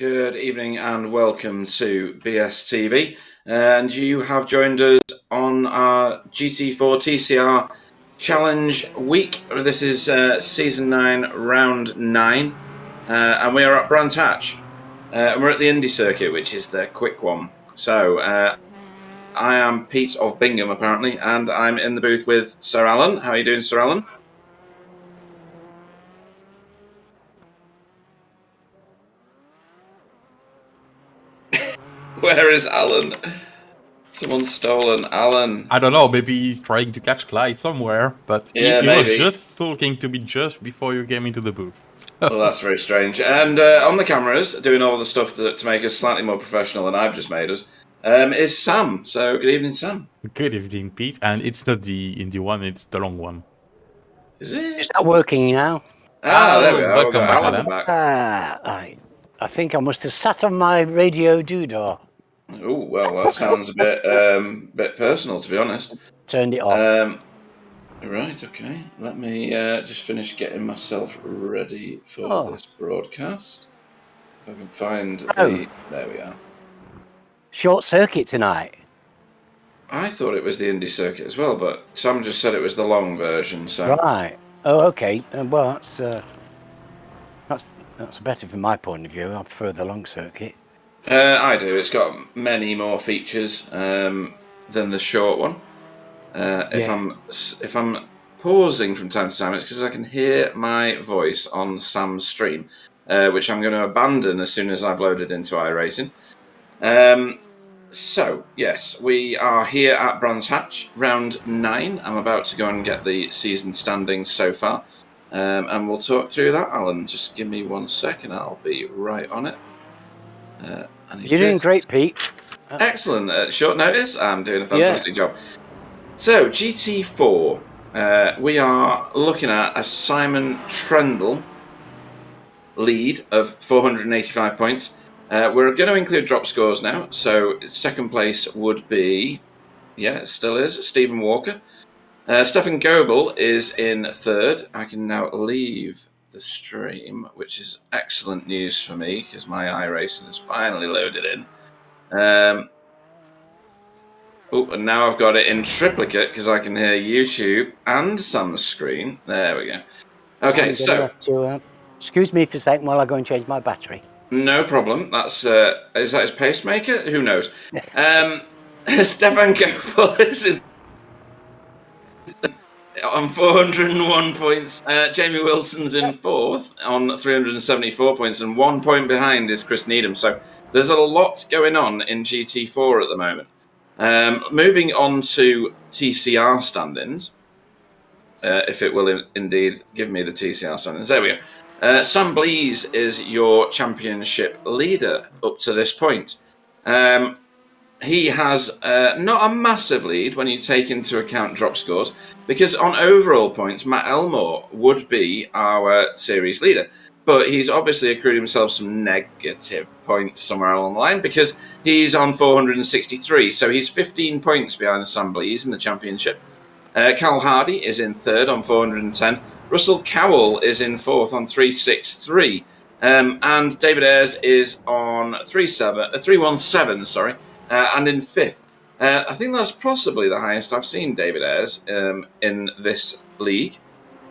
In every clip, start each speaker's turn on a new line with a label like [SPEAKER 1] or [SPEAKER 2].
[SPEAKER 1] Good evening and welcome to BSTV. And you have joined us on our GT4 TCR Challenge week. This is Season 9, Round 9. And we are at Brands Hatch. And we're at the Indy Circuit, which is the quick one. So, I am Pete of Bingham, apparently, and I'm in the booth with Sir Alan. How are you doing, Sir Alan? Where is Alan? Someone's stolen Alan.
[SPEAKER 2] I don't know, maybe he's trying to catch Clyde somewhere, but
[SPEAKER 1] Yeah,
[SPEAKER 2] he
[SPEAKER 1] maybe.
[SPEAKER 2] was just talking to me just before you came into the booth.
[SPEAKER 1] Well, that's very strange. And on the cameras, doing all the stuff to make us slightly more professional than I've just made us, is Sam. So, good evening, Sam.
[SPEAKER 2] Good evening, Pete. And it's not the indie one, it's the long one.
[SPEAKER 1] Is it?
[SPEAKER 3] Is that working now?
[SPEAKER 1] There we are.
[SPEAKER 2] Welcome back,
[SPEAKER 1] Alan
[SPEAKER 2] Alan.
[SPEAKER 1] back.
[SPEAKER 3] I think I must have sat on my radio doodah.
[SPEAKER 1] Oh, well, that sounds a bit personal, to be honest.
[SPEAKER 3] Turned it off.
[SPEAKER 1] Right, okay. Let me just finish getting myself ready for this broadcast. If I can find the... There we are.
[SPEAKER 3] Short circuit tonight.
[SPEAKER 1] I thought it was the Indy Circuit as well, but Sam just said it was the long version, so...
[SPEAKER 3] Right. Oh, okay. Well, that's better from my point of view. I prefer the long circuit.
[SPEAKER 1] I do. It's got many more features than the short one. If I'm pausing from time to time, it's because I can hear my voice on Sam's stream, which I'm going to abandon as soon as I've loaded into iRacing. So, yes, we are here at Brands Hatch, round 9. I'm about to go and get the season standings so far, and we'll talk through that, Alan. Just give me 1 second, I'll be right on it.
[SPEAKER 3] You're doing great, Pete.
[SPEAKER 1] Excellent. At short notice, I'm doing a fantastic job. So, GT4, we are looking at a Simon Trendle lead of 485 points. We're going to include drop scores now. So, second place would be, it still is, Stephen Walker. Stefan Goebbel is in third. I can now leave the stream, which is excellent news for me because my iRacing is finally loaded in. And now I've got it in triplicate because I can hear YouTube and Sam's screen. There we go. Okay, so
[SPEAKER 3] excuse me for a second while I go and change my battery.
[SPEAKER 1] No problem. That's is that his pacemaker? Who knows? Stefan Goebbel is in on 401 points. Jamie Wilson's in fourth on 374 points, and 1 point behind is Chris Needham. So there's a lot going on in GT4 at the moment. Moving on to TCR standings, if it will indeed give me the TCR standings. There we go. Sam Blease is your championship leader up to this point. He has not a massive lead when you take into account drop scores, because on overall points, Matt Elmore would be our series leader. But he's obviously accrued himself some negative points somewhere along the line because he's on 463. So he's 15 points behind Sam Blease in the championship. Cal Hardy is in third on 410. Russell Cowell is in fourth on 363. And David Ayres is on 317, sorry. And in fifth. I think that's possibly the highest I've seen David Ayres in this league.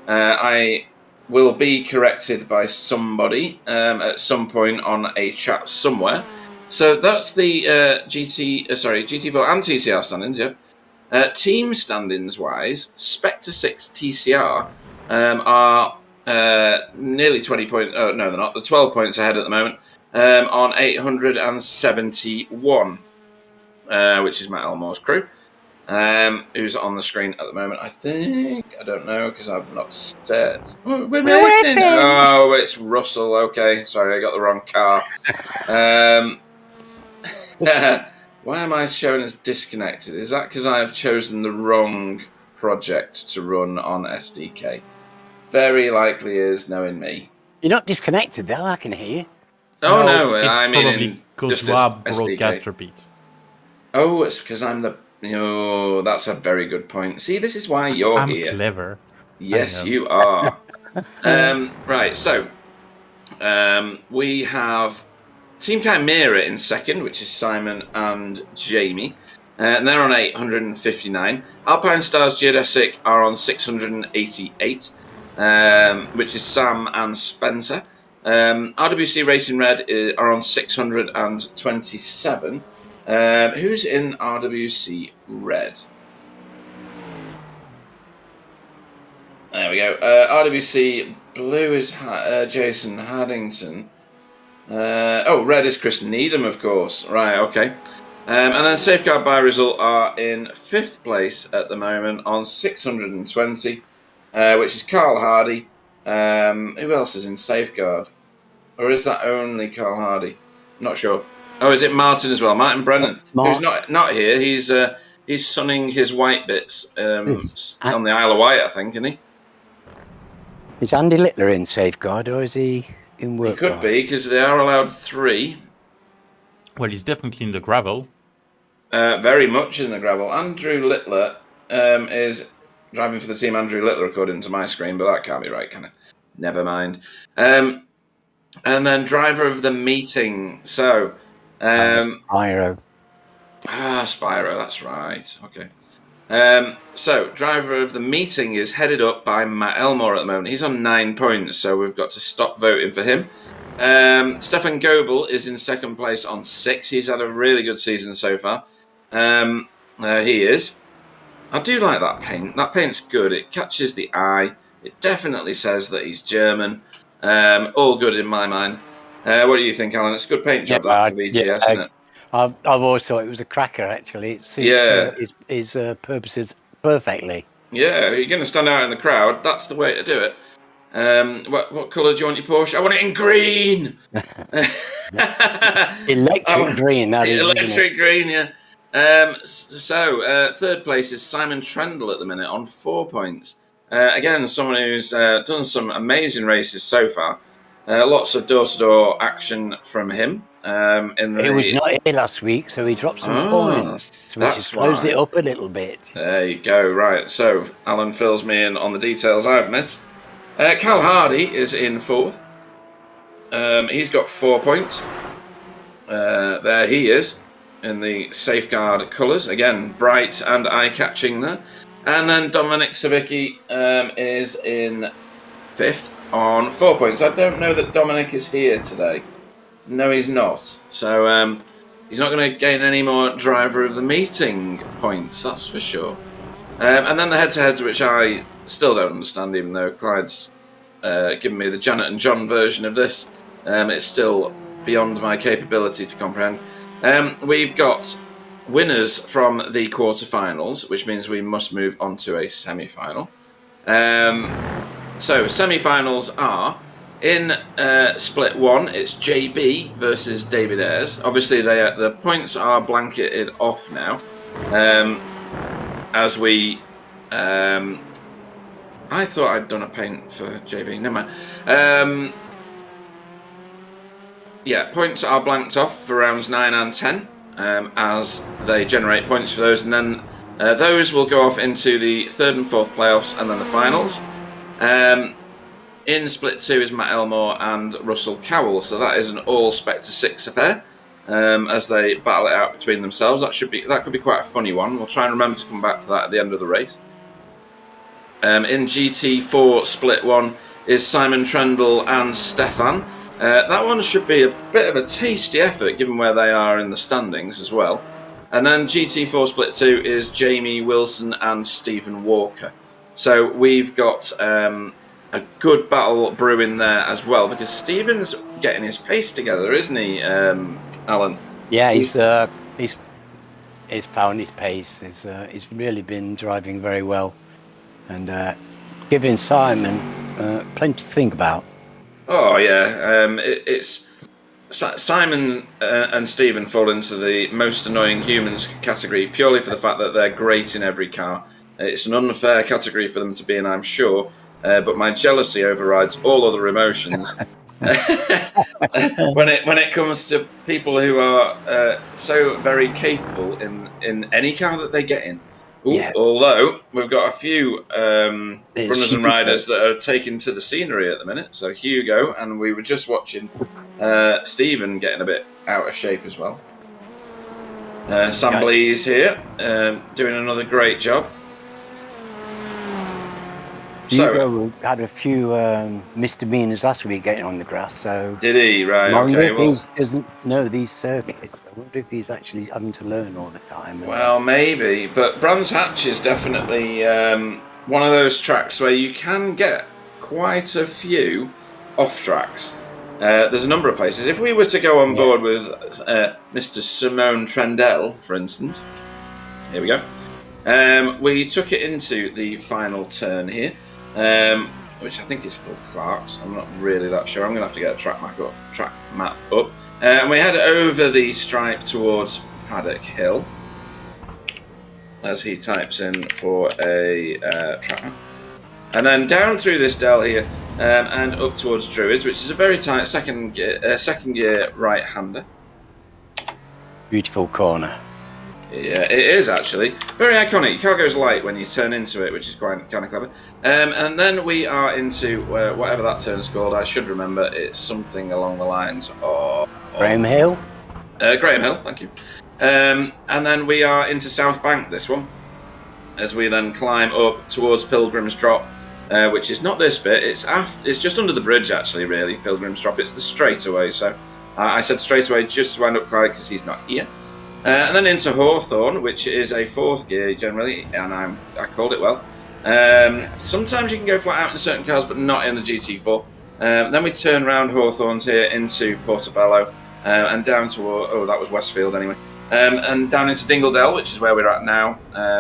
[SPEAKER 1] I will be corrected by somebody at some point on a chat somewhere. So that's the GT4 and TCR standings, yeah. Team standings wise, Spectre 6 TCR are nearly 20 points. Oh, no, they're not. They're 12 points ahead at the moment on 871. Which is Matt Elmore's crew, who's on the screen at the moment. I think, I don't know, because I've not set. We're racing. Oh, it's Russell. Okay, sorry, I got the wrong car. Why am I showing as disconnected? Is that because I have chosen the wrong project to run on SDK? Very likely is, knowing me.
[SPEAKER 3] You're not disconnected though, I can hear you.
[SPEAKER 1] Oh no,
[SPEAKER 2] it's
[SPEAKER 1] I mean
[SPEAKER 2] probably because you are broadcaster, Pete.
[SPEAKER 1] Oh, it's because I'm the... Oh, that's a very good point. See, this is why you're here.
[SPEAKER 2] I'm clever.
[SPEAKER 1] Yes, you are. Right, so we have Team Chimera in second, which is Simon and Jamie. And they're on 859. Alpine Stars Geodesic are on 688, which is Sam and Spencer. RWC Racing Red are on 627. Who's in RWC Red? There we go. RWC Blue is Jason Haddington. Red is Chris Needham, of course. Right, okay. And then Safeguard by Result are in 5th place at the moment on 620, which is Carl Hardy. Who else is in Safeguard? Or is that only Carl Hardy? Not sure. Oh, is it Martin as well? Martin Brennan, who's not here. He's sunning his white bits on the Isle of Wight, I think, isn't he?
[SPEAKER 3] Is Andy Littler in Safeguard, or is he in work?
[SPEAKER 1] He could be, because they are allowed 3.
[SPEAKER 2] Well, he's definitely in the gravel.
[SPEAKER 1] Very much in the gravel. Andrew Littler is driving for the team Andrew Littler, according to my screen, but that can't be right, can it? Never mind. And then driver of the meeting. So,
[SPEAKER 3] Spyro.
[SPEAKER 1] Spyro, that's right. Okay. So, driver of the meeting is headed up by Matt Elmore at the moment. He's on 9 points, so we've got to stop voting for him. Stefan Goebbel is in second place on 6. He's had a really good season so far. He is. I do like that paint. That paint's good. It catches the eye. It definitely says that he's German. All good in my mind. What do you think, Alan? It's a good paint job for BTS, isn't it?
[SPEAKER 3] I've always thought it was a cracker, actually. It suits his purposes perfectly.
[SPEAKER 1] Yeah, you're going to stand out in the crowd. That's the way to do it. What colour do you want your Porsche? I want it in green!
[SPEAKER 3] Electric green, that is.
[SPEAKER 1] Electric green, yeah. Third place is Simon Trendle at the minute on 4 points. Again, someone who's done some amazing races so far. Lots of door-to-door action from him. He
[SPEAKER 3] was not here last week, so he dropped some points, which has closed it up a little bit.
[SPEAKER 1] There you go, right. So, Alan fills me in on the details I've missed. Cal Hardy is in 4th. He's got 4 points. There he is, in the Safeguard colours. Again, bright and eye-catching there. And then Dominic Savicki is in 5th on 4 points. I don't know that Dominic is here today. No, he's not. So he's not going to gain any more driver of the meeting points, that's for sure. And then the head-to-heads, which I still don't understand, even though Clyde's given me the Janet and John version of this. It's still beyond my capability to comprehend. We've got winners from the quarterfinals, which means we must move on to a semi-final. So semi-finals are in split 1. It's JB versus David Ayres. Obviously, the points are blanketed off now. As we, I thought I'd done a paint for JB. Never mind. Points are blanked off for rounds 9 and 10 as they generate points for those, and then those will go off into the 3rd and 4th playoffs, and then the finals. In split 2 is Matt Elmore and Russell Cowell, so that is an all Spectre 6 affair as they battle it out between themselves. That could be quite a funny one. We'll try and remember to come back to that at the end of the race. In GT4 split 1 is Simon Trendle and Stefan. That one should be a bit of a tasty effort given where they are in the standings as well. And then GT4 split 2 is Jamie Wilson and Stephen Walker. So we've got a good battle brewing there as well, because Stephen's getting his pace together, isn't he, Alan?
[SPEAKER 3] Yeah, he's found his pace. He's really been driving very well, and giving Simon plenty to think about. Oh
[SPEAKER 1] yeah, it's Simon and Stephen fall into the most annoying humans category purely for the fact that they're great in every car. It's an unfair category for them to be in, I'm sure. But my jealousy overrides all other emotions when it comes to people who are so very capable in any car that they get in. Ooh,
[SPEAKER 3] Yes.
[SPEAKER 1] Although we've got a few runners and riders that are taken to the scenery at the minute. So Hugo, and we were just watching Stephen getting a bit out of shape as well. Sam Blees here, doing another great job.
[SPEAKER 3] Hugo had a few misdemeanors last week getting on the grass, so...
[SPEAKER 1] Did he? Right,
[SPEAKER 3] I wonder
[SPEAKER 1] okay.
[SPEAKER 3] if he doesn't know these circuits. I wonder if he's actually having to learn all the time.
[SPEAKER 1] Well, maybe, but Brands Hatch is definitely one of those tracks where you can get quite a few off tracks. There's a number of places. If we were to go on board with Mr. Simone Trendell, for instance, here we go. We took it into the final turn here, which I think is called Clark's. I'm not really that sure. I'm going to have to get a track map up. And we head over the stripe towards Paddock Hill, as he types in for a track map. And then down through this dell here, and up towards Druids, which is a very tight second gear right-hander.
[SPEAKER 3] Beautiful corner.
[SPEAKER 1] Yeah, it is actually very iconic. Your car goes light when you turn into it, which is quite kind of clever. And then we are into whatever that turn's called. I should remember. It's something along the lines of
[SPEAKER 3] Graham Hill.
[SPEAKER 1] Graham Hill, thank you. And then we are into South Bank. This one, as we then climb up towards Pilgrim's Drop, which is not this bit. It's just under the bridge actually. Really, Pilgrim's Drop. It's the straightaway. So I said straightaway just to wind up Clyde because he's not here. And then into Hawthorne, which is a fourth gear generally, and I called it well. Sometimes you can go flat out in certain cars, but not in the GT4. Then we turn round Hawthorne's here into Portobello, and down to that was Westfield anyway, and down into Dingledell, which is where we're at now.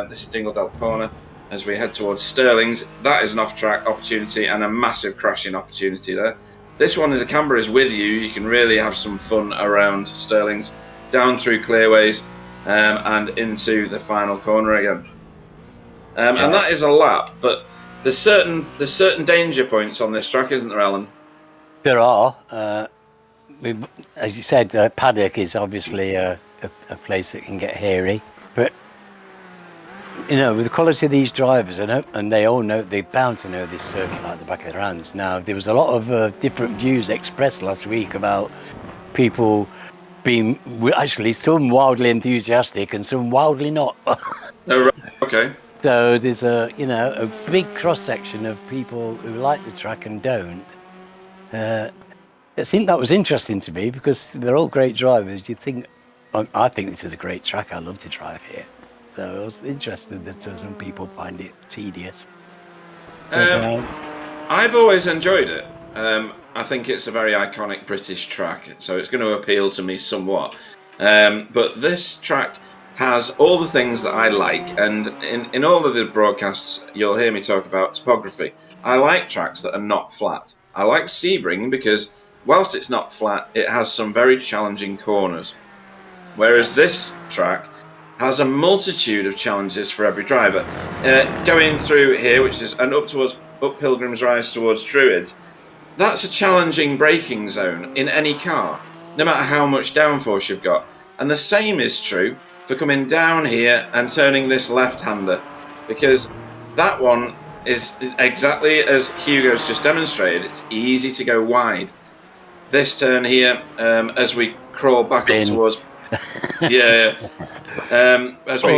[SPEAKER 1] This is Dingledell Corner as we head towards Stirling's. That is an off-track opportunity and a massive crashing opportunity there. This one is a camber is with you. You can really have some fun around Stirling's. Down through clearways and into the final corner again, and that is a lap. But there's certain danger points on this track, isn't there, Alan?
[SPEAKER 3] There are. As you said, Paddock is obviously a place that can get hairy. But you know, with the quality of these drivers, and they all know, they're bound to know this circuit like the back of their hands. Now, there was a lot of different views expressed last week about people being actually some wildly enthusiastic and some wildly not.
[SPEAKER 1] Oh, right. Okay.
[SPEAKER 3] So there's a big cross section of people who like the track and don't. I think that was interesting to me because they're all great drivers. I think this is a great track. I love to drive here. So I was interested that some people find it tedious.
[SPEAKER 1] I've always enjoyed it. I think it's a very iconic British track, so it's going to appeal to me somewhat. But this track has all the things that I like, and in all of the broadcasts, you'll hear me talk about topography. I like tracks that are not flat. I like Sebring because whilst it's not flat, it has some very challenging corners. Whereas this track has a multitude of challenges for every driver. Going through here, which is up Pilgrim's Rise towards Druids, that's a challenging braking zone in any car, no matter how much downforce you've got. And the same is true for coming down here and turning this left-hander, because that one is exactly as Hugo's just demonstrated. It's easy to go wide. This turn here, as we crawl back up towards... as we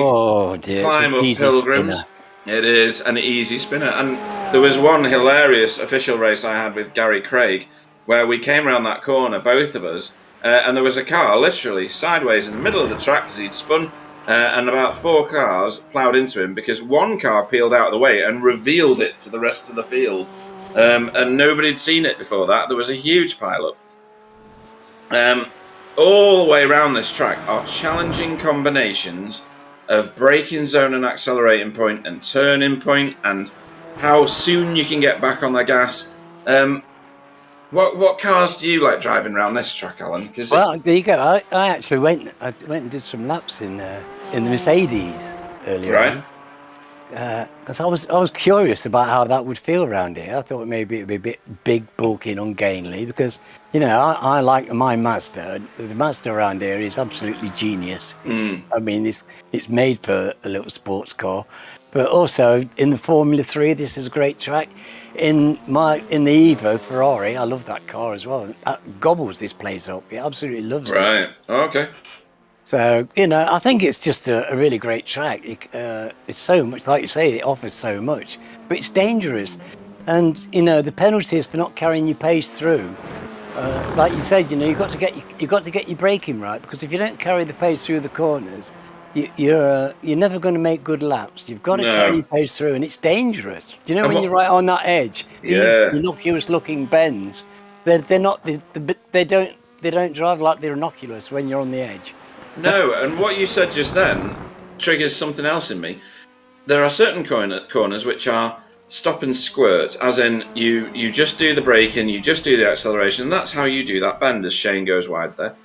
[SPEAKER 1] climb up Pilgrims, spinner. It is an easy spinner. And there was one hilarious official race I had with Gary Craig where we came around that corner, both of us, and there was a car literally sideways in the middle of the track as he'd spun, and about 4 cars ploughed into him because one car peeled out of the way and revealed it to the rest of the field, and nobody had seen it before that. There was a huge pile-up. All the way around this track are challenging combinations of braking zone and accelerating point and turning point and how soon you can get back on the gas. What cars do you like driving around this track, Alan?
[SPEAKER 3] Well, there you go. I actually went and did some laps in the Mercedes earlier on. because I was curious about how that would feel around here. I thought maybe it'd be a bit big, bulky, and ungainly because I like my Mazda. The Mazda around here is absolutely genius. I mean, it's made for a little sports car, but also in the Formula 3, this is a great track. In the Evo Ferrari, I love that car as well. It gobbles this place up. It absolutely loves it.
[SPEAKER 1] Right. Oh, okay.
[SPEAKER 3] So, I think it's just a really great track. It's so much, like you say, it offers so much, but it's dangerous. And, the penalties for not carrying your pace through, like you said, you've got to get your braking right, because if you don't carry the pace through the corners, you're never going to make good laps. You've got to carry your pace through, and it's dangerous. Do you know when you're right on that edge? These innocuous-looking bends, they don't drive like they're innocuous when you're on the edge.
[SPEAKER 1] No, and what you said just then triggers something else in me. There are certain corners which are stop and squirt, as in you just do the braking, you just do the acceleration, and that's how you do that bend as Shane goes wide there.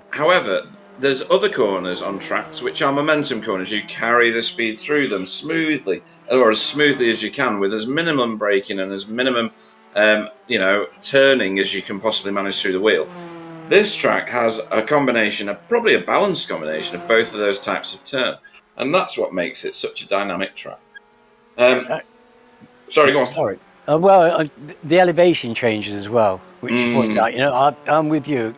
[SPEAKER 1] However, there's other corners on tracks which are momentum corners. You carry the speed through them smoothly, or as smoothly as you can, with as minimum braking and as minimum turning as you can possibly manage through the wheel. This track has a combination, probably a balanced combination of both of those types of turn, and that's what makes it such a dynamic track. Sorry, go on.
[SPEAKER 3] Sorry. The elevation changes as well, which you point out. I'm with you.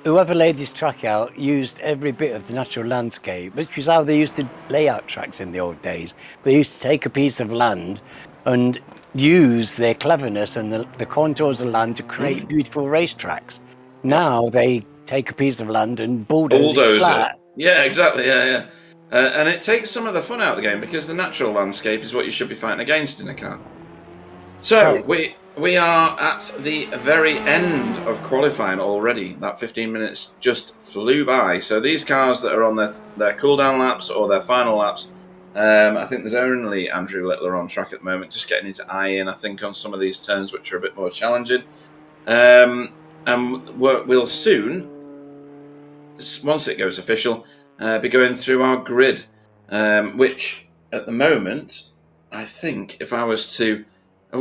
[SPEAKER 3] Whoever laid this track out used every bit of the natural landscape, which is how they used to lay out tracks in the old days. They used to take a piece of land and use their cleverness and the contours of land to create beautiful racetracks. Now they take a piece of land and bulldoze it flat.
[SPEAKER 1] Yeah, exactly. Yeah. And it takes some of the fun out of the game, because the natural landscape is what you should be fighting against in a car. So we are at the very end of qualifying already. That 15 minutes just flew by. So these cars that are on their cool-down laps or their final laps, I think there's only Andrew Littler on track at the moment, just getting his eye in, I think, on some of these turns, which are a bit more challenging. And we'll soon, once it goes official, be going through our grid, which at the moment, I think if I was to, I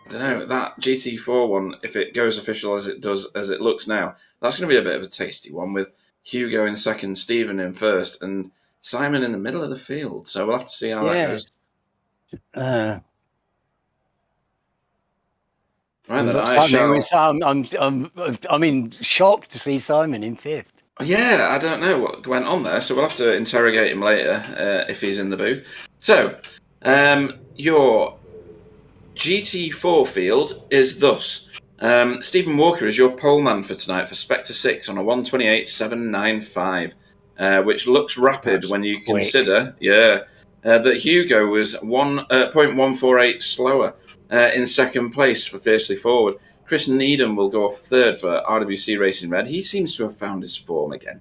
[SPEAKER 1] don't know, that GT4 one, if it goes official as it looks now, that's going to be a bit of a tasty one, with Hugo in second, Stephen in first, and Simon in the middle of the field. So we'll have to see how that goes. Right, then
[SPEAKER 3] I'm shocked to see Simon in fifth.
[SPEAKER 1] Yeah, I don't know what went on there, so we'll have to interrogate him later if he's in the booth. So, your GT4 field is thus. Stephen Walker is your poleman for tonight for Spectre 6 on a 128.795, which looks rapid when you consider, that Hugo was 0.148 slower in second place for Fiercely Forward. Chris Needham will go off third for RWC Racing Red. He seems to have found his form again.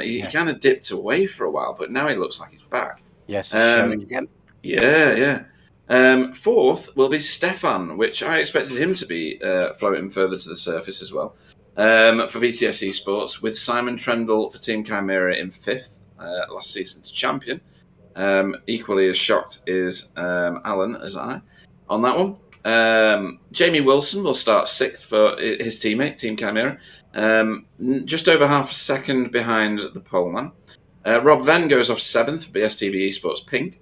[SPEAKER 1] He kind of dipped away for a while, but now he looks like he's back.
[SPEAKER 3] Yes, showing again.
[SPEAKER 1] Yeah. Fourth will be Stefan, which I expected him to be floating further to the surface as well, for VTS Esports, with Simon Trendle for Team Chimera in fifth, last season's champion. Equally as shocked is Alan as I on that one. Jamie Wilson will start sixth for his teammate, Team Chimera, just over half a second behind the poleman. Rob Venn goes off seventh for BSTV Esports Pink.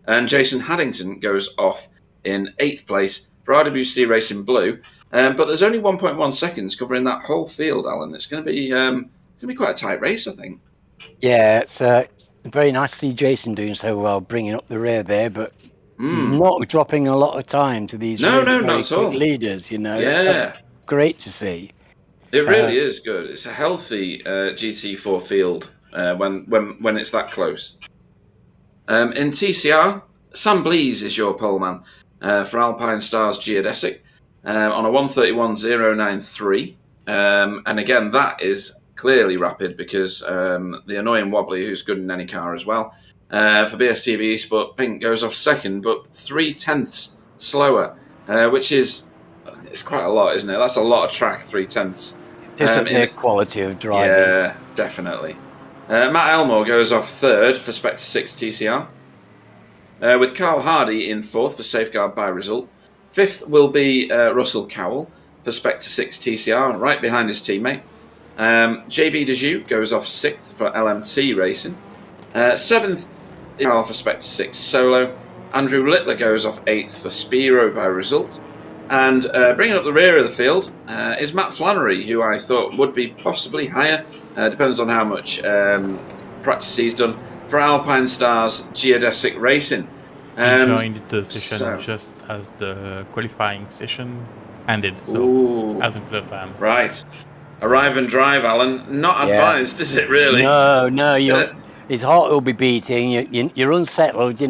[SPEAKER 1] And Jason Haddington goes off in eighth place for RWC Racing Blue. But there's only 1.1 seconds covering that whole field, Alan. It's going to be quite a tight race, I think.
[SPEAKER 3] Yeah, it's very nice to see Jason doing so well, bringing up the rear there, but not dropping a lot of time to these
[SPEAKER 1] not at all
[SPEAKER 3] leaders.
[SPEAKER 1] That's
[SPEAKER 3] great to see.
[SPEAKER 1] It really is good. It's a healthy GT4 field when it's that close. In TCR, Sam Blees is your poleman for Alpine Stars Geodesic on a 131.093. And again, that is clearly rapid because the annoying Wobbly, who's good in any car as well, for BSTV Esport Pink goes off second, but 0.3 slower, which is quite a lot, isn't it? That's a lot of track, 0.3.
[SPEAKER 3] There's a quality of driving.
[SPEAKER 1] Yeah, definitely. Matt Elmore goes off third for Spectre 6 TCR. With Carl Hardy in fourth for Safeguard by Result. Fifth will be Russell Cowell for Spectre 6 TCR, right behind his teammate. JB Dejoux goes off sixth for LMT Racing. Seventh is Carl for Spectre 6 Solo. Andrew Littler goes off eighth for Spiro by Result. And bringing up the rear of the field is Matt Flannery, who I thought would be possibly higher. Depends on how much practice he's done for Alpine Stars Geodesic Racing.
[SPEAKER 2] He joined the session just as the qualifying session ended, so hasn't put a plan.
[SPEAKER 1] Right. Arrive and drive, Alan. Not advised, is it really?
[SPEAKER 3] No, his heart will be beating. You're unsettled,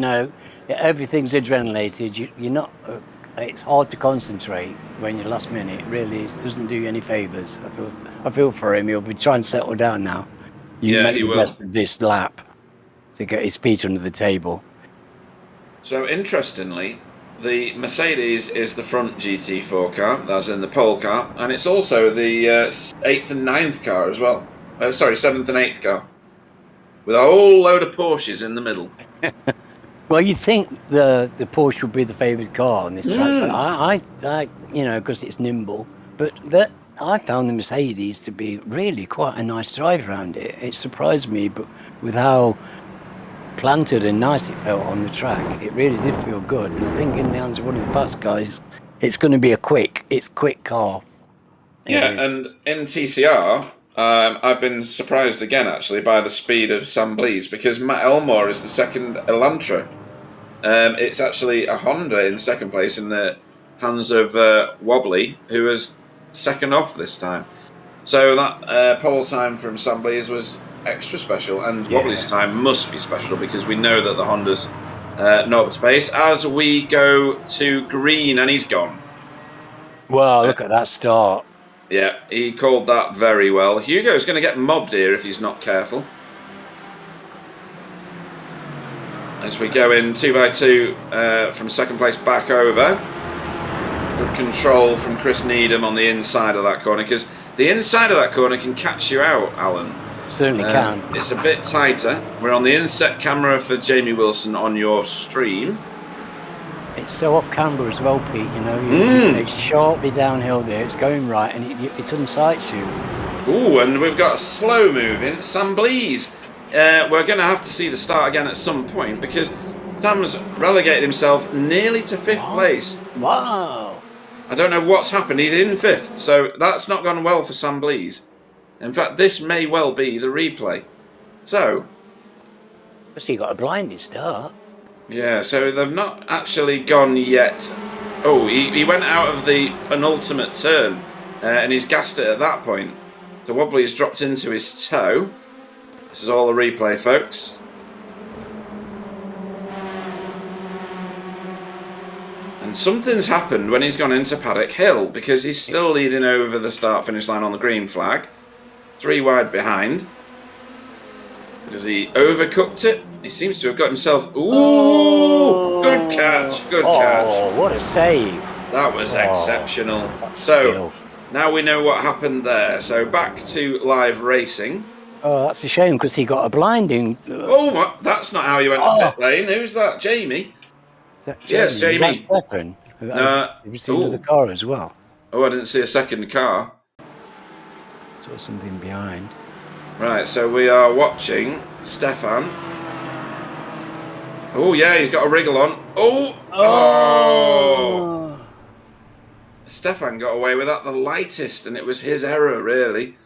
[SPEAKER 3] everything's adrenalated. You're not. It's hard to concentrate when you're last minute. It really doesn't do you any favours. I feel for him. He'll be trying to settle down now. Make the best of this lap to get his feet under the table.
[SPEAKER 1] So interestingly, the Mercedes is the front GT4 car, that's in the pole car, and it's also the 8th and 9th car as well. 7th and 8th car. With a whole load of Porsches in the middle.
[SPEAKER 3] Well, you'd think the Porsche would be the favoured car on this track, but I because it's nimble. But I found the Mercedes to be really quite a nice drive around it. It surprised me, but with how planted and nice it felt on the track, it really did feel good. And I think in the hands of one of the fast guys, it's going to be a quick car.
[SPEAKER 1] And in TCR, I've been surprised again actually by the speed of Sam Blease, because Matt Elmore is the second Elantra. It's actually a Honda in second place in the hands of Wobbly, who was second off this time. So that pole time from Sam Blease was extra special, and Wobbly's time must be special because we know that the Honda's not up to pace. As we go to green, and he's gone.
[SPEAKER 3] Wow, look at that start.
[SPEAKER 1] Yeah, he called that very well. Hugo's going to get mobbed here if he's not careful. As we go in 2x2 from second place back over. Good control from Chris Needham on the inside of that corner, because the inside of that corner can catch you out, Alan.
[SPEAKER 3] Certainly can.
[SPEAKER 1] It's a bit tighter. We're on the inset camera for Jamie Wilson on your stream.
[SPEAKER 3] It's so off camber as well, Pete. It's sharply downhill there. It's going right, and it unsights you.
[SPEAKER 1] Ooh, and we've got a slow moving Sam Blease. We're going to have to see the start again at some point, because Sam's relegated himself nearly to fifth place.
[SPEAKER 3] Wow.
[SPEAKER 1] I don't know what's happened. He's in fifth, so that's not gone well for Sam Blease. In fact, this may well be the replay. So
[SPEAKER 3] he got a blinded start.
[SPEAKER 1] Yeah, so they've not actually gone yet. Oh, he went out of the penultimate turn, and he's gassed it at that point. So Wobbly's dropped into his toe. This is all the replay, folks. And something's happened when he's gone into Paddock Hill, because he's still leading over the start-finish line on the green flag. 3 wide behind. Because he overcooked it. He seems to have got himself... Ooh! Good catch. Good catch.
[SPEAKER 3] Oh, what a save.
[SPEAKER 1] That was exceptional. So, now we know what happened there. So, back to live racing.
[SPEAKER 3] Oh, that's a shame, because he got a blinding...
[SPEAKER 1] Oh, that's not how you went to pit lane. Who's that? Jamie?
[SPEAKER 3] Is that Jamie?
[SPEAKER 1] Yes, Jamie.
[SPEAKER 3] Is that Stefan? Have you seen another car as well?
[SPEAKER 1] Oh, I didn't see a second car.
[SPEAKER 3] Saw something behind.
[SPEAKER 1] Right, so we are watching Stefan. Oh, yeah, he's got a wriggle on. Oh! Stefan got away with that the lightest, and it was his error, really.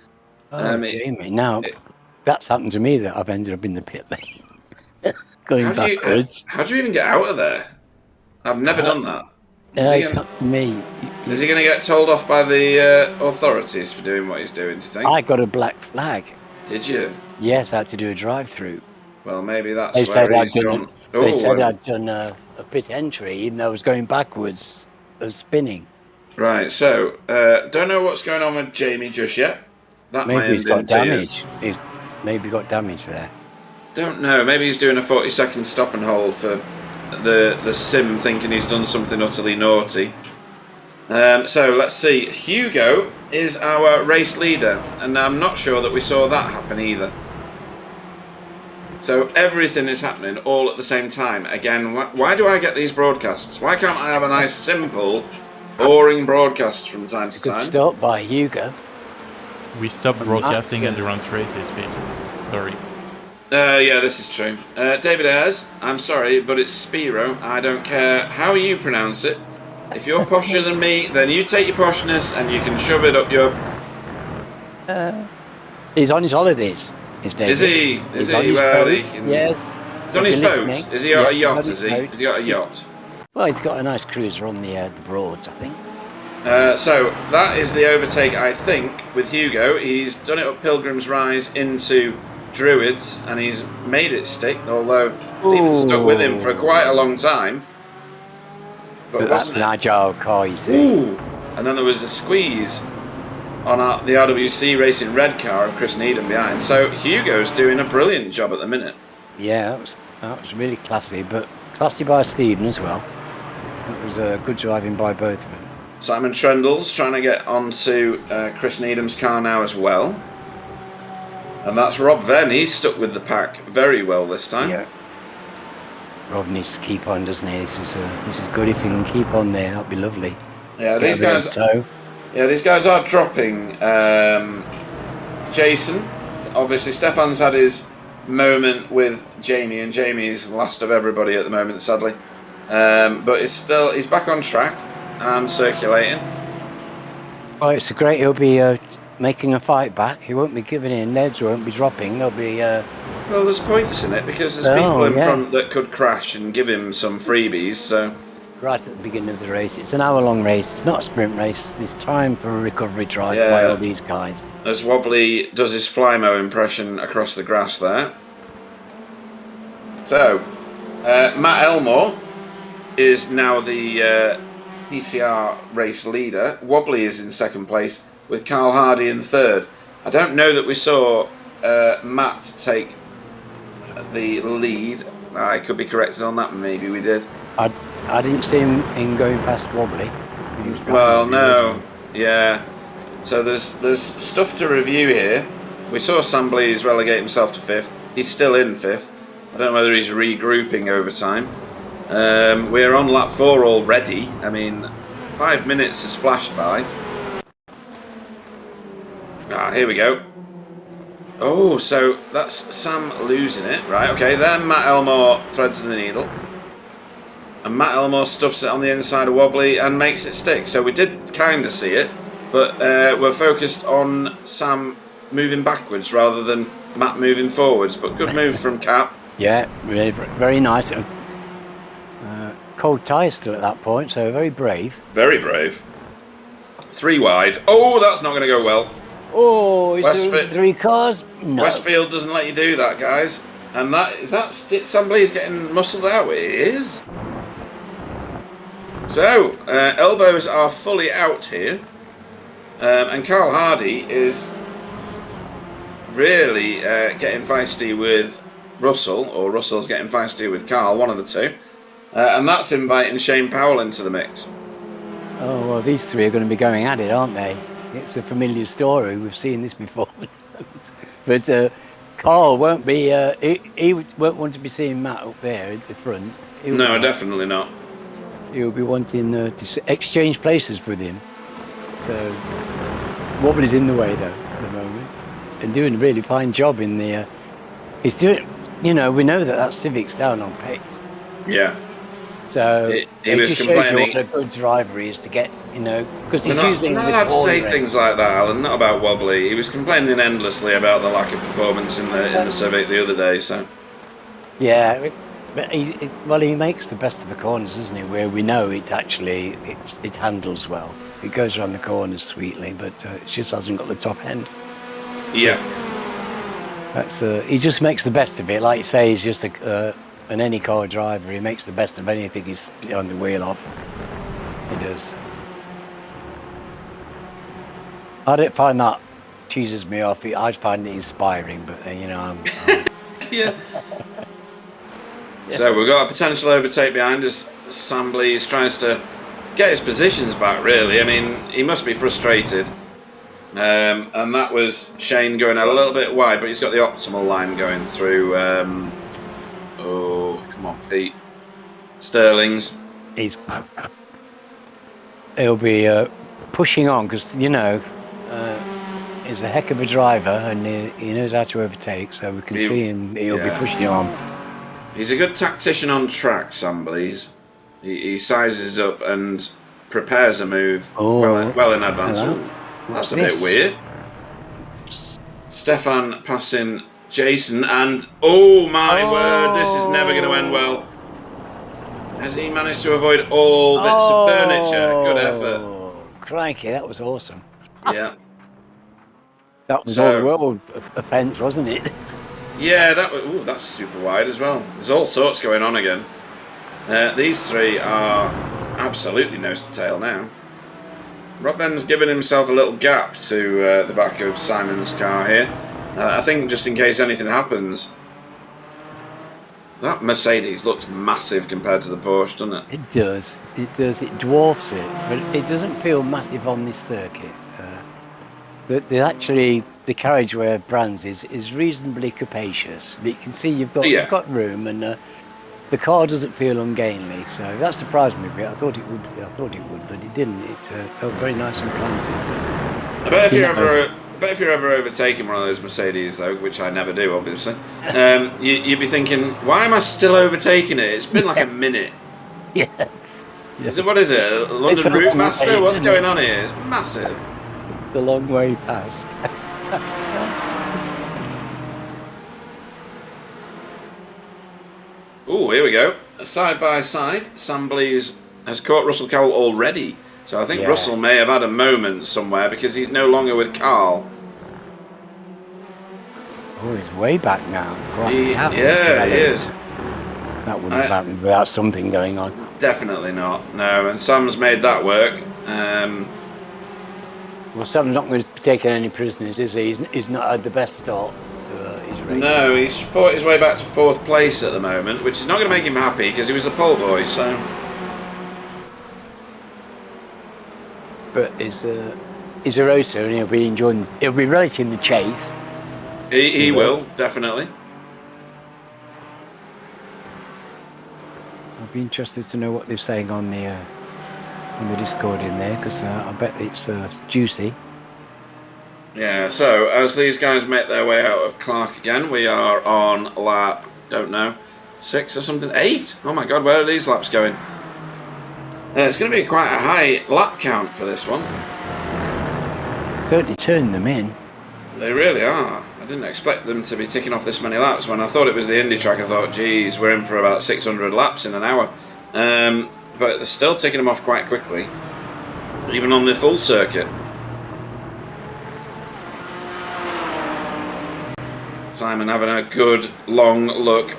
[SPEAKER 3] Jamie. Now, that's happened to me, that I've ended up in the pit lane. Going backwards.
[SPEAKER 1] How do you even get out of there? I've never done that.
[SPEAKER 3] It's happened to me.
[SPEAKER 1] Is he going to get told off by the authorities for doing what he's doing, do you think?
[SPEAKER 3] I got a black flag.
[SPEAKER 1] Did you?
[SPEAKER 3] Yes, I had to do a drive-through.
[SPEAKER 1] Well, maybe that's
[SPEAKER 3] They said
[SPEAKER 1] where he's gone.
[SPEAKER 3] They said I'd done a pit entry, even though I was going backwards. I was spinning.
[SPEAKER 1] Right, so, don't know what's going on with Jamie just yet. That
[SPEAKER 3] Maybe he's got damage. He's maybe got damage there.
[SPEAKER 1] Don't know. Maybe he's doing a 40-second stop and hold for the sim, thinking he's done something utterly naughty. So let's see. Hugo is our race leader, and I'm not sure that we saw that happen either. So everything is happening all at the same time. Again, why do I get these broadcasts? Why can't I have a nice, simple, boring broadcast from time to
[SPEAKER 3] Good
[SPEAKER 1] time?
[SPEAKER 3] start by Hugo.
[SPEAKER 2] We stopped broadcasting endurance races, Pete. Sorry.
[SPEAKER 1] Yeah, this is true. David Ayres, I'm sorry, but it's Spiro. I don't care how you pronounce it. If you're posher than me, then you take your poshness and you can shove it up your...
[SPEAKER 3] He's on his holidays. Is David?
[SPEAKER 1] Is he? Is he? Well, he can...
[SPEAKER 3] Yes.
[SPEAKER 1] He's on his boat. Is he got a yacht, is he?
[SPEAKER 3] Boat.
[SPEAKER 1] Has he got a yacht?
[SPEAKER 3] Well, he's got a nice cruiser on the Broads, I think.
[SPEAKER 1] So that is the overtake, I think, with Hugo. He's done it up Pilgrim's Rise into Druids, and he's made it stick, although Stephen's stuck with him for quite a long time.
[SPEAKER 3] But that's an agile car, you see.
[SPEAKER 1] Ooh! And then there was a squeeze on the RWC Racing Red car of Chris Needham behind. So Hugo's doing a brilliant job at the minute.
[SPEAKER 3] Yeah, that was really classy, but classy by Stephen as well. It was good driving by both of them.
[SPEAKER 1] Simon Trendle's trying to get onto Chris Needham's car now as well. And that's Rob Venn. He's stuck with the pack very well this time.
[SPEAKER 3] Yeah. Rob needs to keep on, doesn't he? This is good. If he can keep on there, that'd be lovely.
[SPEAKER 1] Yeah, these guys. Yeah, these guys are dropping. Jason, obviously, Stefan's had his moment with Jamie, and Jamie is the last of everybody at the moment, sadly. But he's back on track and circulating.
[SPEAKER 3] Well, it's great. He'll be making a fight back. He won't be giving in. Legs won't be dropping. There'll be.
[SPEAKER 1] Well, there's points in it because there's people in front that could crash and give him some freebies. So.
[SPEAKER 3] Right at the beginning of the race, it's an hour-long race. It's not a sprint race. There's time for a recovery drive by all these guys.
[SPEAKER 1] As Wobbly does his Flymo impression across the grass there. So, Matt Elmore is now the TCR race leader. Wobbly is in second place with Carl Hardy in third. I don't know that we saw Matt take the lead. I could be corrected on that. Maybe we did.
[SPEAKER 3] I didn't see him in going past Wobbly.
[SPEAKER 1] Well, no. Yeah. So there's stuff to review here. We saw Samblees relegate himself to fifth. He's still in fifth. I don't know whether he's regrouping over time. We're on lap 4 already. I mean, 5 minutes has flashed by. Here we go. Oh, so that's Sam losing it. Right, okay. Then Matt Elmore threads the needle. And Matt Elmore stuffs it on the inside of Wobbly and makes it stick. So we did kind of see it, but we're focused on Sam moving backwards rather than Matt moving forwards. But good move from Cap.
[SPEAKER 3] Yeah, really, very nice. Cold tyres still at that point, so very brave.
[SPEAKER 1] Very brave. 3 wide. Oh, that's not going to go well.
[SPEAKER 3] Oh, is there 3 cars? No.
[SPEAKER 1] Westfield doesn't let you do that, guys. And somebody's getting muscled out. It is. So, elbows are fully out here. And Carl Hardy is really getting feisty with Russell, or Russell's getting feisty with Carl, one of the two. And that's inviting Shane Powell into the mix.
[SPEAKER 3] Oh, well, these 3 are going to be going at it, aren't they? It's a familiar story. We've seen this before. But Carl won't be... he won't want to be seeing Matt up there at the front.
[SPEAKER 1] No, definitely not.
[SPEAKER 3] He'll be wanting to exchange places with him. So, Wobbly's in the way, though, at the moment. And doing a really fine job in the... he's doing... You know, we know that Civic's down on pace.
[SPEAKER 1] Yeah.
[SPEAKER 3] So,
[SPEAKER 1] he was
[SPEAKER 3] just
[SPEAKER 1] complaining.
[SPEAKER 3] shows you what a good driver he is to get, you know... Because he's using...
[SPEAKER 1] Not allowed to say things like that, Alan. Not about Wobbly. He was complaining endlessly about the lack of performance in the Civic the other day, so...
[SPEAKER 3] Yeah, but he makes the best of the corners, doesn't he? Where we know it handles well. It goes around the corners sweetly, but it just hasn't got the top end.
[SPEAKER 1] Yeah.
[SPEAKER 3] That's he just makes the best of it. Like you say, he's just an any car driver. He makes the best of anything he's on the wheel of. He does. I don't find that cheeses me off. I find it inspiring, but I'm
[SPEAKER 1] Yeah. So we've got a potential overtake behind us. Samblees tries to get his positions back, really. I mean, he must be frustrated. And that was Shane going a little bit wide, but he's got the optimal line going through. Oh, come on, Pete. Sterling's.
[SPEAKER 3] He'll be pushing on because, you know, he's a heck of a driver and he knows how to overtake, so we can see him. He'll be pushing on.
[SPEAKER 1] He's a good tactician on track, Samblies. He sizes up and prepares a move well in advance. That's a bit weird. Stefan passing Jason, and oh my word, this is never going to end well. Has he managed to avoid all bits of furniture? Good effort.
[SPEAKER 3] Crikey, that was awesome.
[SPEAKER 1] Yeah.
[SPEAKER 3] That was all the world offence, wasn't it?
[SPEAKER 1] Yeah, that's super wide as well. There's all sorts going on again. These three are absolutely nose to tail now. Robben's given himself a little gap to the back of Simon's car here. I think just in case anything happens. That Mercedes looks massive compared to the Porsche, doesn't it?
[SPEAKER 3] It does. It does. It dwarfs it, but it doesn't feel massive on this circuit. The carriageway of Brands is reasonably capacious. You can see you've got room, and the car doesn't feel ungainly. So that surprised me a bit. I thought it would, but it didn't. It felt very nice and planted.
[SPEAKER 1] I bet if you're ever overtaking one of those Mercedes, though, which I never do, obviously, you'd be thinking, why am I still overtaking it? It's been like a minute.
[SPEAKER 3] Yes.
[SPEAKER 1] What is it? London Route Master? What's going on here? It's massive.
[SPEAKER 3] It's a long way past.
[SPEAKER 1] Oh, here we go. Side by side. Samblies has caught Russell Cowell already. So I think Russell may have had a moment somewhere because he's no longer with Carl.
[SPEAKER 3] Oh, he's way back now. It's quite
[SPEAKER 1] he is.
[SPEAKER 3] That wouldn't have happened without something going on.
[SPEAKER 1] Definitely not. No, and Sam's made that work.
[SPEAKER 3] Well, Sam's not going to be taking any prisoners, is he? He's not had the best start to his race.
[SPEAKER 1] No, he's fought his way back to 4th place at the moment, which is not going to make him happy because he was the pole boy, so... But
[SPEAKER 3] he's a racer and he'll be relishing the chase.
[SPEAKER 1] He will, definitely.
[SPEAKER 3] I'll be interested to know what they're saying on the Discord in there, because I bet it's juicy.
[SPEAKER 1] Yeah, so as these guys make their way out of Clark again, we are on lap, don't know, 6 or something, 8? Oh my god, where are these laps going? It's going to be quite a high lap count for this one.
[SPEAKER 3] Certainly turned them in.
[SPEAKER 1] They really are. I didn't expect them to be ticking off this many laps. When I thought it was the Indy track, I thought, geez, we're in for about 600 laps in an hour. But they're still ticking them off quite quickly, even on the full circuit. Simon having a good long look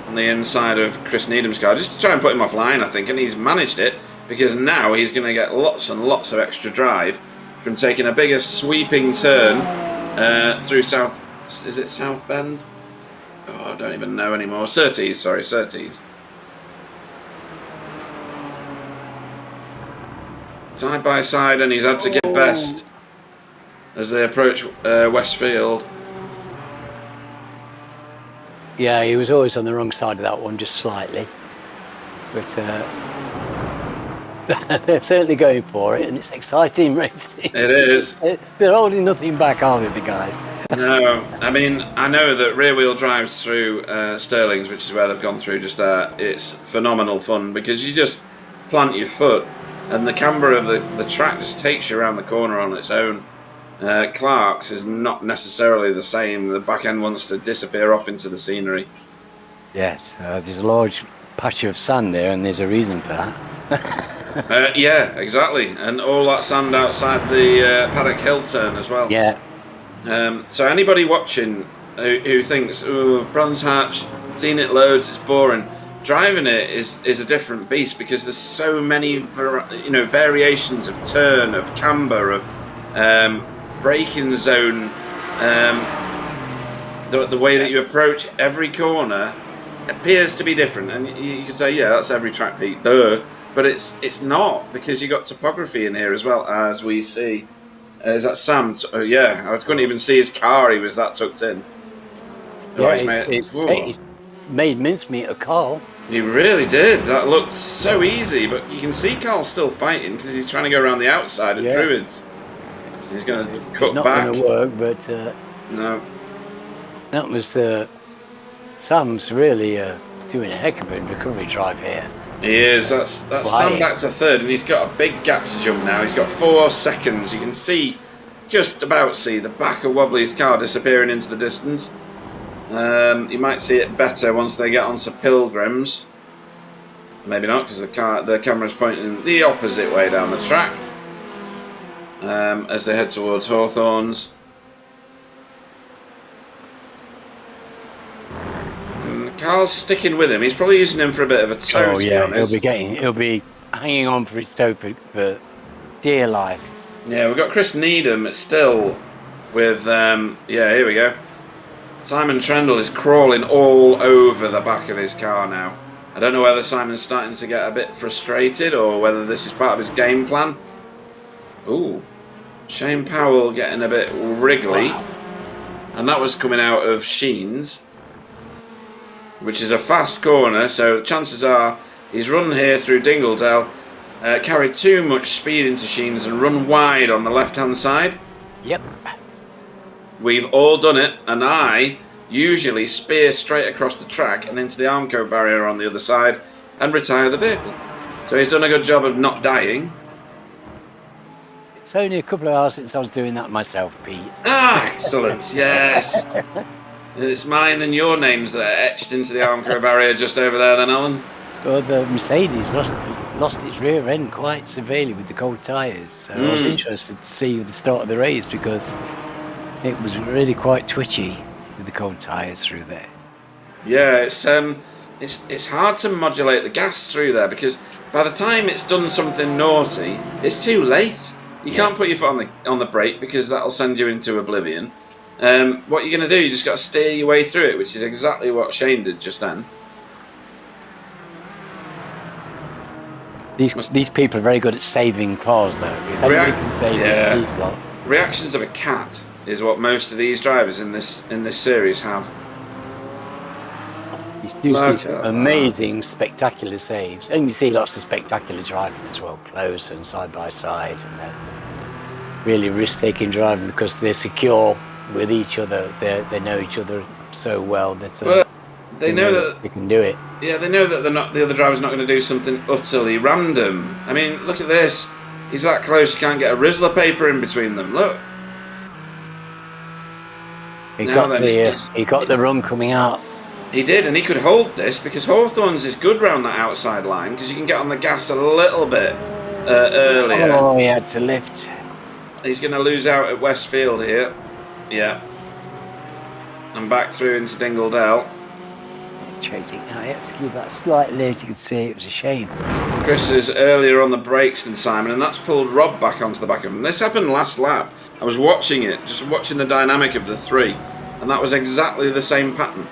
[SPEAKER 1] on the inside of Chris Needham's car, just to try and put him offline, I think, and he's managed it, because now he's going to get lots and lots of extra drive from taking a bigger sweeping turn through South Bend? Oh, I don't even know anymore. Surtees. Side by side, and he's had to get best as they approach Westfield.
[SPEAKER 3] Yeah, he was always on the wrong side of that one, just slightly. But they're certainly going for it, and it's exciting racing.
[SPEAKER 1] It is.
[SPEAKER 3] They're holding nothing back, are they, the guys?
[SPEAKER 1] No, I mean, I know that rear-wheel drives through Sterling's, which is where they've gone through just there. It's phenomenal fun because you just plant your foot, and the camber of the track just takes you around the corner on its own. Clark's is not necessarily the same. The back end wants to disappear off into the scenery.
[SPEAKER 3] Yes, there's a large patch of sand there, and there's a reason for that.
[SPEAKER 1] Yeah, exactly. And all that sand outside the Paddock Hill turn as well.
[SPEAKER 3] Yeah.
[SPEAKER 1] So anybody watching who thinks, oh, Brands Hatch, seen it loads, it's boring. Driving it is a different beast because there's so many variations of turn, of camber, of braking zone, the way that you approach every corner appears to be different, and you could say, yeah, that's every track, Pete, duh, but it's not, because you got topography in here as well, as we see. Is that Sam? Oh, yeah, I couldn't even see his car. He was that tucked in.
[SPEAKER 3] Yeah, he's made mincemeat of Carl.
[SPEAKER 1] He really did. That looked so easy, but you can see Carl's still fighting because he's trying to go around the outside at Druids. He's going to cut back.
[SPEAKER 3] It's not going to work, but
[SPEAKER 1] no.
[SPEAKER 3] That was Sam's really doing a heck of a recovery drive here.
[SPEAKER 1] He is. That's Sam back to third, and he's got a big gap to jump now. He's got 4 seconds. You can just about see the back of Wobbly's car disappearing into the distance. You might see it better once they get onto Pilgrims. Maybe not, because the camera's pointing the opposite way down the track as they head towards Hawthorns. And Carl's sticking with him. He's probably using him for a bit of a toe.
[SPEAKER 3] Oh yeah, he'll be hanging on for his toe for dear life.
[SPEAKER 1] Yeah, we've got Chris Needham still with. Here we go. Simon Trendle is crawling all over the back of his car now. I don't know whether Simon's starting to get a bit frustrated or whether this is part of his game plan. Ooh, Shane Powell getting a bit wriggly. Wow. And that was coming out of Sheen's, which is a fast corner, so chances are he's run here through Dingledale, carried too much speed into Sheen's and run wide on the left-hand side.
[SPEAKER 3] Yep.
[SPEAKER 1] We've all done it, and I usually spear straight across the track and into the Armco barrier on the other side and retire the vehicle. So he's done a good job of not dying.
[SPEAKER 3] It's only a couple of hours since I was doing that myself, Pete.
[SPEAKER 1] Ah, excellent, yes. It's mine and your names that are etched into the Armco barrier just over there then, Alan.
[SPEAKER 3] Well, the Mercedes lost its rear end quite severely with the cold tyres. So I was interested to see the start of the race because it was really quite twitchy with the cold tyres through there. Yeah,
[SPEAKER 1] it's hard to modulate the gas through there because by the time it's done something naughty, it's too late. You can't put your foot on the brake because that'll send you into oblivion. What you're going to do, you just got to steer your way through it, which is exactly what Shane did just then.
[SPEAKER 3] These people are very good at saving cars, though. If anybody can save these lot.
[SPEAKER 1] Reactions of a cat is what most of these drivers in this series have.
[SPEAKER 3] You do see amazing, spectacular saves, and you see lots of spectacular driving as well, close and side by side, and then really risk-taking driving because they're secure with each other. They know each other so well that
[SPEAKER 1] they know that
[SPEAKER 3] they can do it.
[SPEAKER 1] Yeah, they know that the other driver's not going to do something utterly random. I mean, look at this. He's that close, you can't get a Rizzler paper in between them. Look.
[SPEAKER 3] He got the run coming out.
[SPEAKER 1] He did, and he could hold this because Hawthorns is good round that outside line because you can get on the gas a little bit earlier.
[SPEAKER 3] Oh, he had to lift.
[SPEAKER 1] He's going to lose out at Westfield here. Yeah. And back through into Dingledale.
[SPEAKER 3] Chasing. I had to give that slight lift. You could see it was a shame.
[SPEAKER 1] Chris is earlier on the brakes than Simon, and that's pulled Rob back onto the back of him. This happened last lap. I was watching it, just watching the dynamic of the three, and that was exactly the same pattern.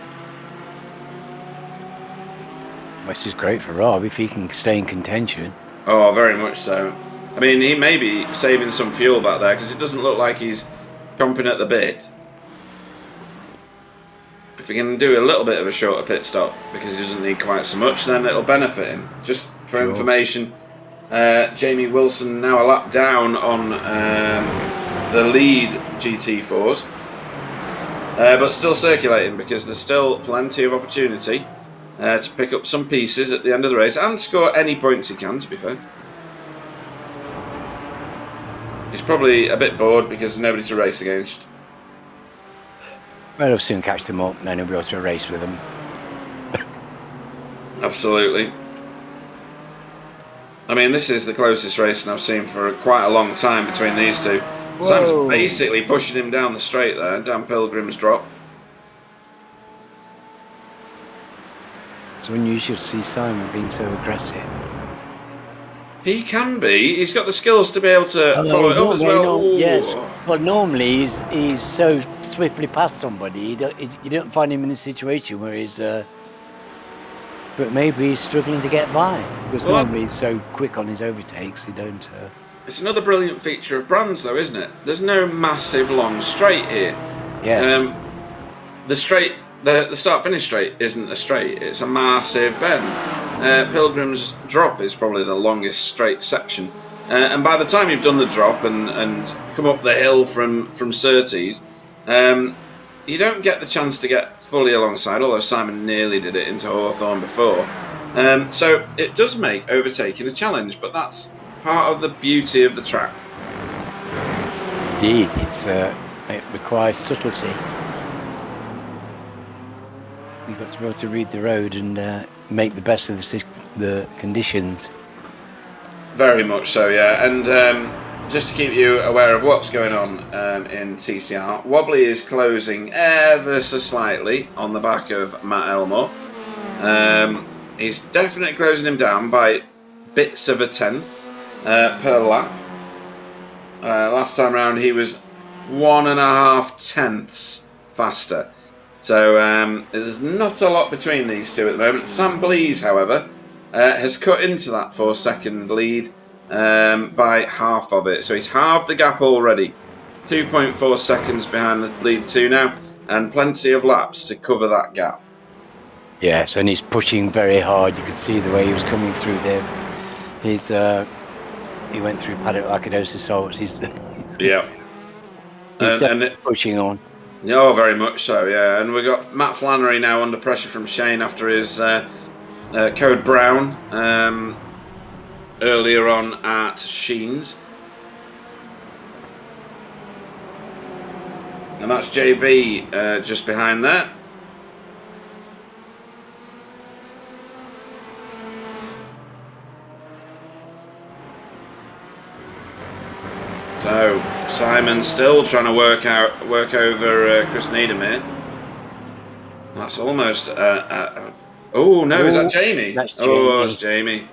[SPEAKER 3] This is great for Rob if he can stay in contention.
[SPEAKER 1] Oh, very much so. I mean, he may be saving some fuel back there because it doesn't look like he's chomping at the bit. If he can do a little bit of a shorter pit stop because he doesn't need quite so much, then it'll benefit him. Just for information, Jamie Wilson now a lap down on the lead GT4s, but still circulating because there's still plenty of opportunity to pick up some pieces at the end of the race and score any points he can, to be fair. He's probably a bit bored because there's nobody to race against.
[SPEAKER 3] Well, he'll soon catch them up and then he'll be able to race with them.
[SPEAKER 1] Absolutely. I mean, this is the closest racing I've seen for quite a long time between these two.
[SPEAKER 3] Whoa.
[SPEAKER 1] Simon's basically pushing him down the straight there, down Pilgrim's Drop.
[SPEAKER 3] It's unusual to see Simon being so aggressive.
[SPEAKER 1] He can be. He's got the skills to be able to follow it up as well.
[SPEAKER 3] Yes. Well, normally he's so swiftly past somebody. You don't find him in this situation where he's. But maybe he's struggling to get by because normally he's so quick on his overtakes. You don't.
[SPEAKER 1] It's another brilliant feature of Brands, though, isn't it? There's no massive long straight here.
[SPEAKER 3] Yes.
[SPEAKER 1] The straight, the start-finish straight isn't a straight. It's a massive bend. Pilgrim's Drop is probably the longest straight section. And by the time you've done the drop and come up the hill from Surtees, you don't get the chance to get fully alongside, although Simon nearly did it into Hawthorne before. So it does make overtaking a challenge, but that's part of the beauty of the track.
[SPEAKER 3] Indeed, it requires subtlety. You've got to be able to read the road and make the best of the conditions.
[SPEAKER 1] Very much so, yeah. And just to keep you aware of what's going on in TCR, Wobbly is closing ever so slightly on the back of Matt Elmore. He's definitely closing him down by bits of a tenth per lap. Last time round he was 1.5 tenths faster. So there's not a lot between these two at the moment. Sam Blease, however, has cut into that 4-second lead by half of it. So he's halved the gap already. 2.4 seconds behind the lead 2 now, and plenty of laps to cover that gap.
[SPEAKER 3] Yes, and he's pushing very hard. You could see the way he was coming through there. He went through paddock like a dose of salts.
[SPEAKER 1] Yeah.
[SPEAKER 3] And pushing on.
[SPEAKER 1] Oh, very much so, yeah. And we've got Matt Flannery now under pressure from Shane after his Code Brown earlier on at Sheen's. And that's JB just behind there. So Simon still trying to work over Chris Needham here. That's almost. Oh no, is that Jamie?
[SPEAKER 3] That's Jamie.
[SPEAKER 1] Oh, it's Jamie.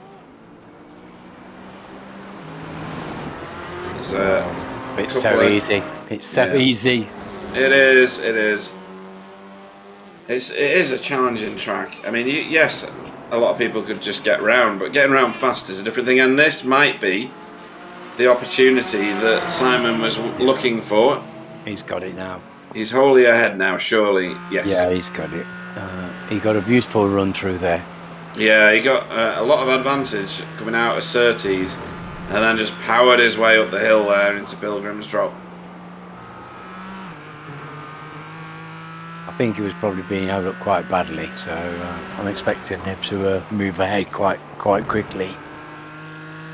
[SPEAKER 3] It's so easy. It's so easy.
[SPEAKER 1] It is. It is. It is a challenging track. I mean, yes, a lot of people could just get round, but getting round fast is a different thing. And this might be the opportunity that Simon was looking for.
[SPEAKER 3] He's got it now.
[SPEAKER 1] He's wholly ahead now, surely. Yes.
[SPEAKER 3] Yeah, he's got it. He got a beautiful run through there.
[SPEAKER 1] Yeah, he got a lot of advantage coming out of Surtees, and then just powered his way up the hill there into Pilgrim's Drop.
[SPEAKER 3] I think he was probably being held up quite badly, so I'm expecting him to move ahead quite quickly.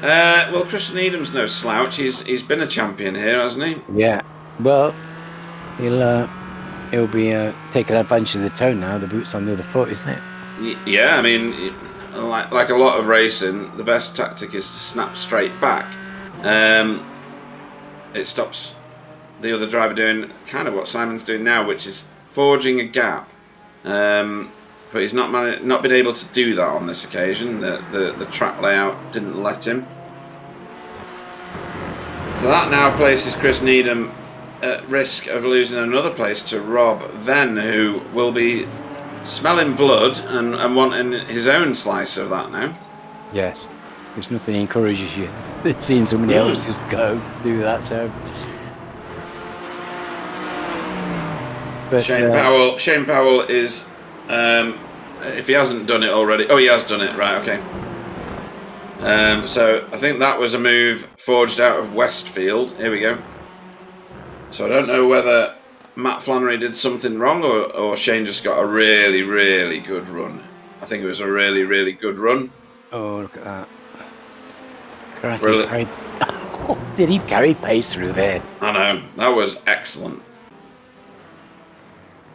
[SPEAKER 1] Well, Chris Needham's no slouch. He's been a champion here, hasn't he?
[SPEAKER 3] Yeah. Well, he'll be taking advantage of the toe now. The boot's on the other foot, isn't it?
[SPEAKER 1] Yeah. I mean, like a lot of racing, the best tactic is to snap straight back. It stops the other driver doing kind of what Simon's doing now, which is forging a gap. But he's not been able to do that on this occasion. The track layout didn't let him. So that now places Chris Needham at risk of losing another place to Rob Venn, who will be smelling blood and wanting his own slice of that now.
[SPEAKER 3] Yes. There's nothing encourages you seeing somebody else just go do that. So, but,
[SPEAKER 1] Shane Powell is. If he hasn't done it already, he has done it, right? Okay. So I think that was a move forged out of Westfield. Here we go. So I don't know whether Matt Flannery did something wrong or Shane just got a really, really good run. I think it was a really, really good run.
[SPEAKER 3] Oh, look at that. Did he carry pace through there?
[SPEAKER 1] I know. That was excellent.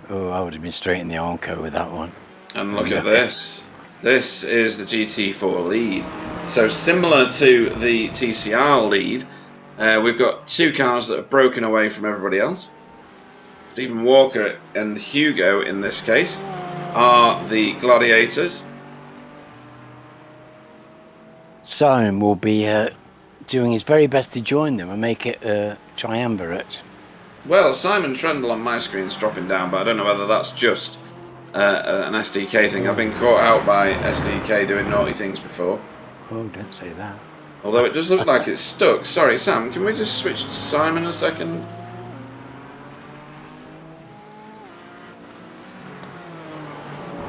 [SPEAKER 3] Oh, I would have been straight in the Armco with that one.
[SPEAKER 1] And look at this. This is the GT4 lead. So similar to the TCR lead, we've got two cars that have broken away from everybody else. Stephen Walker and Hugo, in this case, are the Gladiators.
[SPEAKER 3] Simon will be doing his very best to join them and make it a triumvirate.
[SPEAKER 1] Well, Simon Trendle on my screen's dropping down, but I don't know whether that's just an SDK thing. I've been caught out by SDK doing naughty things before.
[SPEAKER 3] Oh, don't say that.
[SPEAKER 1] Although it does look like it's stuck. Sorry, Sam, can we just switch to Simon a second?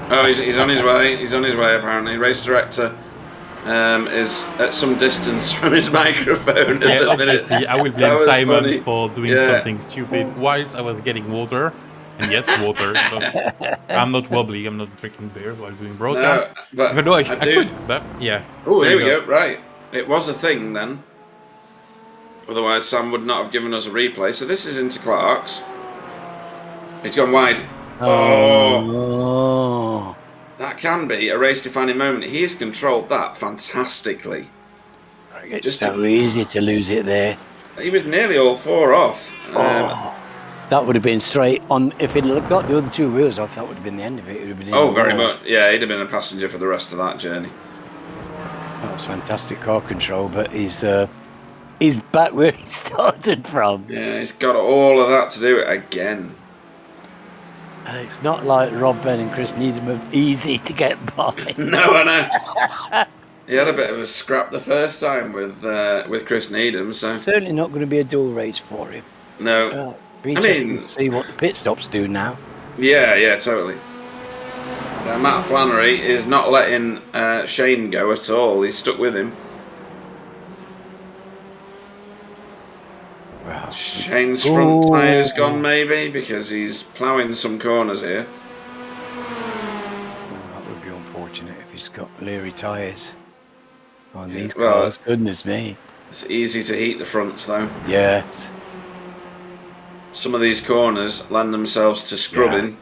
[SPEAKER 1] Oh, he's on his way. He's on his way, apparently. Race director is at some distance from his microphone.
[SPEAKER 2] Yeah, obviously, I will blame Simon
[SPEAKER 1] funny.
[SPEAKER 2] for doing something stupid whilst I was getting water. And yes, water. But I'm not wobbly. I'm not drinking beer while doing broadcast.
[SPEAKER 1] No, but
[SPEAKER 2] even though I could, but yeah.
[SPEAKER 1] Oh, here we go. Right. It was a thing then. Otherwise, Sam would not have given us a replay. So this is into Clark's. It's gone wide.
[SPEAKER 3] Oh.
[SPEAKER 1] That can be a race-defining moment. He has controlled that fantastically.
[SPEAKER 3] It's so easy to lose it there.
[SPEAKER 1] He was nearly all 4 off.
[SPEAKER 3] That would have been straight on. If it had got the other 2 wheels off, that would have been the end of it. It would have been
[SPEAKER 1] very much. Yeah, he'd have been a passenger for the rest of that journey.
[SPEAKER 3] That was fantastic car control, but he's back where he started from.
[SPEAKER 1] Yeah, he's got all of that to do it again.
[SPEAKER 3] And it's not like Rob Ben and Chris Needham are easy to get by.
[SPEAKER 1] No, I know. He had a bit of a scrap the first time with Chris Needham, so
[SPEAKER 3] certainly not going to be a dual race for him.
[SPEAKER 1] No.
[SPEAKER 3] Be interesting to see what the pit stops do now.
[SPEAKER 1] Yeah, totally. So Matt Flannery is not letting Shane go at all. He's stuck with him.
[SPEAKER 3] Wow.
[SPEAKER 1] Shane's front tyre's gone maybe because he's ploughing some corners here.
[SPEAKER 3] That would be unfortunate if he's got Leary tyres on these cars. Goodness me.
[SPEAKER 1] It's easy to heat the fronts though.
[SPEAKER 3] Yeah.
[SPEAKER 1] Some of these corners lend themselves to scrubbing.
[SPEAKER 3] Yeah,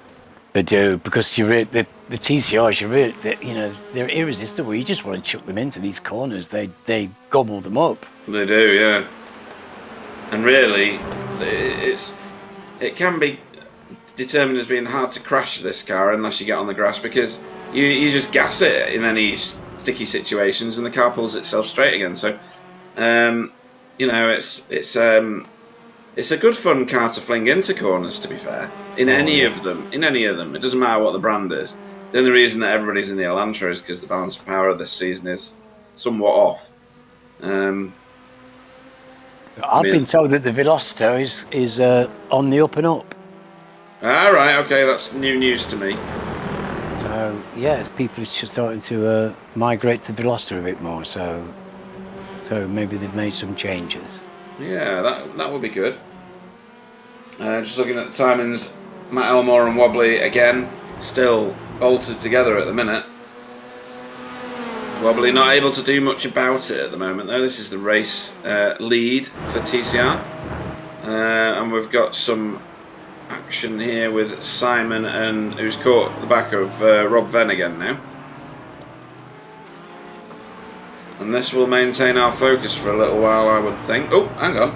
[SPEAKER 3] they do, because the TCRs, they're irresistible. You just want to chuck them into these corners. They gobble them up.
[SPEAKER 1] They do, yeah. And really, it can be determined as being hard to crash this car unless you get on the grass, because you just gas it in any sticky situations and the car pulls itself straight again. So, it's a good fun car to fling into corners, to be fair. In any of them. It doesn't matter what the brand is. The only reason that everybody's in the Elantra is because the balance of power this season is somewhat off.
[SPEAKER 3] I've been told that the Veloster is on the up and up.
[SPEAKER 1] All right, okay, that's new news to me.
[SPEAKER 3] So, yeah, people are just starting to migrate to the Veloster a bit more. So maybe they've made some changes.
[SPEAKER 1] Yeah, that would be good. Just looking at the timings, Matt Elmore and Wobbly again, still bolted together at the minute. Wobbly not able to do much about it at the moment though. This is the race lead for TCR. And we've got some action here with Simon, and who's caught the back of Rob Venn again now. And this will maintain our focus for a little while, I would think. Oh, hang on.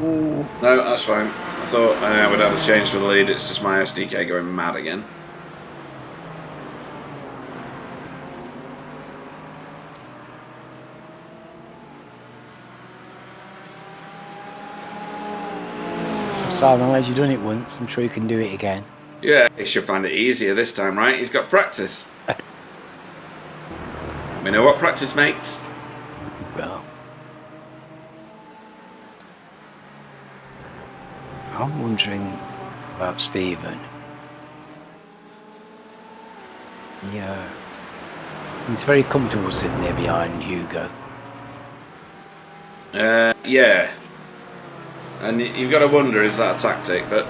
[SPEAKER 1] Ooh. No, that's fine. I thought I would have a change for the lead. It's just my SDK going mad again.
[SPEAKER 3] Simon, as you've done it once, I'm sure you can do it again.
[SPEAKER 1] Yeah, he should find it easier this time, right? He's got practice. We know what practice makes.
[SPEAKER 3] Well, I'm wondering about Stephen. Yeah, he's very comfortable sitting there behind Hugo.
[SPEAKER 1] Yeah. And you've got to wonder, is that a tactic? But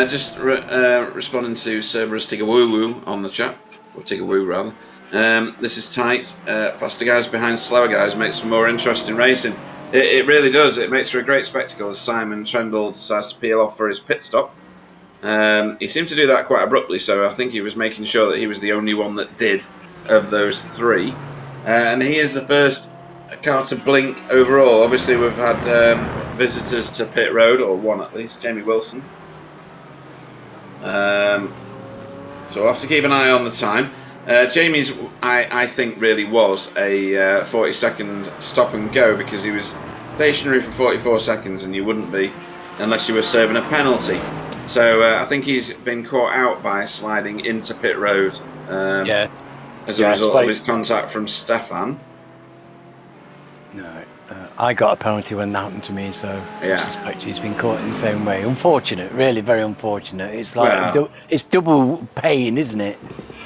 [SPEAKER 1] just responding to Cerberus Tigawoo on the chat, or Tigawoo rather. This is tight. Faster guys behind slower guys makes for more interesting racing. It really does. It makes for a great spectacle as Simon Trendle decides to peel off for his pit stop. He seemed to do that quite abruptly, so I think he was making sure that he was the only one that did of those 3. And he is the first car to blink overall. Obviously, we've had visitors to pit road, or one at least, Jamie Wilson. So we'll have to keep an eye on the time. Jamie's, I think, really was a 40-second stop and go, because he was stationary for 44 seconds, and you wouldn't be unless you were serving a penalty. So I think he's been caught out by sliding into pit road as a result of his contact from Stefan.
[SPEAKER 3] No, I got a penalty when that happened to me, so
[SPEAKER 1] Yeah.
[SPEAKER 3] I suspect he's been caught in the same way. Unfortunate, really very unfortunate. It's like
[SPEAKER 1] Well.
[SPEAKER 3] it's double pain, isn't it?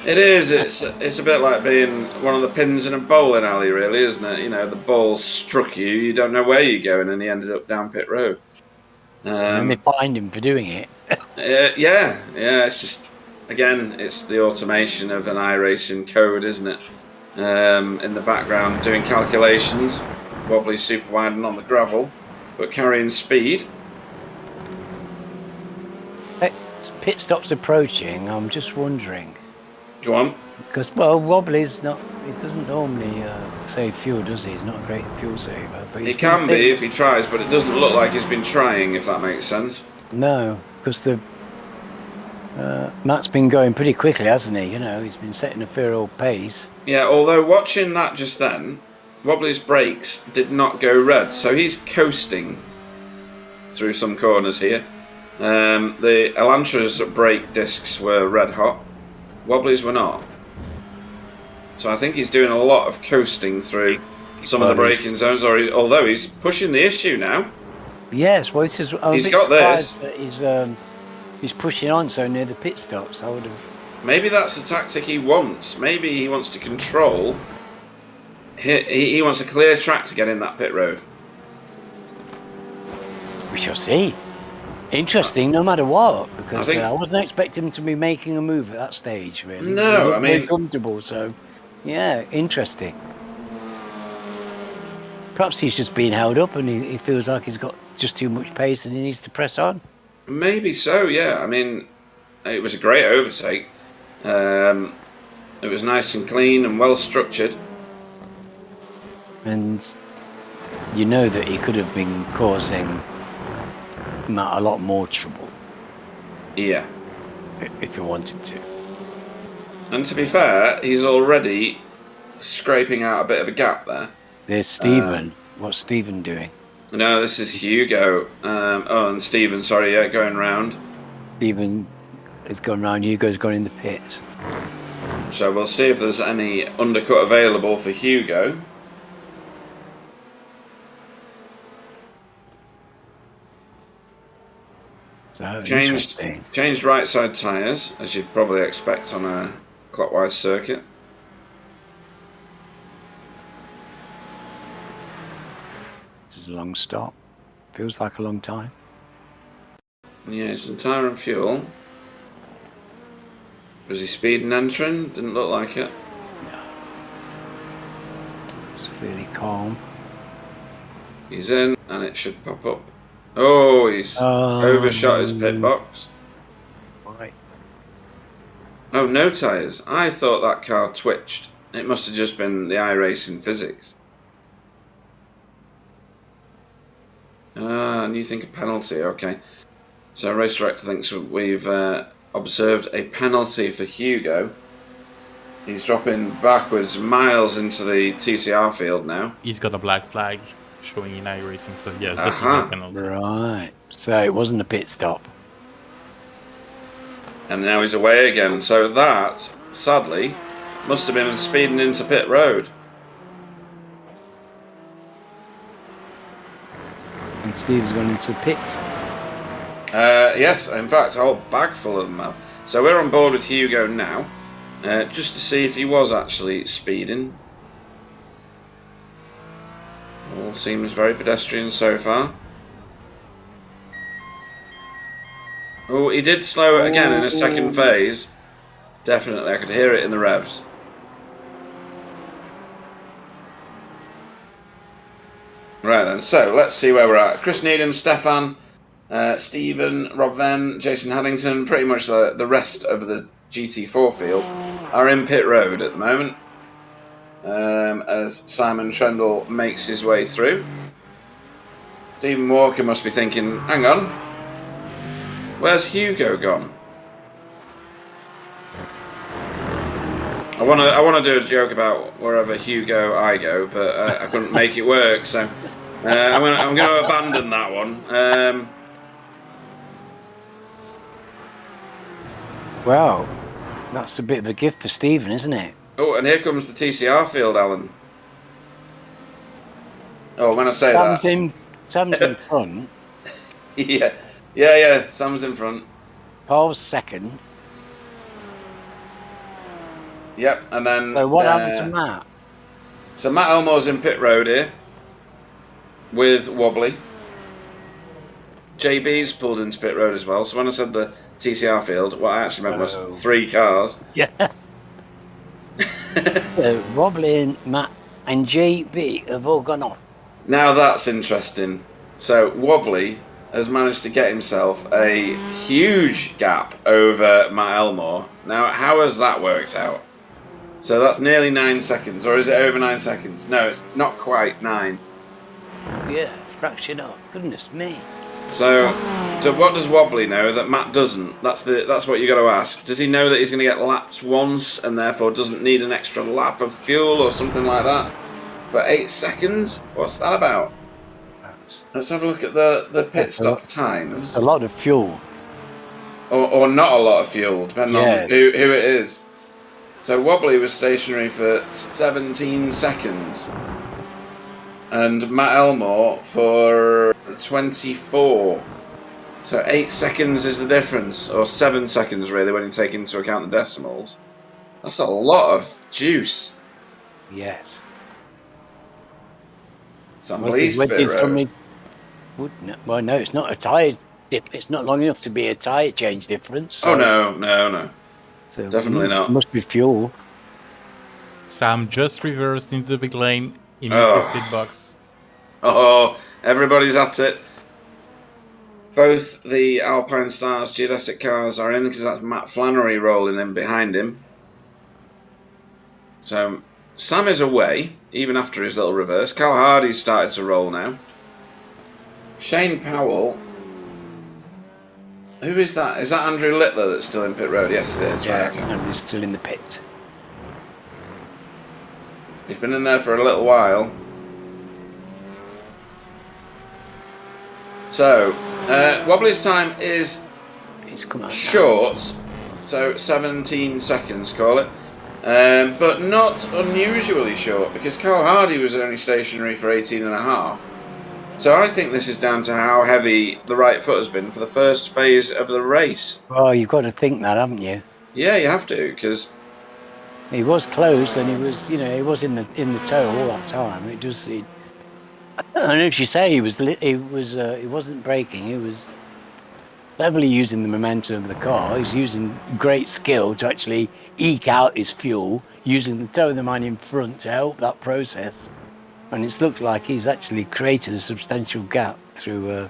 [SPEAKER 1] It is. It's a bit like being one of the pins in a bowling alley, really, isn't it? You know, the ball struck you. You don't know where you're going, and he ended up down pit road.
[SPEAKER 3] And they fined him for doing it.
[SPEAKER 1] Yeah. It's just, again, it's the automation of an iRacing code, isn't it? In the background, doing calculations, wobbly super widen on the gravel, but carrying speed.
[SPEAKER 3] Pit stop's approaching. I'm just wondering.
[SPEAKER 1] Go on.
[SPEAKER 3] Because, well, Wobbly's not, he doesn't normally save fuel, does he? He's not a great fuel saver. But
[SPEAKER 1] He can be if he tries, but it doesn't look like he's been trying, if that makes sense.
[SPEAKER 3] No, because Matt's been going pretty quickly, hasn't he? You know, he's been setting a fair old pace.
[SPEAKER 1] Yeah, although watching that just then, Wobbly's brakes did not go red, so he's coasting through some corners here. The Elantra's brake discs were red hot. Wobbly's were not. So I think he's doing a lot of coasting through some of the braking zones, although he's pushing the issue now.
[SPEAKER 3] Yes, well, this is. I'm
[SPEAKER 1] He's
[SPEAKER 3] a bit
[SPEAKER 1] got
[SPEAKER 3] surprised
[SPEAKER 1] this.
[SPEAKER 3] that he's pushing on so near the pit stops. I would have.
[SPEAKER 1] Maybe that's the tactic he wants. Maybe he wants to control. He wants a clear track to get in that pit road.
[SPEAKER 3] We shall see. Interesting, no matter what, because
[SPEAKER 1] I think-
[SPEAKER 3] I wasn't expecting him to be making a move at that stage. Really,
[SPEAKER 1] No,
[SPEAKER 3] He looked
[SPEAKER 1] I mean-
[SPEAKER 3] very comfortable. So, yeah, interesting. Perhaps he's just being held up, and he feels like he's got just too much pace, and he needs to press on.
[SPEAKER 1] Maybe so, yeah. I mean, it was a great overtake. It was nice and clean and well structured.
[SPEAKER 3] And you know that he could have been causing Matt a lot more trouble
[SPEAKER 1] Yeah.
[SPEAKER 3] if he wanted to.
[SPEAKER 1] And to be fair, he's already scraping out a bit of a gap there.
[SPEAKER 3] There's Stephen. What's Stephen doing?
[SPEAKER 1] No, this is Hugo. And Stephen, sorry, yeah, going round.
[SPEAKER 3] Stephen has gone round. Hugo's gone in the pits.
[SPEAKER 1] So we'll see if there's any undercut available for Hugo.
[SPEAKER 3] So interesting.
[SPEAKER 1] Changed right side tyres, as you'd probably expect on a clockwise circuit.
[SPEAKER 3] This is a long stop. Feels like a long time.
[SPEAKER 1] Yeah, some tyre and fuel. Was he speeding entering? Didn't look like it.
[SPEAKER 3] It's really calm.
[SPEAKER 1] He's in, and it should pop up. Oh, he's overshot his pit box.
[SPEAKER 3] Right.
[SPEAKER 1] Oh, no tyres. I thought that car twitched. It must have just been the iRacing physics. And you think a penalty, okay. So Race Director thinks we've observed a penalty for Hugo. He's dropping backwards miles into the TCR field now.
[SPEAKER 2] He's got a black flag showing in iRacing, so yes,
[SPEAKER 1] Aha.
[SPEAKER 2] definitely a penalty.
[SPEAKER 3] Right. So it wasn't a pit stop.
[SPEAKER 1] And now he's away again. So that, sadly, must have been speeding into pit road.
[SPEAKER 3] And Steve's gone into pits.
[SPEAKER 1] Yes, in fact, a whole bag full of them have. So we're on board with Hugo now, just to see if he was actually speeding. All seems very pedestrian so far. Oh, he did slow it again in a second phase. Definitely, I could hear it in the revs. Right then, so let's see where we're at. Chris Needham, Stefan, Stephen, Rob Venn, Jason Haddington, pretty much the rest of the GT4 field are in pit road at the moment. As Simon Trendle makes his way through. Stephen Walker must be thinking, hang on, where's Hugo gone? I want to do a joke about wherever Hugo I go, but I couldn't make it work, so I'm going to abandon that one.
[SPEAKER 3] Wow. That's a bit of a gift for Stephen, isn't it?
[SPEAKER 1] Oh, and here comes the TCR field, Alan. Oh, when I say
[SPEAKER 3] Sam's in front.
[SPEAKER 1] Yeah. Sam's in front.
[SPEAKER 3] Carl's second.
[SPEAKER 1] Yep, and then.
[SPEAKER 3] So what happened to Matt?
[SPEAKER 1] So Matt Elmore's in pit road here with Wobbly. JB's pulled into pit road as well. So when I said the TCR field, what I actually meant was 3 cars.
[SPEAKER 3] Yeah. So Wobbly and Matt and JB have all gone off.
[SPEAKER 1] Now that's interesting. So Wobbly has managed to get himself a huge gap over Matt Elmore. Now, how has that worked out? So that's nearly 9 seconds, or is it over 9 seconds? No, it's not quite 9.
[SPEAKER 3] Yeah, it's fraction up. Goodness me.
[SPEAKER 1] So what does Wobbly know that Matt doesn't? That's what you got to ask. Does he know that he's going to get lapped once and therefore doesn't need an extra lap of fuel or something like that? But 8 seconds? What's that about? Let's have a look at the pit stop times.
[SPEAKER 3] A lot of fuel.
[SPEAKER 1] Or not a lot of fuel, depending on who it is. So Wobbly was stationary for 17 seconds. And Matt Elmore for 24. So 8 seconds is the difference, or 7 seconds really when you take into account the decimals. That's a lot of juice.
[SPEAKER 3] Yes. Well, no, it's not a tyre dip. It's not long enough to be a tyre change difference. So.
[SPEAKER 1] Oh, no. So definitely not.
[SPEAKER 3] It must be fuel.
[SPEAKER 2] Sam just reversed into the big lane. He missed his pit box.
[SPEAKER 1] Oh, everybody's at it. Both the Alpine Stars geodesic cars are in because that's Matt Flannery rolling in behind him. So Sam is away, even after his little reverse. Carl Hardy's started to roll now. Shane Powell. Who is that? Is that Andrew Littler that's still in pit road? Yes, it is.
[SPEAKER 3] Yeah,
[SPEAKER 1] right, okay.
[SPEAKER 3] and he's still in the pit.
[SPEAKER 1] He's been in there for a little while. So, Wobbly's time is short, so 17 seconds, call it. But not unusually short, because Carl Hardy was only stationary for 18 and a half. So I think this is down to how heavy the right foot has been for the first phase of the race.
[SPEAKER 3] Well, you've got to think that, haven't you?
[SPEAKER 1] Yeah, you have to, because
[SPEAKER 3] he was close, and he was, he was in the toe all that time. And as you say, he wasn't braking. He was cleverly using the momentum of the car. He's using great skill to actually eke out his fuel, using the toe of the man in front to help that process. And it's looked like he's actually created a substantial gap through.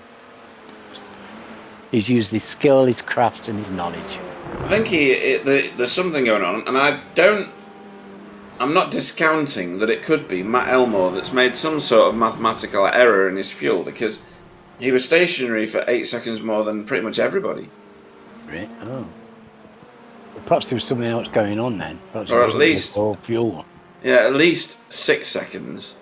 [SPEAKER 3] He's used his skill, his craft, and his knowledge.
[SPEAKER 1] I think there's something going on, and I'm not discounting that it could be Matt Elmore that's made some sort of mathematical error in his fuel, because he was stationary for 8 seconds more than pretty much everybody.
[SPEAKER 3] Right. Oh. Well, perhaps there was something else going on then. Perhaps
[SPEAKER 1] or at least
[SPEAKER 3] fuel.
[SPEAKER 1] Yeah, at least 6 seconds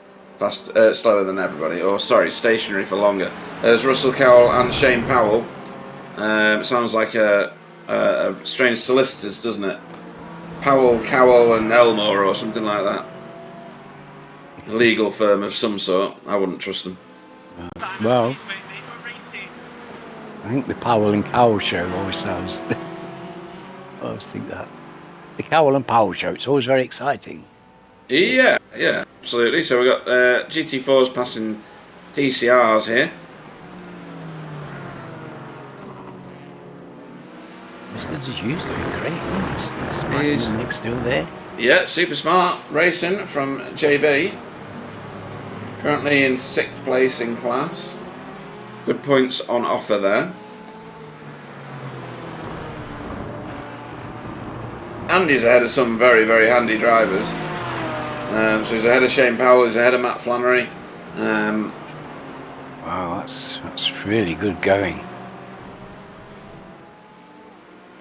[SPEAKER 1] slower than everybody. Or sorry, stationary for longer. There's Russell Cowell and Shane Powell. Sounds like a strange solicitors, doesn't it? Powell, Cowell and Elmore or something like that. A legal firm of some sort. I wouldn't trust them.
[SPEAKER 3] Well, I think the Powell and Cowell show always sounds... I always think that. The Cowell and Powell show, it's always very exciting.
[SPEAKER 1] Yeah, absolutely. So we've got GT4s passing TCRs here.
[SPEAKER 3] Mr. Hughes doing great, isn't he? He's Nick's still there.
[SPEAKER 1] Yeah, super smart racing from JB. Currently in 6th place in class. Good points on offer there. And he's ahead of some very, very handy drivers. So he's ahead of Shane Powell, he's ahead of Matt Flannery.
[SPEAKER 3] Wow, that's really good going.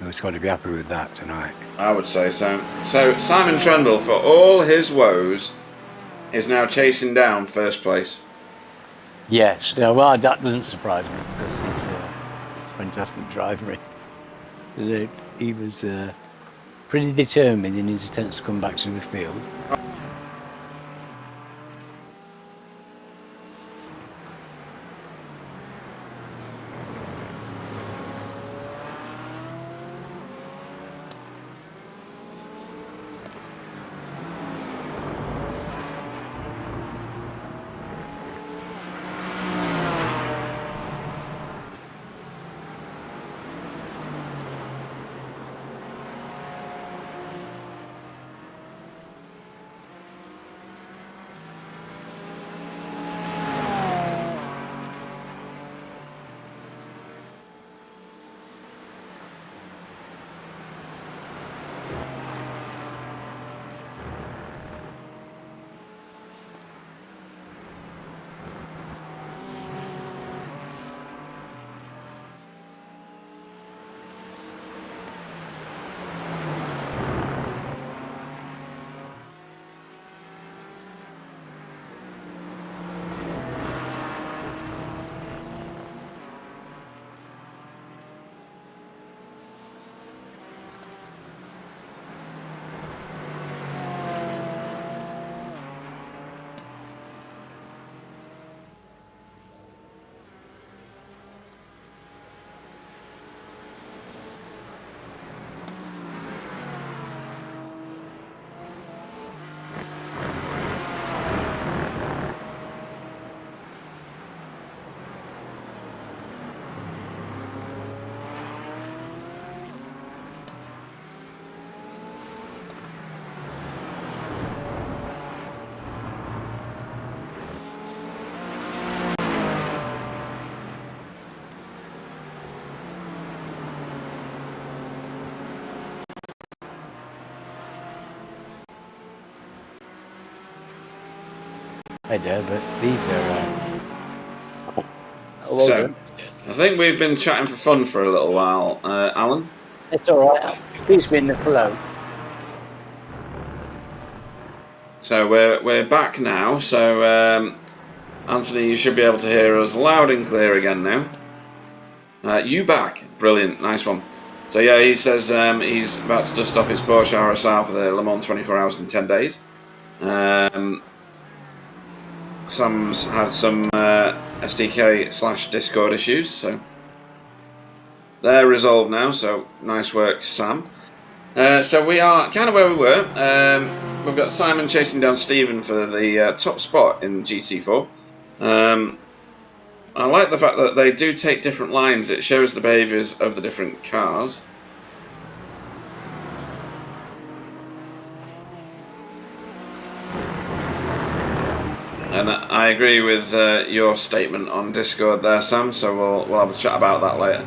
[SPEAKER 3] He's got to be happy with that tonight.
[SPEAKER 1] I would say so. So Simon Trundle, for all his woes, is now chasing down 1st place.
[SPEAKER 3] Yes, well, that doesn't surprise me because he's a fantastic driver. He was pretty determined in his attempts to come back to the field. header, but these are. Well
[SPEAKER 1] So,
[SPEAKER 3] done.
[SPEAKER 1] I think we've been chatting for fun for a little while, Alan.
[SPEAKER 3] It's all right. Keeps me in the flow.
[SPEAKER 1] So we're back now. So Anthony, you should be able to hear us loud and clear again now. You back? Brilliant, nice one. So yeah, he says he's about to dust off his Porsche RSR for the Le Mans 24 hours in 10 days. Sam's had some SDK/Discord issues, so they're resolved now. So nice work, Sam. So we are kind of where we were. We've got Simon chasing down Stephen for the top spot in GT4. I like the fact that they do take different lines. It shows the behaviours of the different cars. And I agree with your statement on Discord there, Sam, so we'll have a chat about that later.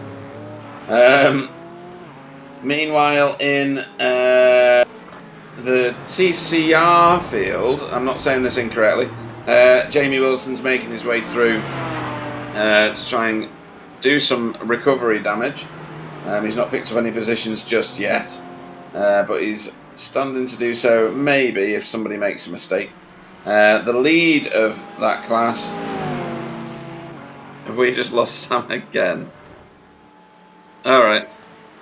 [SPEAKER 1] Meanwhile, in the TCR field, I'm not saying this incorrectly, Jamie Wilson's making his way through to try and do some recovery damage. He's not picked up any positions just yet, but he's standing to do so maybe if somebody makes a mistake. The lead of that class, have we just lost Sam again? Alright,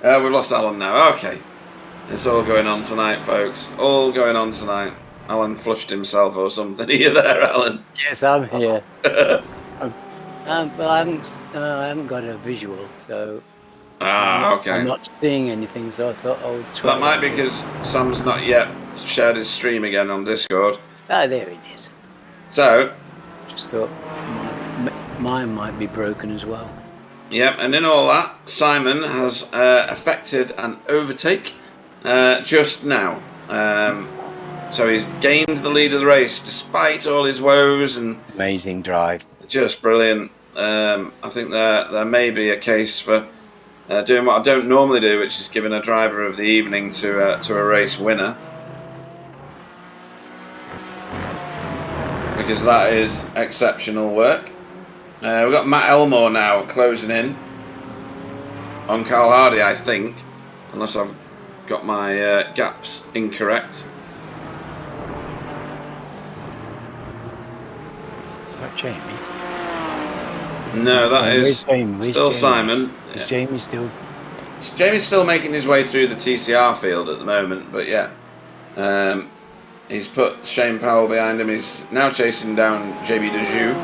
[SPEAKER 1] we've lost Alan now. Okay, it's all going on tonight, folks, all going on tonight. Alan flushed himself or something. Are you there, Alan?
[SPEAKER 3] Yes, I'm here. But I haven't got a visual, so
[SPEAKER 1] okay.
[SPEAKER 3] I'm not seeing anything, so I thought I would try.
[SPEAKER 1] That might be because Sam's not yet shared his stream again on Discord.
[SPEAKER 3] Ah, there it is.
[SPEAKER 1] So,
[SPEAKER 3] just thought mine might be broken as well.
[SPEAKER 1] Yep, and in all that, Simon has effected an overtake just now. So he's gained the lead of the race despite all his woes and
[SPEAKER 3] amazing drive.
[SPEAKER 1] Just brilliant. I think there may be a case for doing what I don't normally do, which is giving a driver of the evening to a race winner, because that is exceptional work. We've got Matt Elmore now closing in on Carl Hardy, I think, unless I've got my gaps incorrect.
[SPEAKER 3] Not Jamie.
[SPEAKER 1] No, that is still
[SPEAKER 3] Jamie?
[SPEAKER 1] Simon.
[SPEAKER 3] Is Jamie still?
[SPEAKER 1] Jamie's still making his way through the TCR field at the moment, but yeah. He's put Shane Powell behind him. He's now chasing down JB Dejoux.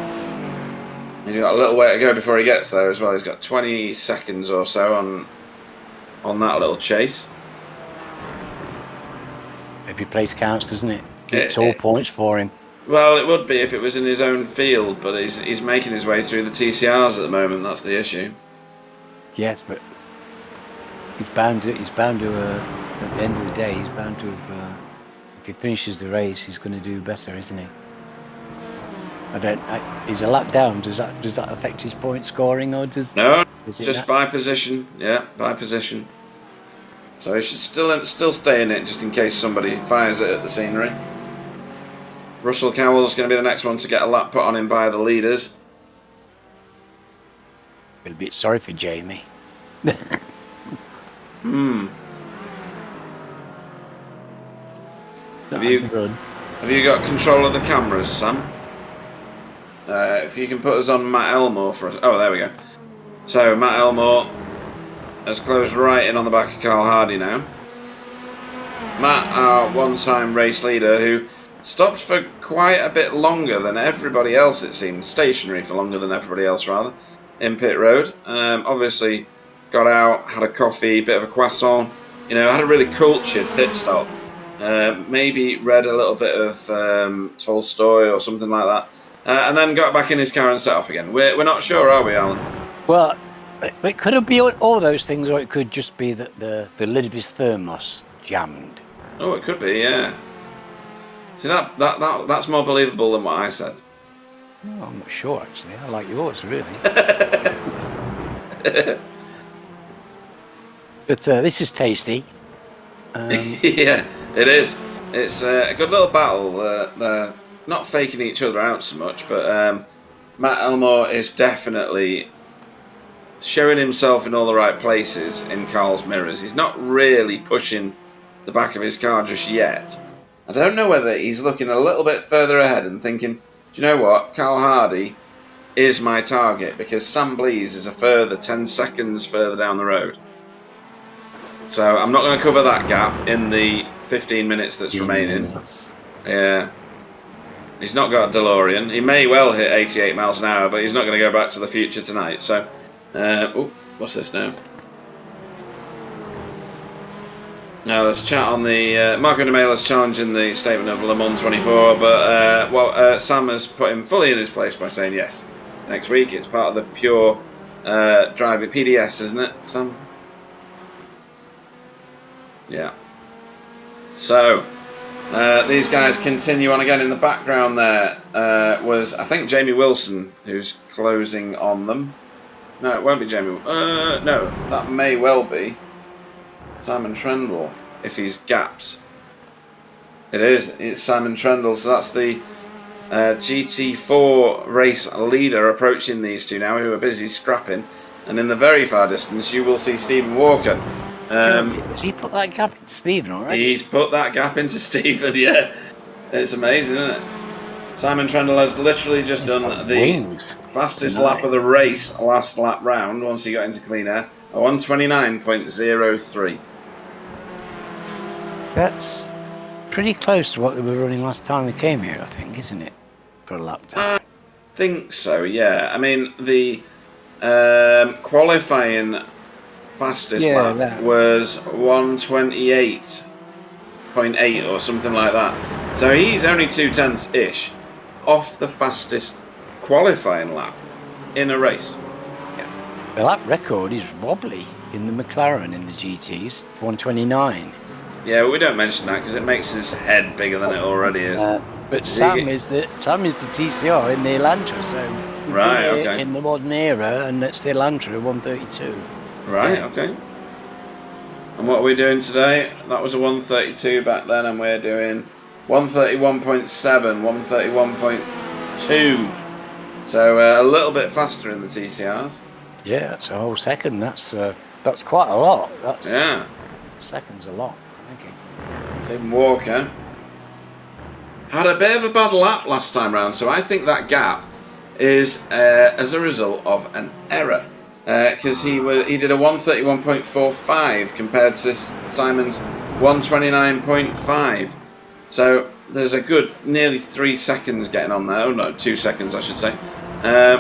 [SPEAKER 1] He's got a little way to go before he gets there as well. He's got 20 seconds or so on that little chase.
[SPEAKER 3] Every place counts, doesn't it? It's all points for him.
[SPEAKER 1] Well, it would be if it was in his own field, but he's making his way through the TCRs at the moment. That's the issue. Yes,
[SPEAKER 3] but he's bound to. At the end of the day, he's bound to have. If he finishes the race, he's going to do better, isn't he? He's a lap down. Does that affect his point scoring, or does?
[SPEAKER 1] No, just by position. Yeah, by position. So he should still stay in it just in case somebody fires it at the scenery. Russell Cowell's going to be the next one to get a lap put on him by the leaders.
[SPEAKER 3] A bit sorry for Jamie.
[SPEAKER 1] Have you got control of the cameras, Sam? If you can put us on Matt Elmore for us. Oh, there we go. So Matt Elmore has closed right in on the back of Carl Hardy now. Matt, our one-time race leader, who stopped for quite a bit longer than everybody else, it seemed. Stationary for longer than everybody else, rather, in pit road. Obviously got out, had a coffee, bit of a croissant, had a really cultured pit stop. Maybe read a little bit of Tolstoy or something like that, and then got back in his car and set off again. We're not sure, are we, Alan?
[SPEAKER 3] Well, it could be all those things, or it could just be that the lid of his thermos jammed.
[SPEAKER 1] Oh, it could be, yeah. See, that's more believable than what I said.
[SPEAKER 3] Oh, I'm not sure, actually. I like yours, really. But this is tasty.
[SPEAKER 1] Yeah, it is. It's a good little battle there not faking each other out so much, but Matt Elmore is definitely showing himself in all the right places in Carl's mirrors. He's not really pushing the back of his car just yet. I don't know whether he's looking a little bit further ahead and thinking, do you know what, Carl Hardy is my target, because Sam Blease is a further 10 seconds further down the road. So I'm not going to cover that gap in the 15 minutes that's remaining. Yeah. He's not got a DeLorean. He may well hit 88 miles an hour, but he's not going to go back to the future tonight. So, what's this now? No, let's chat on the... Marco De Mela's challenging the statement of Le Mans 24, but Sam has put him fully in his place by saying yes. Next week, it's part of the pure driving PDS, isn't it, Sam? Yeah. So, these guys continue on again. In the background there was, I think, Jamie Wilson, who's closing on them. No, it won't be Jamie. No, that may well be Simon Trendle, if he's gaps. It is. It's Simon Trendle. So that's the GT4 race leader approaching these two now, who are busy scrapping. And in the very far distance, you will see Stephen Walker.
[SPEAKER 3] Has he put that gap into Stephen already?
[SPEAKER 1] He's put that gap into Stephen, yeah. It's amazing, isn't it? Simon Trendle has literally just done the fastest lap of the race last lap round once he got into clean air. A 129.03.
[SPEAKER 3] That's pretty close to what they were running last time we came here, I think, isn't it? For a lap time.
[SPEAKER 1] I think so, yeah. I mean, the qualifying fastest lap was 128.8 or something like that. So he's only 2/10-ish off the fastest qualifying lap in a race.
[SPEAKER 3] Yeah. The lap record is wobbly in the McLaren in the GTs, 129.
[SPEAKER 1] Yeah, but we don't mention that because it makes his head bigger than it already is.
[SPEAKER 3] But Sam is the TCR in the Elantra, so
[SPEAKER 1] right, okay.
[SPEAKER 3] In the modern era, and that's the Elantra 132.
[SPEAKER 1] Right, okay. And what are we doing today? That was a 132 back then, and we're doing 131.7, 131.2. So a little bit faster in the TCRs.
[SPEAKER 3] Yeah, that's a whole second. That's quite a lot.
[SPEAKER 1] Yeah.
[SPEAKER 3] Second's a lot. Thank you.
[SPEAKER 1] Stephen Walker had a bit of a bad lap last time round, so I think that gap is as a result of an error. Because he did a 131.45 compared to Simon's 129.5. So there's a good nearly 3 seconds getting on there. Oh no, 2 seconds I should say.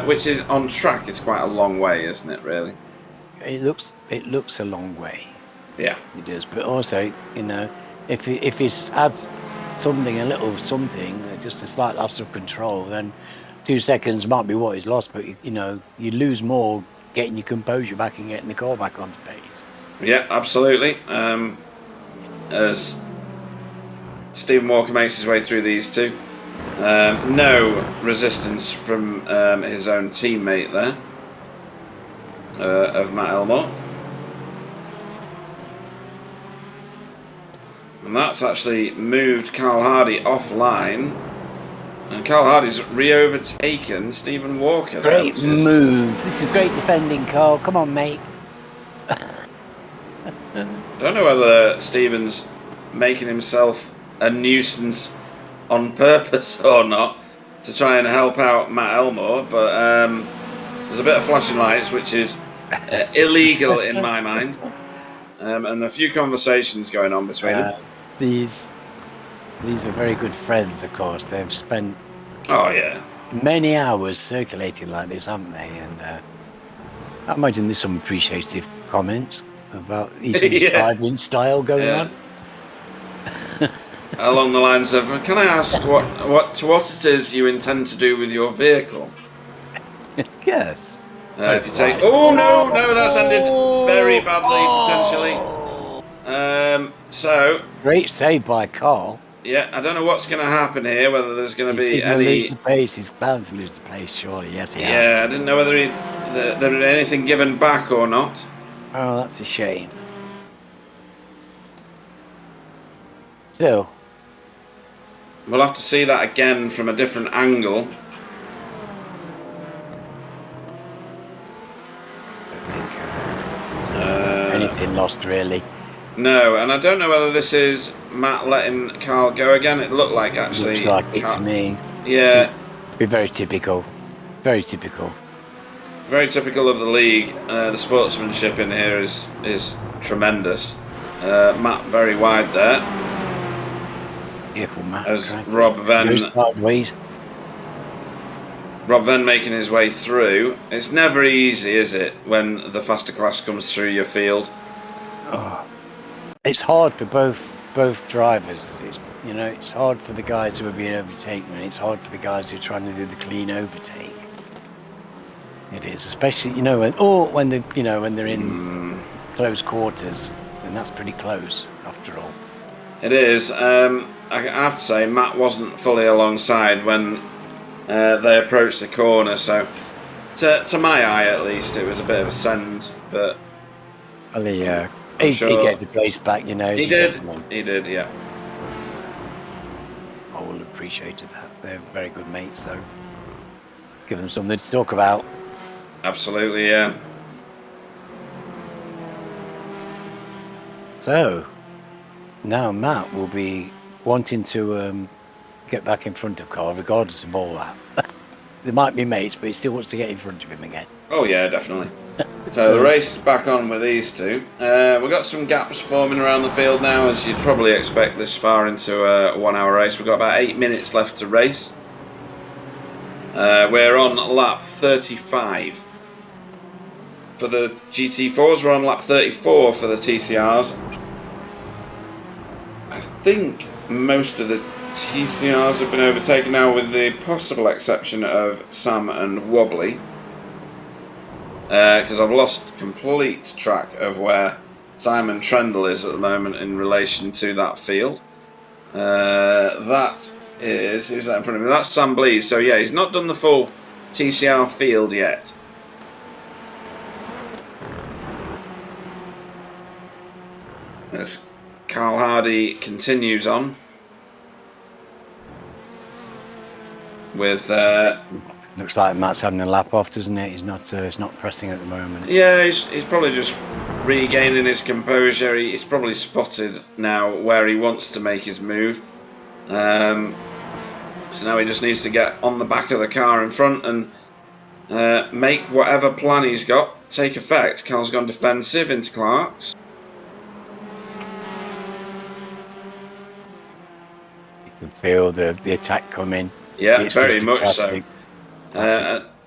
[SPEAKER 1] Which is on track. It's quite a long way, isn't it? Really.
[SPEAKER 3] It looks a long way.
[SPEAKER 1] Yeah,
[SPEAKER 3] it does. But also, you know, if he adds something, a little something, just a slight loss of control, then 2 seconds might be what he's lost. But you know, you lose more getting your composure back and getting the car back onto pace.
[SPEAKER 1] Yeah, absolutely. As Stephen Walker makes his way through these two, no resistance from his own teammate there, of Matt Elmore. And that's actually moved Carl Hardy offline. And Carl Hardy's re-overtaken Stephen Walker.
[SPEAKER 3] Great move. This is great defending, Carl. Come on, mate.
[SPEAKER 1] Don't know whether Stephen's making himself a nuisance on purpose or not to try and help out Matt Elmore, but there's a bit of flashing lights, which is illegal in my mind, and a few conversations going on between them.
[SPEAKER 3] These are very good friends, of course. They've spent many hours circulating like this, haven't they? And I imagine there's some appreciative comments about each other's driving style going on.
[SPEAKER 1] Along the lines of, can I ask what it is you intend to do with your vehicle?
[SPEAKER 3] Yes.
[SPEAKER 1] If you take, no, that's ended very badly potentially. So
[SPEAKER 3] great save by Carl.
[SPEAKER 1] Yeah, I don't know what's going to happen here. Whether there's going to be any.
[SPEAKER 3] Lose the pace. He's bound to lose the pace, surely. Yes, he has.
[SPEAKER 1] Yeah, I didn't know whether there was anything given back or not.
[SPEAKER 3] Oh, that's a shame. Still,
[SPEAKER 1] We'll have to see that again from a different angle.
[SPEAKER 3] Anything lost, really.
[SPEAKER 1] No, and I don't know whether this is Matt letting Carl go again. It looked like actually.
[SPEAKER 3] Looks like it to me.
[SPEAKER 1] Yeah.
[SPEAKER 3] Be very typical. Very typical.
[SPEAKER 1] Very typical of the league. The sportsmanship in here is tremendous. Matt very wide there.
[SPEAKER 3] Careful, Matt.
[SPEAKER 1] As Rob Venn making his way through. It's never easy, is it, when the faster class comes through your field?
[SPEAKER 3] Oh, it's hard for both drivers. It's hard for the guys who are being overtaken, and it's hard for the guys who are trying to do the clean overtake. It is, especially when they're in close quarters, and that's pretty close after all.
[SPEAKER 1] It is. I have to say, Matt wasn't fully alongside when they approached the corner, so to my eye at least, it was a bit of a send. But
[SPEAKER 3] well, he gave the place back,
[SPEAKER 1] He did. He did, yeah.
[SPEAKER 3] I will appreciate that. They're very good mates, so give them something to talk about.
[SPEAKER 1] Absolutely, yeah.
[SPEAKER 3] So now Matt will be wanting to get back in front of Carl, regardless of all that. They might be mates, but he still wants to get in front of him again.
[SPEAKER 1] Oh yeah, definitely. So the race is back on with these two. We've got some gaps forming around the field now, as you'd probably expect this far into a 1 hour race. We've got about 8 minutes left to race. We're on lap 35 for the GT4s. We're on lap 34 for the TCRs. I think most of the TCRs have been overtaken now, with the possible exception of Sam and Wobbly. Because I've lost complete track of where Simon Trendle is at the moment in relation to that field. That is... Who's that in front of me? That's Sam Blees. So yeah, he's not done the full TCR field yet. As Carl Hardy continues on with...
[SPEAKER 3] Looks like Matt's having a lap off, doesn't it? He's not pressing at the moment.
[SPEAKER 1] Yeah, he's probably just regaining his composure. He's probably spotted now where he wants to make his move. So now he just needs to get on the back of the car in front and make whatever plan he's got take effect. Carl's gone defensive into Clark's.
[SPEAKER 3] You can feel the attack coming.
[SPEAKER 1] Yeah,
[SPEAKER 3] it's
[SPEAKER 1] very much so.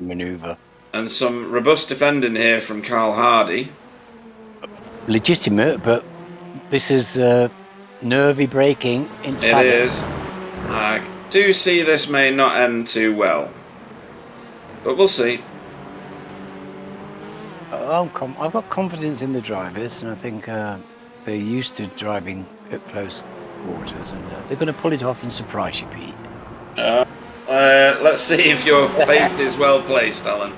[SPEAKER 3] Manoeuvre.
[SPEAKER 1] And some robust defending here from Carl Hardy.
[SPEAKER 3] Legitimate, but this is nervy braking into
[SPEAKER 1] It
[SPEAKER 3] paddock.
[SPEAKER 1] is. I do see this may not end too well, but we'll see.
[SPEAKER 3] I've got confidence in the drivers, and I think they're used to driving at close quarters, and they're going to pull it off and surprise you, Pete.
[SPEAKER 1] Let's see if your faith is well placed, Alan.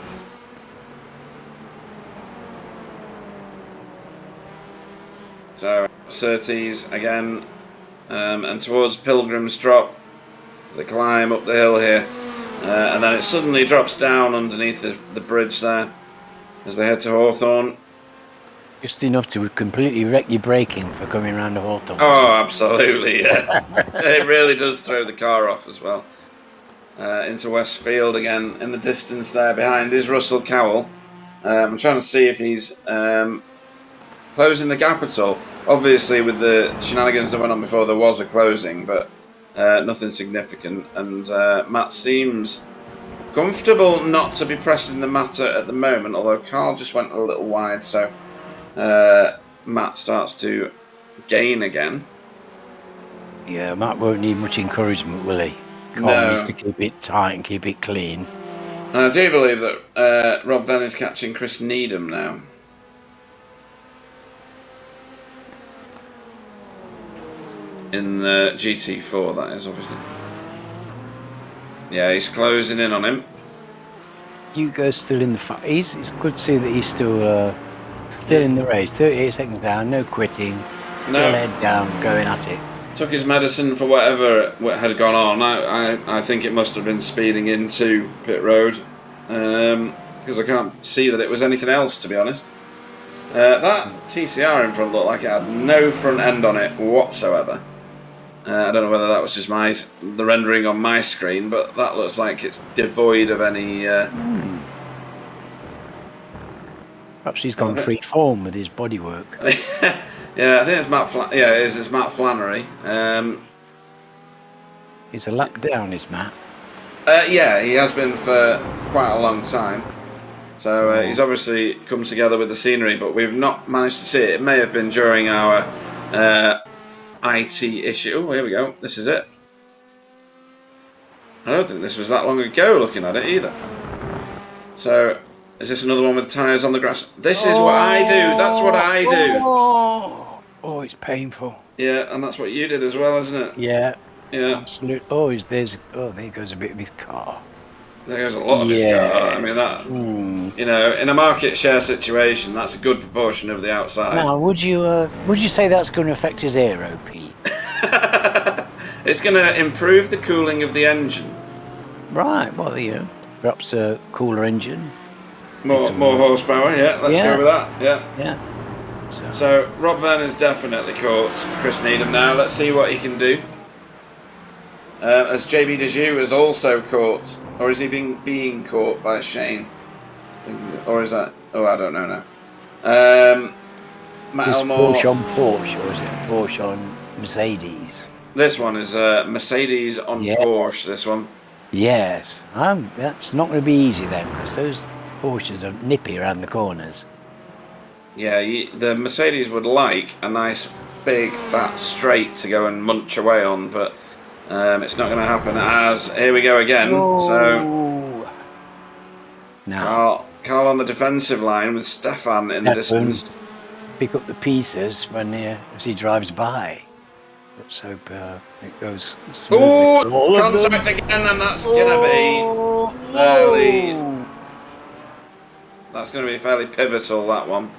[SPEAKER 1] So, Surtees again, and towards Pilgrim's Drop, the climb up the hill here, and then it suddenly drops down underneath the bridge there as they head to Hawthorne.
[SPEAKER 3] Just enough to completely wreck your braking for coming around the Hawthorne.
[SPEAKER 1] Oh, absolutely, yeah. It really does throw the car off as well. Into Westfield again. In the distance there behind is Russell Cowell. I'm trying to see if he's closing the gap at all. Obviously, with the shenanigans that went on before, there was a closing, but nothing significant. And Matt seems comfortable not to be pressing the matter at the moment, although Carl just went a little wide, so Matt starts to gain again.
[SPEAKER 3] Yeah, Matt won't need much encouragement, will he? Carl needs to keep it tight and keep it clean.
[SPEAKER 1] And I do believe that Rob Venn is catching Chris Needham now. In the GT4, that is, obviously. Yeah, he's closing in on him.
[SPEAKER 3] Hugo's still in the fight. It's good to see that he's still in the race. 38 seconds down, no quitting. Still head down, going at it.
[SPEAKER 1] took his medicine for whatever had gone on. I think it must have been speeding into pit road, because I can't see that it was anything else, to be honest. That TCR in front looked like it had no front end on it whatsoever. I don't know whether that was just the rendering on my screen, but that looks like it's devoid of any...
[SPEAKER 3] Perhaps he's gone free form with his bodywork.
[SPEAKER 1] Yeah, I think it's Matt. It's Matt Flannery.
[SPEAKER 3] He's a lap down, is Matt.
[SPEAKER 1] Yeah, he has been for quite a long time. So he's obviously come together with the scenery, but we've not managed to see it. It may have been during our IT issue. Oh, here we go. This is it. I don't think this was that long ago looking at it either. So, is this another one with tyres on the grass? This is what I do. That's what I do.
[SPEAKER 3] Oh, it's painful.
[SPEAKER 1] Yeah, and that's what you did as well, isn't it?
[SPEAKER 3] Yeah.
[SPEAKER 1] Yeah.
[SPEAKER 3] Absolutely. There goes a bit of his car.
[SPEAKER 1] There goes a lot of his car. I mean, that, you know, in a market share situation, that's a good proportion of the outside.
[SPEAKER 3] Now, would you say that's going to affect his aero, Pete?
[SPEAKER 1] It's going to improve the cooling of the engine.
[SPEAKER 3] Right. Well, perhaps a cooler engine.
[SPEAKER 1] More horsepower. Yeah. Let's go with that. Yeah.
[SPEAKER 3] Yeah.
[SPEAKER 1] So Rob Vernon's definitely caught Chris Needham now. Let's see what he can do. As JB Dejoux has also caught, or is he being caught by Shane? Or is that? Oh, I don't know now. Matt Elmore.
[SPEAKER 3] Porsche on Porsche, or is it Porsche on Mercedes?
[SPEAKER 1] This one is Mercedes on Porsche. This one.
[SPEAKER 3] Yes, that's not going to be easy then, because those Porsches are nippy around the corners.
[SPEAKER 1] Yeah, the Mercedes would like a nice big fat straight to go and munch away on, but it's not going to happen. As here we go again.
[SPEAKER 3] Whoa.
[SPEAKER 1] So
[SPEAKER 3] now
[SPEAKER 1] Carl on the defensive line with Stefan in the distance.
[SPEAKER 3] Pick up the pieces as he drives by. Let's hope it goes smoothly.
[SPEAKER 1] Oh, contact again, and that's going to be fairly. That's going to be fairly pivotal, that one.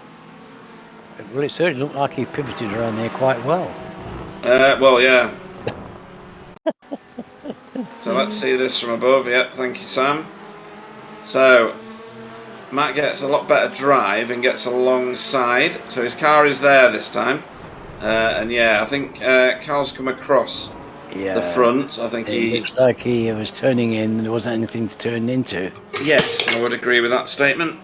[SPEAKER 3] Well, it certainly looked like he pivoted around there quite well.
[SPEAKER 1] Well, yeah. So let's see this from above. Yeah, thank you, Sam. So Matt gets a lot better drive and gets alongside. So his car is there this time. And yeah, I think Carl's come across the front. I think
[SPEAKER 3] it looks like he was turning in and there wasn't anything to turn into.
[SPEAKER 1] Yes, I would agree with that statement.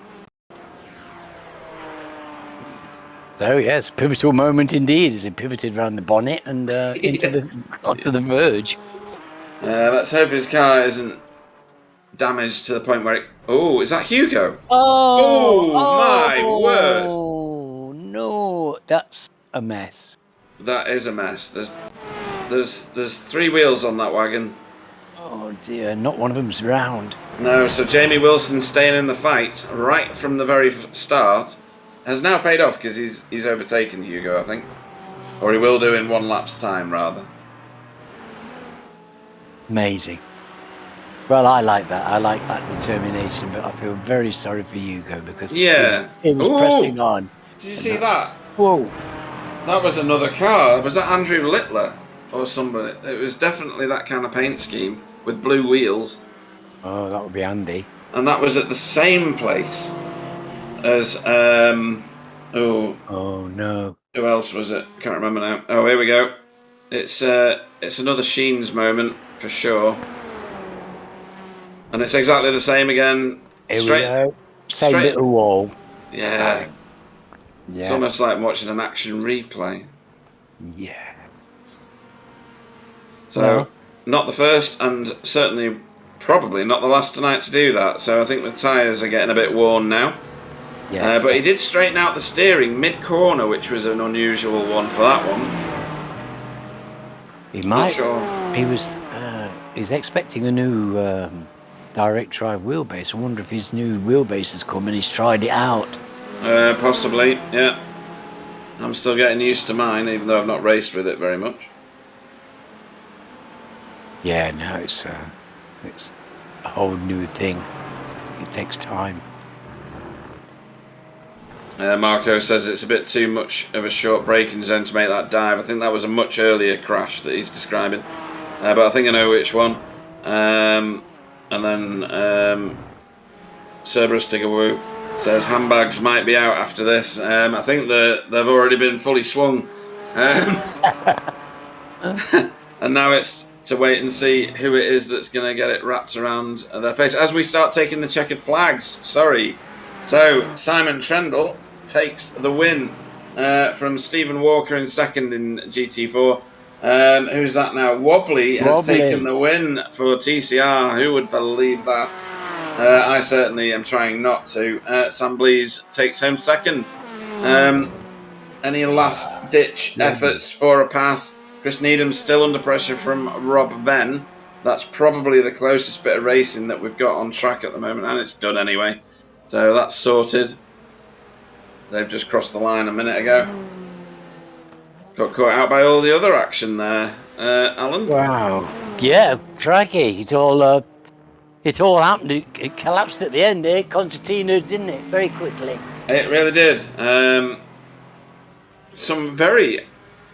[SPEAKER 3] So yes, pivotal moment indeed, as he pivoted around the bonnet and onto the verge.
[SPEAKER 1] Let's hope his car isn't damaged to the point where it... Oh, is that Hugo?
[SPEAKER 3] Oh
[SPEAKER 1] my word!
[SPEAKER 3] Oh no, that's a mess.
[SPEAKER 1] That is a mess. There's 3 wheels on that wagon.
[SPEAKER 3] Oh dear, not one of them's round.
[SPEAKER 1] No, so Jamie Wilson staying in the fight right from the very start has now paid off, because he's overtaken Hugo, I think. Or he will do in 1 lap's time, rather.
[SPEAKER 3] Amazing. Well, I like that. I like that determination, but I feel very sorry for Hugo, because it was pressing on.
[SPEAKER 1] Did you see that?
[SPEAKER 3] Whoa.
[SPEAKER 1] That was another car. Was that Andrew Littler or somebody? It was definitely that kind of paint scheme with blue wheels.
[SPEAKER 3] Oh, that would be Andy.
[SPEAKER 1] And that was at the same place as oh
[SPEAKER 3] no.
[SPEAKER 1] Who else was it? Can't remember now. Oh, here we go. It's another Sheens moment for sure. And it's exactly the same again.
[SPEAKER 3] Here we go. Same little wall.
[SPEAKER 1] Yeah. It's almost like watching an action replay.
[SPEAKER 3] Yeah.
[SPEAKER 1] So, not the first, and certainly probably not the last tonight to do that. So I think the tyres are getting a bit worn now. Yes. But he did straighten out the steering mid-corner, which was an unusual one for that one.
[SPEAKER 3] He might.
[SPEAKER 1] Not sure.
[SPEAKER 3] He was. He's expecting a new direct drive wheelbase. I wonder if his new wheelbase has come and he's tried it out.
[SPEAKER 1] Possibly, yeah. I'm still getting used to mine, even though I've not raced with it very much.
[SPEAKER 3] Yeah, no, it's a whole new thing. It takes time.
[SPEAKER 1] Marco says it's a bit too much of a short braking zone to make that dive. I think that was a much earlier crash that he's describing. But I think I know which one. And then Cerberus Tiggerwoo says handbags might be out after this. I think they've already been fully swung. And now it's to wait and see who it is that's going to get it wrapped around their face as we start taking the checkered flags. Sorry. So Simon Trendle takes the win from Stephen Walker in second in GT4. Who's that now? Wobbly has taken the win for TCR. Who would believe that? I certainly am trying not to. Sam Blees takes home second. Any last-ditch efforts for a pass? Chris Needham's still under pressure from Rob Venn. That's probably the closest bit of racing that we've got on track at the moment, and it's done anyway. So that's sorted. They've just crossed the line a minute ago. Got caught out by all the other action there, Alan.
[SPEAKER 3] Wow. Yeah, crikey. It all happened. It collapsed at the end, Concertina, didn't it? Very quickly.
[SPEAKER 1] It really did. Some very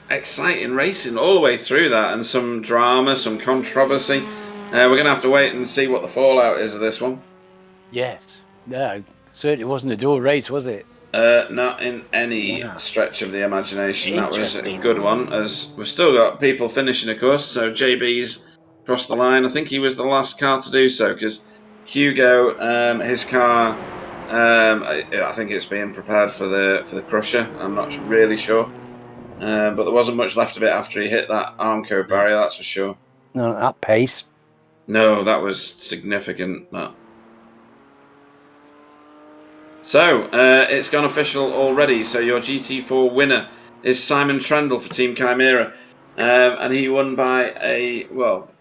[SPEAKER 1] exciting racing all the way through that, and some drama, some controversy. We're going to have to wait and see what the fallout is of this one.
[SPEAKER 3] Yes. No, certainly wasn't a dual race, was it?
[SPEAKER 1] Not in any stretch of the imagination. That was a good one, as we've still got people finishing, of course. So JB's crossed the line. I think he was the last car to do so, because Hugo, his car, I think it's being prepared for the crusher. I'm not really sure, but there wasn't much left of it after he hit that Armco barrier. That's for sure.
[SPEAKER 3] No, at pace.
[SPEAKER 1] No, that was significant. That. So, it's gone official already. So your GT4 winner is Simon Trendle for Team Chimera. And he won by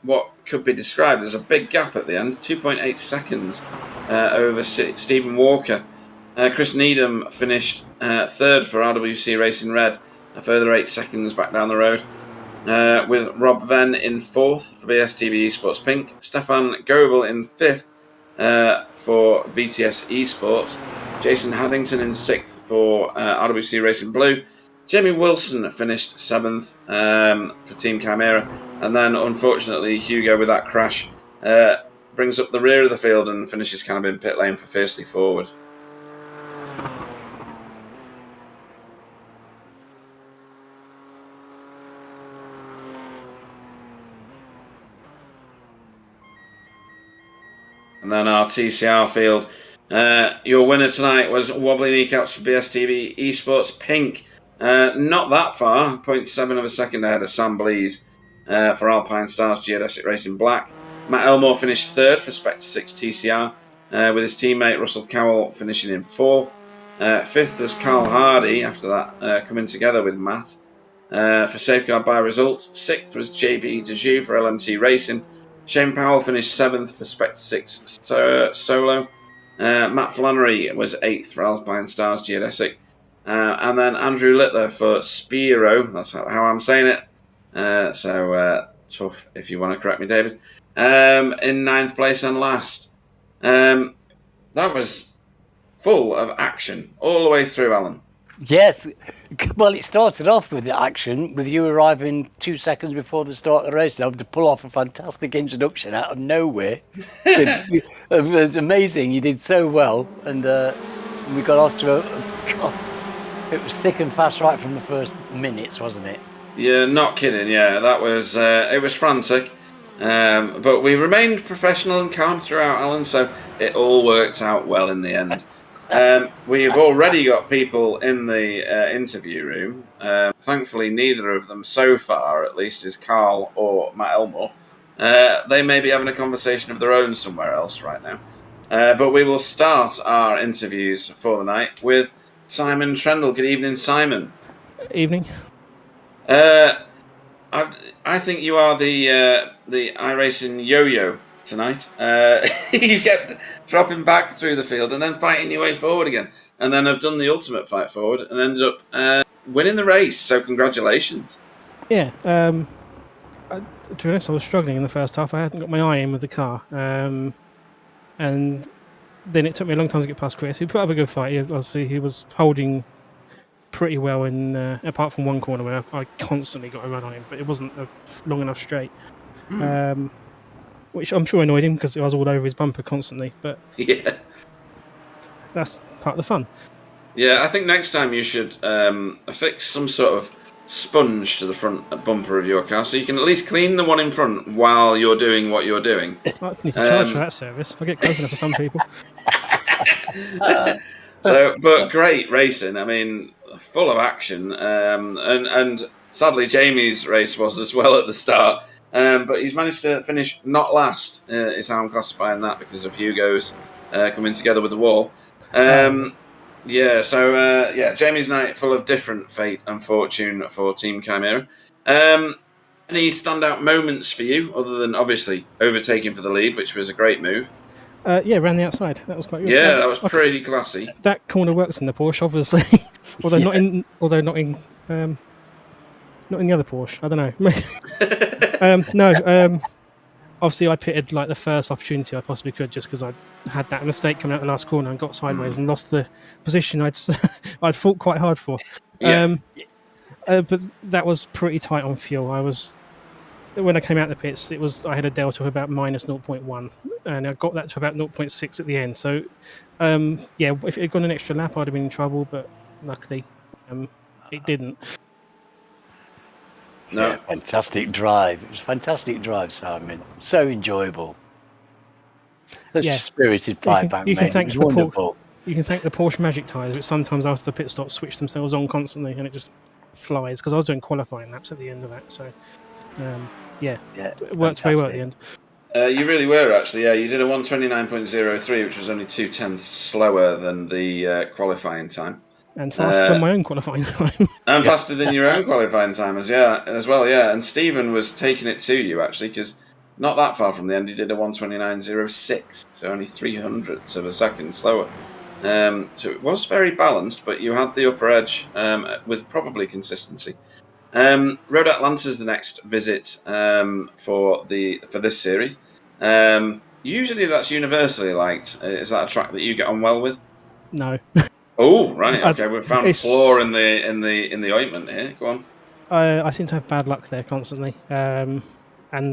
[SPEAKER 1] what could be described as a big gap at the end, 2.8 seconds over Stephen Walker. Chris Needham finished third for RWC Racing Red, a further 8 seconds back down the road. With Rob Venn in fourth for BSTV Esports Pink. Stefan Goebbel in fifth for VTS Esports. Jason Haddington in sixth for RWC Racing Blue. Jamie Wilson finished seventh for Team Chimera. And then, unfortunately, Hugo, with that crash, brings up the rear of the field and finishes kind of in pit lane for Fiercely Forward. And then our TCR field. Your winner tonight was Wobbly Kneecaps for BSTV Esports Pink. Not that far, 0.7 of a second ahead of Sam Blees for Alpine Stars Geodesic Racing Black. Matt Elmore finished third for Spectre 6 TCR, with his teammate Russell Cowell finishing in fourth. Fifth was Carl Hardy, after that coming together with Matt, for Safeguard by Results. Sixth was JB Dejoux for LMT Racing. Shane Powell finished seventh for Spectre 6 Solo. Matt Flannery was eighth for Alpine Stars Geodesic. And then Andrew Littler for Spiro, that's how I'm saying it. So tough if you want to correct me, David. In ninth place and last. That was full of action all the way through, Alan.
[SPEAKER 3] Yes. Well, it started off with the action, with you arriving 2 seconds before the start of the race, to pull off a fantastic introduction out of nowhere. It was amazing. You did so well, and we got off to it was thick and fast right from the first minutes, wasn't it?
[SPEAKER 1] Yeah, not kidding. Yeah, that was it was frantic, but we remained professional and calm throughout, Alan. So it all worked out well in the end. We've already got people in the interview room. Thankfully, neither of them so far, at least, is Carl or Matt Elmore. They may be having a conversation of their own somewhere else right now. But we will start our interviews for the night with Simon Trendle. Good evening, Simon.
[SPEAKER 4] Evening.
[SPEAKER 1] I think you are the iRacing yo-yo tonight. You kept dropping back through the field and then fighting your way forward again, and then have done the ultimate fight forward and ended up winning the race. So congratulations.
[SPEAKER 4] Yeah. To be honest, I was struggling in the first half. I hadn't got my eye in with the car, and then it took me a long time to get past Chris. He put up a good fight. He was holding pretty well, in apart from one corner where I constantly got a run on him, but it wasn't a long enough straight. Which I'm sure annoyed him because I was all over his bumper constantly. But
[SPEAKER 1] Yeah.
[SPEAKER 4] that's part of the fun.
[SPEAKER 1] Yeah, I think next time you should affix some sort of sponge to the front bumper of your car so you can at least clean the one in front while you're doing what you're doing.
[SPEAKER 4] I need to charge for that service. I'll get close enough to some people.
[SPEAKER 1] But great racing. I mean, full of action. And sadly, Jamie's race was as well at the start. But he's managed to finish not last, is how I'm classifying that, because of Hugo's coming together with the wall. Jamie's night full of different fate and fortune for Team Chimera. Any standout moments for you, other than obviously overtaking for the lead, which was a great move?
[SPEAKER 4] Around the outside. That was quite good.
[SPEAKER 1] Yeah, that was pretty classy.
[SPEAKER 4] That corner works in the Porsche, obviously, although not in the other Porsche. I don't know. Obviously, I pitted like the first opportunity I possibly could, just because I had that mistake coming out the last corner and got sideways and lost the position I'd fought quite hard for.
[SPEAKER 1] Yeah.
[SPEAKER 4] But that was pretty tight on fuel. When I came out the pits, I had a delta of about minus 0.1, and I got that to about 0.6 at the end. So, if it had gone an extra lap, I'd have been in trouble. But luckily, it didn't.
[SPEAKER 1] No.
[SPEAKER 3] Yeah, fantastic drive. It was a fantastic drive, Simon. So enjoyable. Such a spirited fight back, mate. It was wonderful.
[SPEAKER 4] You can thank the Porsche Magic tyres, which sometimes after the pit stop switch themselves on constantly, and it just flies. Because I was doing qualifying laps at the end of that, so it worked very well at the end.
[SPEAKER 1] You really were, actually. Yeah, you did a 129.03, which was only 0.2 slower than the qualifying time.
[SPEAKER 4] And faster than my own qualifying time.
[SPEAKER 1] And faster than your own qualifying time as well. And Stephen was taking it to you, actually, because not that far from the end, he did a 129.06, so only 300ths of a second slower. So it was very balanced, but you had the upper edge with probably consistency. Road Atlanta's the next visit for this series. Usually that's universally liked. Is that a track that you get on well with?
[SPEAKER 4] No.
[SPEAKER 1] Oh, right. Okay, we've found a flaw in the ointment here. Go on.
[SPEAKER 4] I seem to have bad luck there constantly, and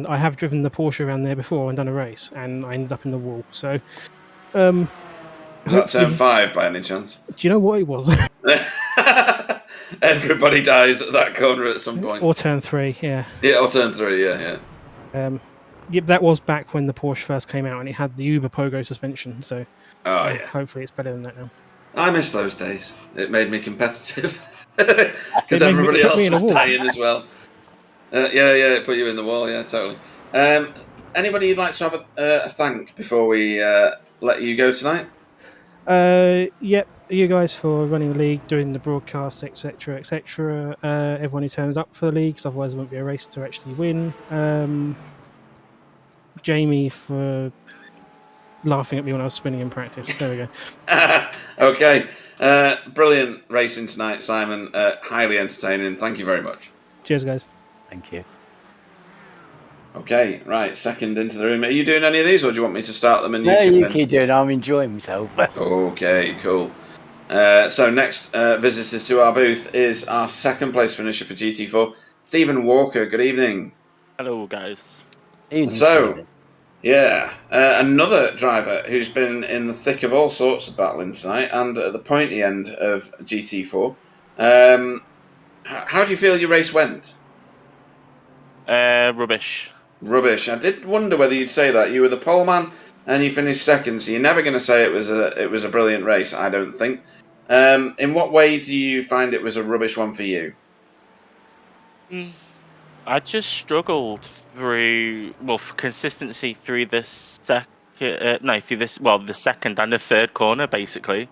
[SPEAKER 4] I have driven the Porsche around there before and done a race, and I ended up in the wall. So,
[SPEAKER 1] was that turn 5 by any chance?
[SPEAKER 4] Do you know what it was?
[SPEAKER 1] Everybody dies at that corner at some point.
[SPEAKER 4] Or turn 3, yeah.
[SPEAKER 1] Yeah, or turn 3, yeah.
[SPEAKER 4] That was back when the Porsche first came out, and it had the Uber Pogo suspension. So, hopefully, it's better than that now.
[SPEAKER 1] I miss those days. It made me competitive because everybody else was dying as well. It put you in the wall. Yeah, totally. Anybody you'd like to have a thank before we let you go tonight?
[SPEAKER 4] You guys for running the league, doing the broadcast, etc., etc. Everyone who turns up for the league, because otherwise it won't be a race to actually win. Jamie for laughing at me when I was spinning in practice. There we go.
[SPEAKER 1] Okay. Brilliant racing tonight, Simon. Highly entertaining. Thank you very much.
[SPEAKER 4] Cheers, guys.
[SPEAKER 3] Thank you.
[SPEAKER 1] Okay, right. Second into the room. Are you doing any of these, or do you want me to start them?
[SPEAKER 3] No, you keep doing it. I'm enjoying myself.
[SPEAKER 1] Okay, cool. So next visitor to our booth is our second place finisher for GT4, Stephen Walker. Good evening.
[SPEAKER 5] Hello, guys.
[SPEAKER 1] So, another driver who's been in the thick of all sorts of battling tonight and at the pointy end of GT4. How do you feel your race went?
[SPEAKER 5] Rubbish.
[SPEAKER 1] Rubbish. I did wonder whether you'd say that. You were the pole man and you finished second, so you're never going to say it was a brilliant race, I don't think. In what way do you find it was a rubbish one for you?
[SPEAKER 5] I just struggled for consistency through the second and the third corner, basically.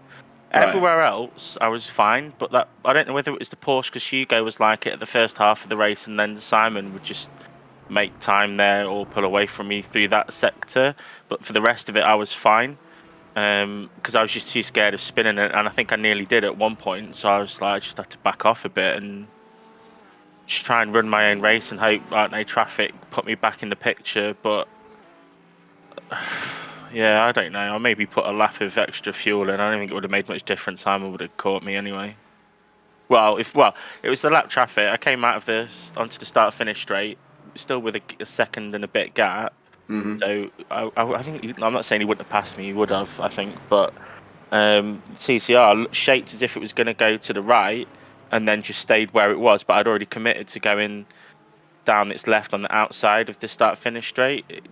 [SPEAKER 5] Right. Everywhere else, I was fine, but I don't know whether it was the Porsche, because Hugo was like it at the first half of the race, and then Simon would just make time there or pull away from me through that sector. But for the rest of it, I was fine, because I was just too scared of spinning it, and I think I nearly did at one point, so I was like, I just had to back off a bit and just try and run my own race and hope no traffic put me back in the picture. But Yeah, I don't know. I maybe put a lap of extra fuel in. I don't think it would have made much difference. Simon would have caught me anyway. Well, it was the lap traffic. I came out of this onto the start-finish straight, still with a second and a bit gap.
[SPEAKER 1] Mhm.
[SPEAKER 5] So I think I'm not saying he wouldn't have passed me. He would have, I think, but TCR shaped as if it was going to go to the right, and then just stayed where it was. But I'd already committed to going down its left on the outside of the start-finish straight. It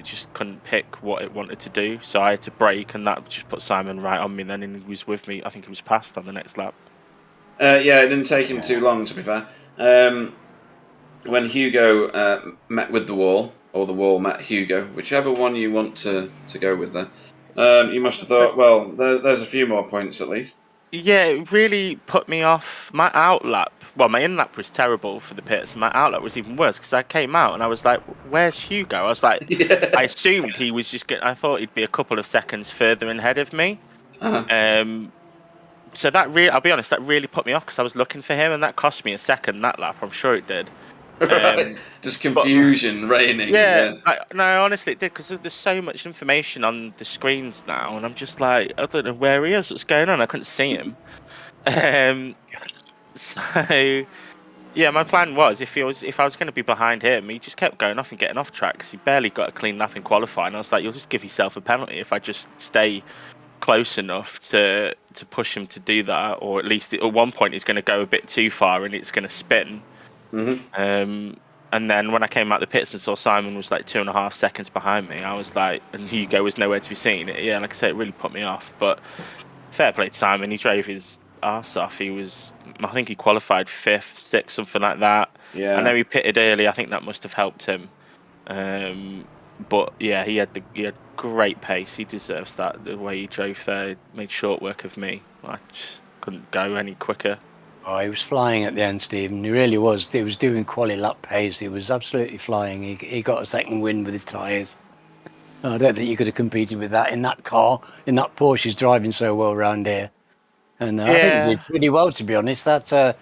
[SPEAKER 5] just couldn't pick what it wanted to do, so I had to brake, and that just put Simon right on me. Then, and he was with me. I think he was passed on the next lap.
[SPEAKER 1] Yeah, it didn't take him too long, to be fair. When Hugo met with the wall, or the wall met Hugo, whichever one you want to go with there, you must have thought, well, there's a few more points at least.
[SPEAKER 5] Yeah, it really put me off. My outlap, well, my in-lap was terrible for the pits, and my outlap was even worse because I came out and I was like, where's Hugo? I was like,
[SPEAKER 1] Yeah.
[SPEAKER 5] I assumed he was just I thought he'd be a couple of seconds further ahead of me.
[SPEAKER 1] Uh-huh.
[SPEAKER 5] So I'll be honest, that really put me off because I was looking for him, and that cost me a second that lap. I'm sure it did.
[SPEAKER 1] Right. Just confusion reigning.
[SPEAKER 5] Yeah, no, honestly, it did because there's so much information on the screens now, and I'm just like, I don't know where he is. What's going on? I couldn't see him. So yeah, my plan was if I was going to be behind him, he just kept going off and getting off track because he barely got a clean lap in qualifying. I was like, you'll just give yourself a penalty if I just stay close enough to push him to do that, or at least at one point he's going to go a bit too far and it's going to spin.
[SPEAKER 1] Mm-hmm.
[SPEAKER 5] And then when I came out the pits and saw Simon was like 2.5 seconds behind me, I was like, and Hugo was nowhere to be seen. Yeah, like I said, it really put me off. But fair play to Simon, he drove his arse off. I think he qualified 5th, 6th, something like that.
[SPEAKER 1] Yeah.
[SPEAKER 5] I know he pitted early. I think that must have helped him. But yeah, he had great pace. He deserves that. The way he drove there made short work of me. I just couldn't go any quicker.
[SPEAKER 3] Oh, he was flying at the end, Stephen. He really was. He was doing quali lap pace. He was absolutely flying. He got a second win with his tyres. I don't think you could have competed with that in that car. In that Porsche, he's driving so well around here. And I think he did pretty well, to be honest. That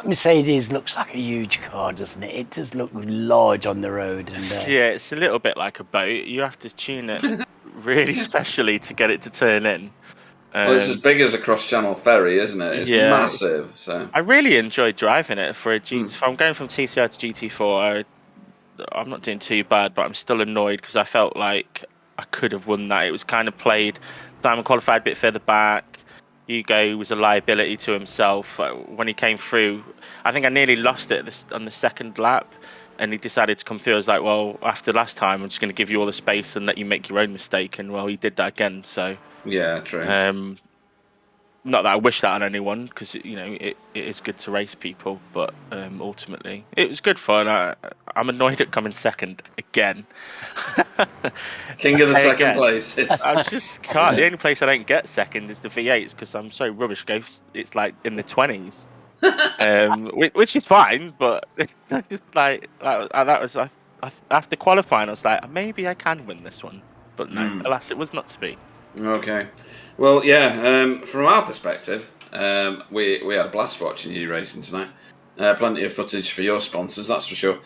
[SPEAKER 3] Mercedes looks like a huge car, doesn't it? It does look large on the road. And,
[SPEAKER 5] yeah, it's a little bit like a boat. You have to tune it really specially to get it to turn in.
[SPEAKER 1] Well, it's as big as a cross-channel ferry, isn't it? It's massive. So
[SPEAKER 5] I really enjoyed driving it for a GT4. I'm going from TCR to GT4. I'm not doing too bad, but I'm still annoyed because I felt like I could have won that. It was kind of played. Simon qualified a bit further back. Hugo was a liability to himself. When he came through, I think I nearly lost it on the second lap, and he decided to come through. I was like, well, after last time, I'm just going to give you all the space and let you make your own mistake. And well, he did that again. So
[SPEAKER 1] yeah, true.
[SPEAKER 5] Not that I wish that on anyone, because it is good to race people, but ultimately it was good fun. I'm annoyed at coming second again.
[SPEAKER 1] King of the second place.
[SPEAKER 5] I just can't. The only place I don't get second is the V8s because I'm so rubbish. It's like in the 20s, which is fine, but it's like that was after qualifying. I was like, maybe I can win this one, but no, alas, it was not to be.
[SPEAKER 1] Okay. Well, yeah, from our perspective, we had a blast watching you racing tonight. Plenty of footage for your sponsors, that's for sure.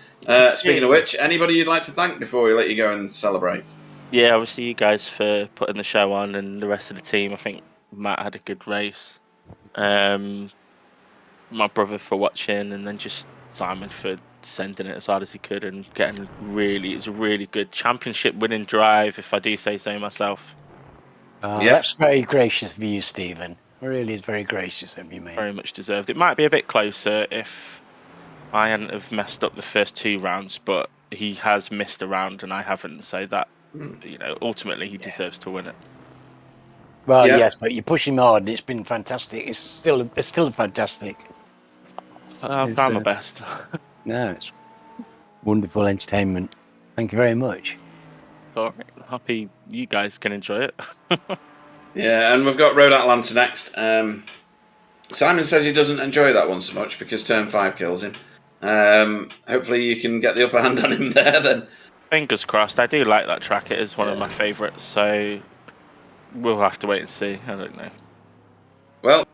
[SPEAKER 1] Speaking of which, anybody you'd like to thank before we let you go and celebrate?
[SPEAKER 5] Yeah, obviously you guys for putting the show on, and the rest of the team. I think Matt had a good race. My brother for watching, and then just Simon for sending it as hard as he could and getting it's a really good championship winning drive, if I do say so myself.
[SPEAKER 3] That's very gracious of you, Stephen. Really is very gracious of you, mate.
[SPEAKER 5] Very much deserved. It might be a bit closer if I hadn't have messed up the first 2 rounds, but he has missed a round and I haven't, so that ultimately he deserves to win it.
[SPEAKER 3] Well, yes, but you push him hard and it's been fantastic. It's still fantastic.
[SPEAKER 5] I've done my best.
[SPEAKER 3] No, it's wonderful entertainment. Thank you very much.
[SPEAKER 5] All right, happy you guys can enjoy it.
[SPEAKER 1] Yeah, and we've got Road Atlanta next. Simon says he doesn't enjoy that one so much because Turn 5 kills him. Hopefully you can get the upper hand on him there then.
[SPEAKER 5] Fingers crossed. I do like that track. It is one of my favourites, so we'll have to wait and see. I don't know.
[SPEAKER 1] Well,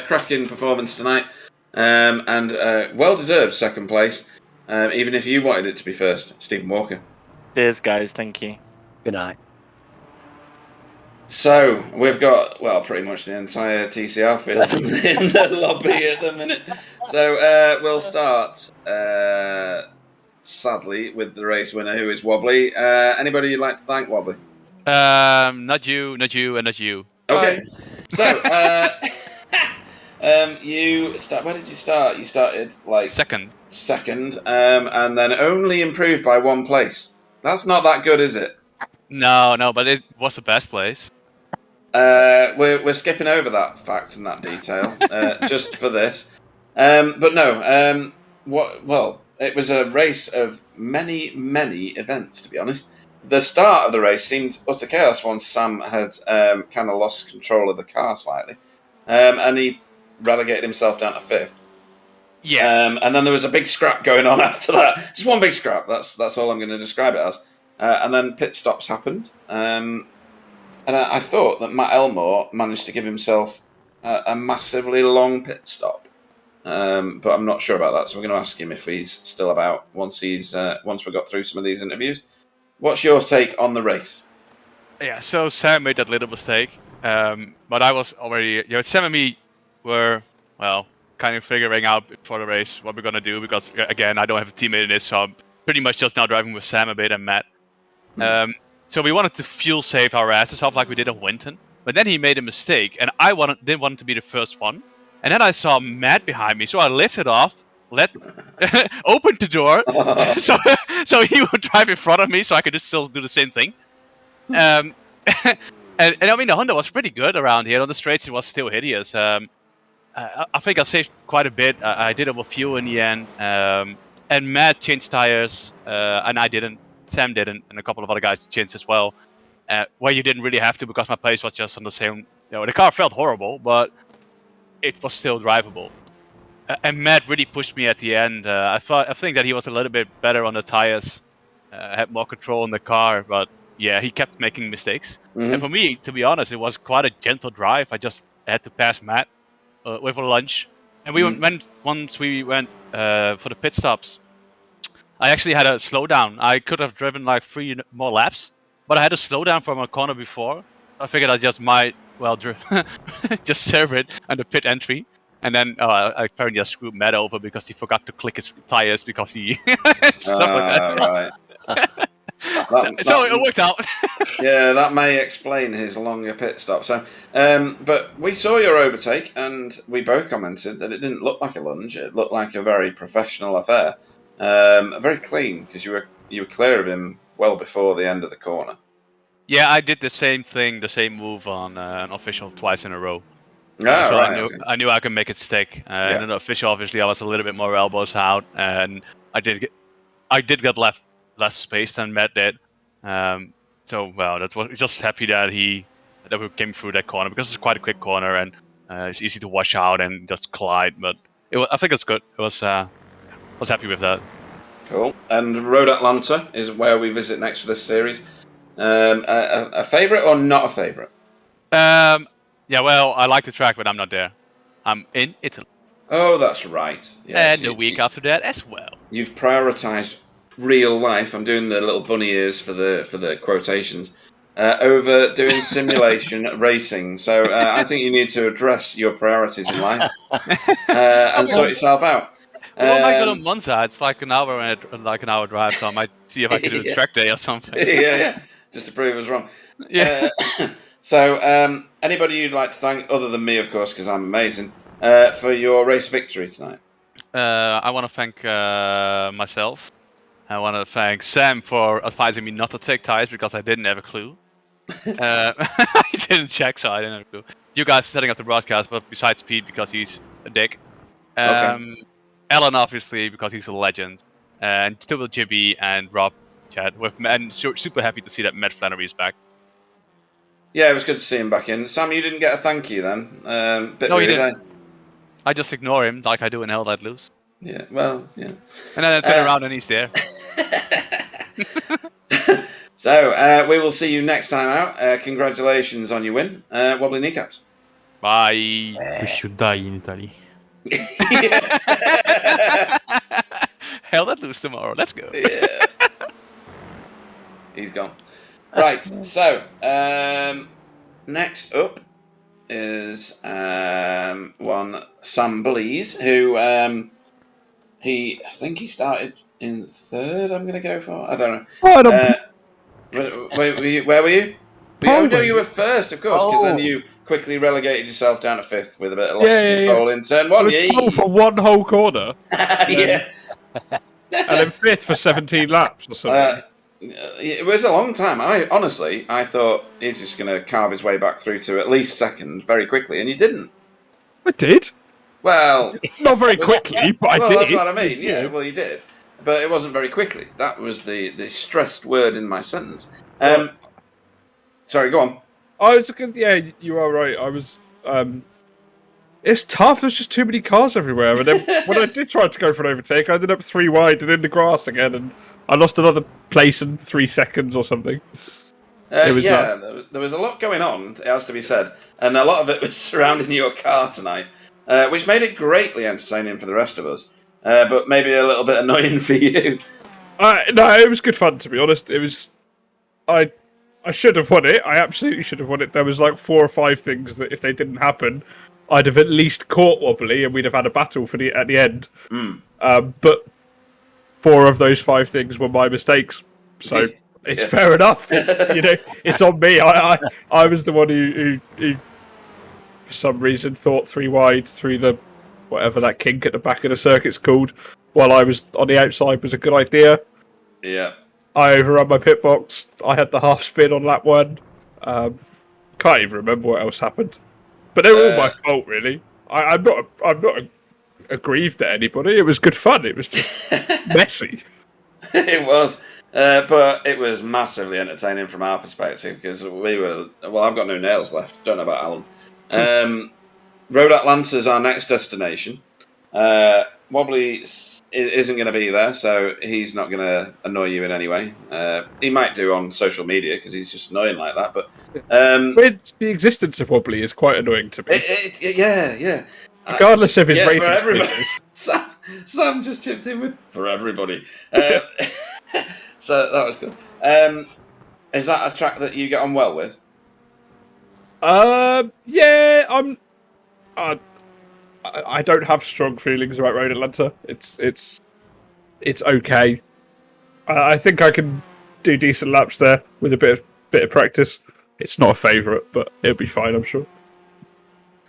[SPEAKER 1] cracking performance tonight, and well-deserved second place, even if you wanted it to be first, Stephen Walker.
[SPEAKER 5] Cheers, guys. Thank you.
[SPEAKER 3] Good night.
[SPEAKER 1] So we've got pretty much the entire TCR field in the lobby at the minute. So we'll start. Sadly, with the race winner, who is Wobbly. Anybody you'd like to thank, Wobbly?
[SPEAKER 6] Not you, and not you.
[SPEAKER 1] Okay.
[SPEAKER 6] Bye.
[SPEAKER 1] So, you start. Where did you start? You started like
[SPEAKER 6] Second.
[SPEAKER 1] and then only improved by 1 place. That's not that good, is it?
[SPEAKER 6] No, but it was the best place.
[SPEAKER 1] We're skipping over that fact and that detail just for this. But no. It was a race of many events, to be honest. The start of the race seemed utter chaos once Sam had kind of lost control of the car slightly, and he relegated himself down to 5th.
[SPEAKER 6] Yeah.
[SPEAKER 1] And then there was a big scrap going on after that. Just one big scrap. That's all I'm going to describe it as. And then pit stops happened. And I thought that Matt Elmore managed to give himself a massively long pit stop. But I'm not sure about that, so we're going to ask him if he's still about once we got through some of these interviews. What's your take on the race?
[SPEAKER 6] Yeah, so Sam made that little mistake, but I was already, Sam and me were, kind of figuring out before the race what we're going to do, because, again, I don't have a teammate in this, so I'm pretty much just now driving with Sam a bit and Matt. So we wanted to fuel save our asses off like we did at Winton, but then he made a mistake, and I didn't want to be the first one. And then I saw Matt behind me, so I lifted off, opened the door, so he would drive in front of me, so I could just still do the same thing. And I mean, the Honda was pretty good around here. On the straights, it was still hideous. I think I saved quite a bit. I did it with fuel in the end. And Matt changed tires, and I didn't. Sam didn't, and a couple of other guys changed as well. Where you didn't really have to, because my place was just on the same. The car felt horrible, but it was still drivable. And Matt really pushed me at the end. I think that he was a little bit better on the tires, had more control in the car, but yeah, he kept making mistakes.
[SPEAKER 1] Mm-hmm.
[SPEAKER 6] And for me, to be honest, it was quite a gentle drive. I just had to pass Matt with a lunge. And once we went for the pit stops, I actually had a slowdown. I could have driven like 3 more laps, but I had a slowdown from a corner before. I figured I just might, just serve it at the pit entry. And then I apparently just screwed Matt over because he forgot to click his tires because he stuff like that.
[SPEAKER 1] Right.
[SPEAKER 6] So it worked out.
[SPEAKER 1] Yeah, that may explain his longer pit stop. So, but we saw your overtake, and we both commented that it didn't look like a lunge. It looked like a very professional affair, very clean, because you were clear of him well before the end of the corner.
[SPEAKER 6] Yeah, I did the same same move on an official twice in a row.
[SPEAKER 1] Oh, so right.
[SPEAKER 6] I knew I could make it stick. And then the official, obviously, I was a little bit more elbows out, and I did get less space than Matt did. That's what. Just happy that we came through that corner, because it's quite a quick corner and it's easy to wash out and just collide. But I think it's good. I was happy with that.
[SPEAKER 1] Cool. And Road Atlanta is where we visit next for this series. A favourite or not a favourite?
[SPEAKER 6] Yeah, well, I like the track, but I'm not there. I'm in Italy.
[SPEAKER 1] Oh, that's right. Yes,
[SPEAKER 6] and the week after that as well.
[SPEAKER 1] You've prioritised real life. I'm doing the little bunny ears for the quotations over doing simulation racing. So I think you need to address your priorities in life and sort yourself out.
[SPEAKER 6] Well, I might go to Monza. It's like an hour drive, so I might see if I can do a track day or something.
[SPEAKER 1] yeah, just to prove I was wrong.
[SPEAKER 6] Yeah.
[SPEAKER 1] So, anybody you'd like to thank, other than me, of course, because I'm amazing, for your race victory tonight?
[SPEAKER 6] I want to thank myself. I want to thank Sam for advising me not to take tires, because I didn't have a clue. I didn't check, so I didn't have a clue. You guys setting up the broadcast, but besides Pete, because he's a dick.
[SPEAKER 1] Okay.
[SPEAKER 6] Alan, obviously, because he's a legend. And still Jibby and Rob chat with, and super happy to see that Matt Flannery is back.
[SPEAKER 1] Yeah, it was good to see him back in. Sam, you didn't get a thank you then?
[SPEAKER 6] No, he didn't. I just ignore him like I do in Hell Let Loose.
[SPEAKER 1] Yeah, well, yeah.
[SPEAKER 6] And then I turn around and he's there.
[SPEAKER 1] So, we will see you next time out. Congratulations on your win. Wobbly kneecaps.
[SPEAKER 6] Bye.
[SPEAKER 2] We should die in Italy.
[SPEAKER 6] Hell Let Loose tomorrow. Let's go.
[SPEAKER 1] Yeah. He's gone. Right, so, next up is one Sam Blees, who I think he started in third. I'm going to go for. I don't know. Wait, where were you? Oh no, you were first, of course, because then you quickly relegated yourself down to fifth with a bit of loss of control in turn one.
[SPEAKER 7] I was pole for one whole corner.
[SPEAKER 1] Yeah.
[SPEAKER 7] And then fifth for 17 laps or something.
[SPEAKER 1] It was a long time. I thought he's just going to carve his way back through to at least second very quickly, and he didn't.
[SPEAKER 7] I did.
[SPEAKER 1] Well,
[SPEAKER 7] not very quickly, but I did.
[SPEAKER 1] That's what I mean. Yeah, well, you did, but it wasn't very quickly. That was the stressed word in my sentence. Sorry, go on.
[SPEAKER 7] I was yeah, you are right. I was. It's tough. There's just too many cars everywhere. And then when I did try to go for an overtake, I ended up 3 wide and in the grass again, and I lost another place in 3 seconds or something.
[SPEAKER 1] There was a lot going on, it has to be said, and a lot of it was surrounding your car tonight, which made it greatly entertaining for the rest of us, but maybe a little bit annoying for you.
[SPEAKER 7] No, it was good fun, to be honest. It was. I should have won it. I absolutely should have won it. There was like 4 or 5 things that if they didn't happen, I'd have at least caught Wobbly and we'd have had a battle at the end. But 4 of those 5 things were my mistakes. So it's fair enough. It's, it's on me. I was the one who for some reason thought 3 wide through the whatever that kink at the back of the circuit's called, while I was on the outside was a good idea.
[SPEAKER 1] Yeah.
[SPEAKER 7] I overran my pit box. I had the half spin on lap 1. Can't even remember what else happened. But they were all my fault, really. I'm not aggrieved at anybody. It was good fun. It was just messy.
[SPEAKER 1] It was, but it was massively entertaining from our perspective because we were. Well, I've got no nails left. Don't know about Alan. Road Atlanta's our next destination. Wobbly isn't going to be there, so he's not going to annoy you in any way. He might do on social media because he's just annoying like that. But
[SPEAKER 7] the existence of Wobbly is quite annoying to me.
[SPEAKER 1] Yeah.
[SPEAKER 7] Regardless of his racing status.
[SPEAKER 1] Sam just chipped in with for everybody. So that was good. Is that a track that you get on well with?
[SPEAKER 7] Yeah, I don't have strong feelings about Road Atlanta. It's okay. I think I can do decent laps there with a bit of practice. It's not a favourite, but it'll be fine, I'm sure.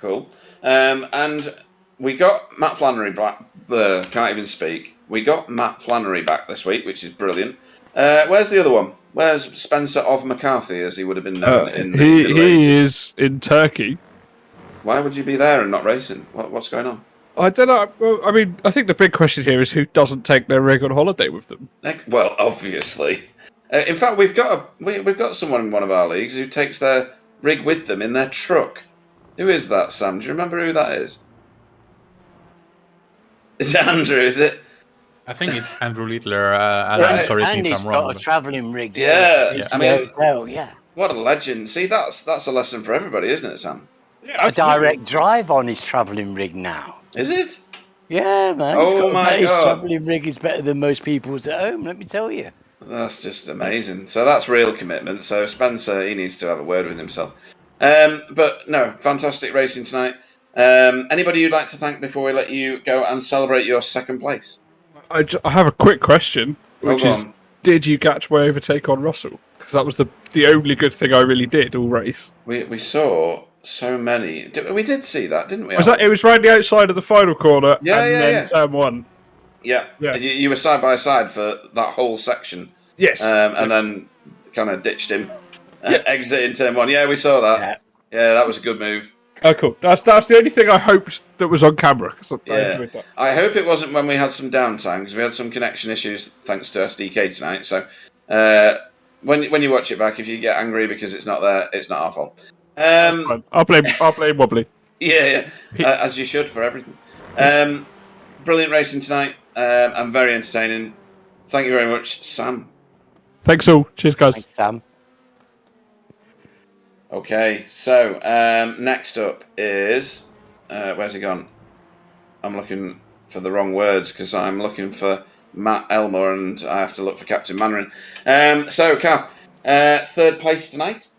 [SPEAKER 1] Cool. And we got Matt Flannery back. Can't even speak. We got Matt Flannery back this week, which is brilliant. Where's the other one? Where's Spencer of McCarthy, as he would have been known?
[SPEAKER 7] He is in Turkey.
[SPEAKER 1] Why would you be there and not racing? What's going on?
[SPEAKER 7] I don't know. Well, I mean, I think the big question here is who doesn't take their rig on holiday with them.
[SPEAKER 1] Well, obviously. In fact, we've got someone in one of our leagues who takes their rig with them in their truck. Who is that, Sam? Do you remember who that is? Is it Andrew? Is it?
[SPEAKER 2] I think it's Andrew Littler. I'm sorry if
[SPEAKER 3] Andy's
[SPEAKER 2] I'm wrong.
[SPEAKER 3] got a travelling rig.
[SPEAKER 1] Yeah. I mean,
[SPEAKER 3] yeah.
[SPEAKER 1] What a legend. See, that's a lesson for everybody, isn't it, Sam?
[SPEAKER 7] Yeah,
[SPEAKER 3] a direct drive on his travelling rig now.
[SPEAKER 1] Is it?
[SPEAKER 3] Yeah, man.
[SPEAKER 1] Oh my God.
[SPEAKER 3] His travelling rig is better than most people's at home, let me tell you.
[SPEAKER 1] That's just amazing. So that's real commitment. So Spencer, he needs to have a word with himself. But no, fantastic racing tonight. Anybody you'd like to thank before we let you go and celebrate your second place?
[SPEAKER 7] I have a quick question, which is, did you catch my overtake on Russell? Because that was the only good thing I really did all race.
[SPEAKER 1] We saw so many. We did see that, didn't we?
[SPEAKER 7] It was right the outside of the final corner, then turn 1.
[SPEAKER 1] Yeah. You were side by side for that whole section.
[SPEAKER 7] Yes.
[SPEAKER 1] And then kind of ditched him, exiting turn 1. Yeah, we saw that. Yeah, that was a good move.
[SPEAKER 7] Oh, cool. That's the only thing I hoped that was on camera. I enjoyed that.
[SPEAKER 1] I hope it wasn't when we had some downtime, because we had some connection issues thanks to SDK tonight. So when you watch it back, if you get angry because it's not there, it's not our fault.
[SPEAKER 7] I'll blame Wobbly.
[SPEAKER 1] Yeah. As you should for everything. Brilliant racing tonight, and very entertaining. Thank you very much, Sam.
[SPEAKER 7] Thanks all. Cheers, guys.
[SPEAKER 3] Thanks, Sam.
[SPEAKER 1] Okay, so next up is where's he gone? I'm looking for the wrong words because I'm looking for Matt Elmore and I have to look for Captain Mandarin. So, Cap, third place tonight.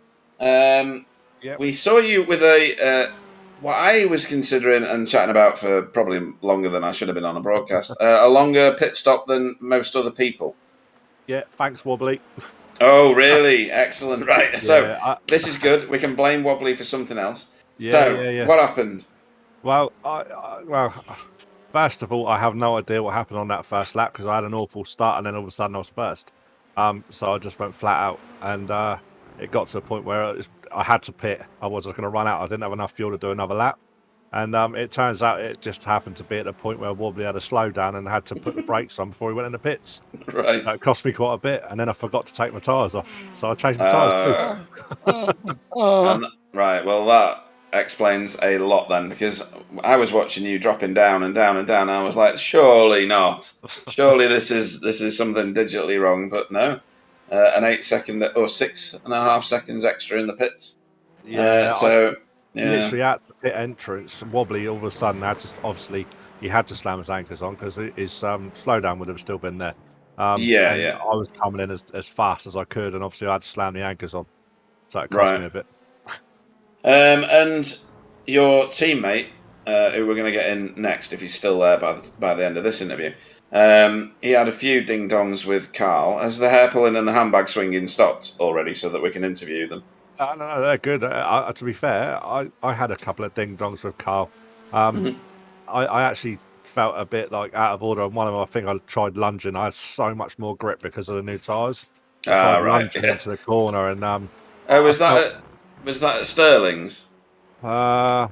[SPEAKER 1] we saw you with what I was considering and chatting about for probably longer than I should have been on a broadcast, a longer pit stop than most other people.
[SPEAKER 8] Yeah, thanks, Wobbly.
[SPEAKER 1] Oh, really? Excellent. Right. So
[SPEAKER 8] this
[SPEAKER 1] is good. We can blame Wobbly for something else.
[SPEAKER 8] Yeah.
[SPEAKER 1] What happened?
[SPEAKER 8] Well, first of all, I have no idea what happened on that first lap because I had an awful start and then all of a sudden I was first. So I just went flat out, and it got to a point where I had to pit. I was going to run out. I didn't have enough fuel to do another lap. And it turns out it just happened to be at the point where Wobbly had a slowdown and had to put the brakes on before he went in the pits.
[SPEAKER 1] Right.
[SPEAKER 8] It cost me quite a bit, and then I forgot to take my tyres off. So I changed my tyres too.
[SPEAKER 1] Right, well, that explains a lot then, because I was watching you dropping down and down and down, and I was like, surely not. Surely this is something digitally wrong, but no. An 8 second or 6.5 seconds extra in the pits.
[SPEAKER 8] Literally at the pit entrance, Wobbly all of a sudden had to slam his anchors on because his slowdown would have still been there. I was coming in as fast as I could, and obviously I had to slam the anchors on, so it cost me a bit.
[SPEAKER 1] And your teammate, who we're going to get in next, if he's still there by the end of this interview, he had a few ding dongs with Carl. Has the hair pulling and the handbag swinging stopped already, so that we can interview them?
[SPEAKER 8] No, they're good. To be fair, I had a couple of ding dongs with Carl. I actually felt a bit like out of order on one of them. I think I tried lunging. I had so much more grip because of the new tyres. I tried lunging into the corner, and
[SPEAKER 1] was that at Sterling's?
[SPEAKER 8] The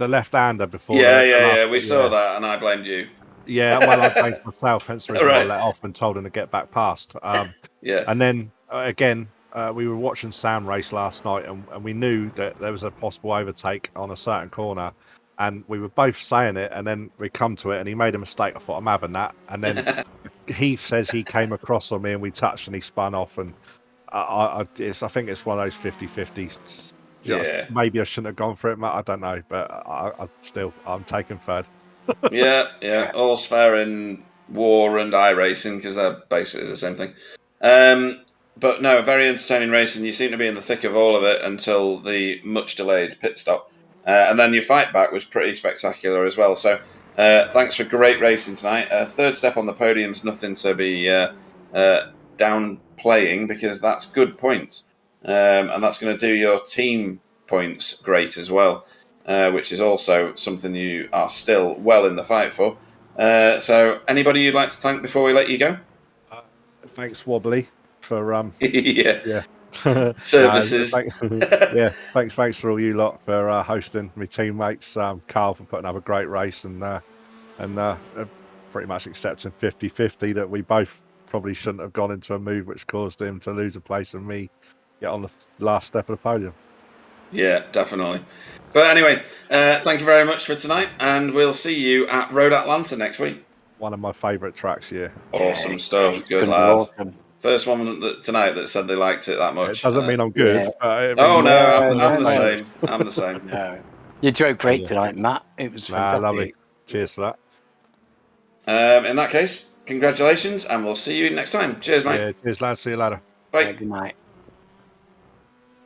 [SPEAKER 8] left-hander before.
[SPEAKER 1] We saw that, and I blamed you.
[SPEAKER 8] Yeah, well, I blamed myself. Hence the reason I let off and told him to get back past. And then again. We were watching Sam race last night, and we knew that there was a possible overtake on a certain corner, and we were both saying it, and then we come to it, and he made a mistake. I thought, I'm having that. And then Heath says he came across on me, and we touched, and he spun off. And I think it's one of those 50-50s. Maybe I shouldn't have gone for it, Matt. I don't know, but I'm taking third.
[SPEAKER 1] All's fair in war and iRacing because they're basically the same thing. But no, very entertaining race, and you seem to be in the thick of all of it until the much delayed pit stop. And then your fight back was pretty spectacular as well. So thanks for great racing tonight. Third step on the podium's nothing to be downplaying because that's good points. And that's going to do your team points great as well, which is also something you are still well in the fight for. So anybody you'd like to thank before we let you go?
[SPEAKER 8] Thanks, Wobbly. For
[SPEAKER 1] services.
[SPEAKER 8] Thanks for all you lot for hosting. My teammates, Carl for putting up a great race, and pretty much accepting 50-50 that we both probably shouldn't have gone into a move which caused him to lose a place and me get on the last step of the podium.
[SPEAKER 1] Yeah, definitely. But anyway, thank you very much for tonight, and we'll see you at Road Atlanta next week.
[SPEAKER 8] One of my favourite tracks here.
[SPEAKER 1] Awesome stuff. Good lads. Awesome. First one tonight that said they liked it that much.
[SPEAKER 8] It doesn't mean I'm good.
[SPEAKER 1] I'm the same.
[SPEAKER 3] No. You drove great tonight, Matt. It was fantastic.
[SPEAKER 8] Lovely. Cheers for that.
[SPEAKER 1] In that case, congratulations, and we'll see you next time. Cheers, mate.
[SPEAKER 8] Yeah, cheers, lads. See you later.
[SPEAKER 1] Bye.
[SPEAKER 3] Good night.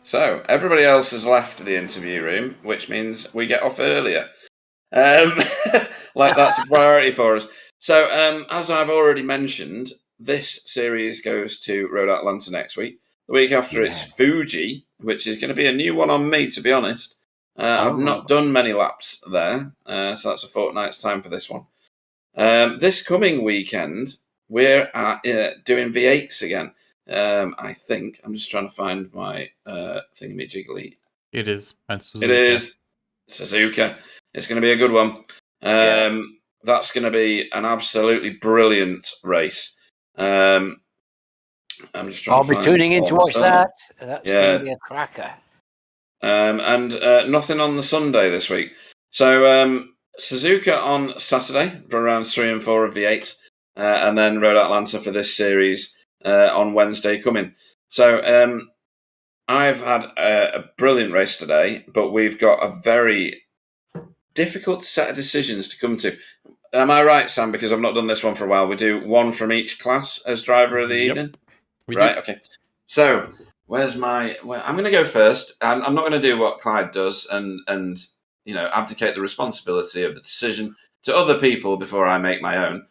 [SPEAKER 1] So, everybody else has left the interview room, which means we get off earlier. Like that's a priority for us. So, as I've already mentioned, this series goes to Road Atlanta next week. The week after, it's Fuji, which is going to be a new one on me, to be honest. I've not done many laps there, so that's a fortnight's time for this one. This coming weekend, we're doing V8s again. I think. I'm just trying to find my thingamajiggy.
[SPEAKER 2] It is.
[SPEAKER 1] It is Suzuka. It's going to be a good one. That's going to be an absolutely brilliant race. I'm just trying.
[SPEAKER 3] I'll be tuning in to watch that. That's going to be a cracker.
[SPEAKER 1] And nothing on the Sunday this week. So Suzuka on Saturday for rounds 3 and 4 of V8s, and then Road Atlanta for this series on Wednesday coming. So I've had a brilliant race today, but we've got a very difficult set of decisions to come to. Am I right, Sam? Because I've not done this one for a while. We do one from each class as driver of the evening.
[SPEAKER 2] We
[SPEAKER 1] right?
[SPEAKER 2] do.
[SPEAKER 1] Okay. So I'm going to go first. I'm not going to do what Clyde does and abdicate the responsibility of the decision to other people before I make my own,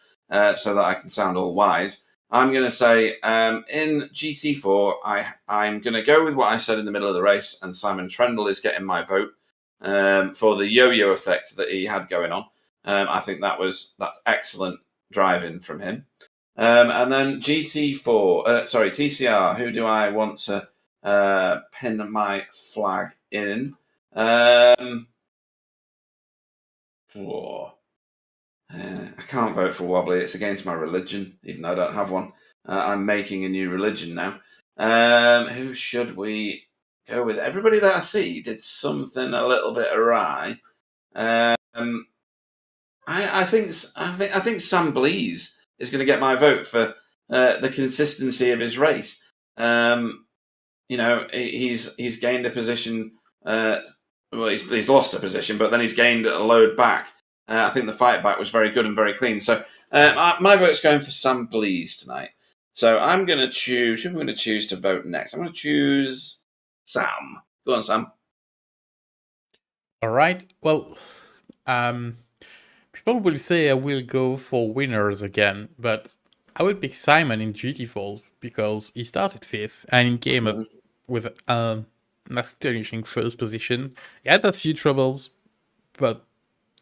[SPEAKER 1] so that I can sound all wise. I'm going to say in GT4, I'm going to go with what I said in the middle of the race, and Simon Trendle is getting my vote for the yo-yo effect that he had going on. I think that's excellent driving from him. And then TCR, who do I want to pin my flag in? I can't vote for Wobbly. It's against my religion, even though I don't have one. I'm making a new religion now. Who should we go with? Everybody that I see did something a little bit awry. I think Sam Blease is going to get my vote for the consistency of his race. He's gained a position. He's lost a position, but then he's gained a load back. I think the fight back was very good and very clean. So my vote's going for Sam Blease tonight. So I'm going to choose. Who am I going to choose to vote next? I'm going to choose Sam. Go on, Sam.
[SPEAKER 2] All right. Well, people will say I will go for winners again, but I will pick Simon in GT4 because he started 5th and he came up with an astonishing first position. He had a few troubles, but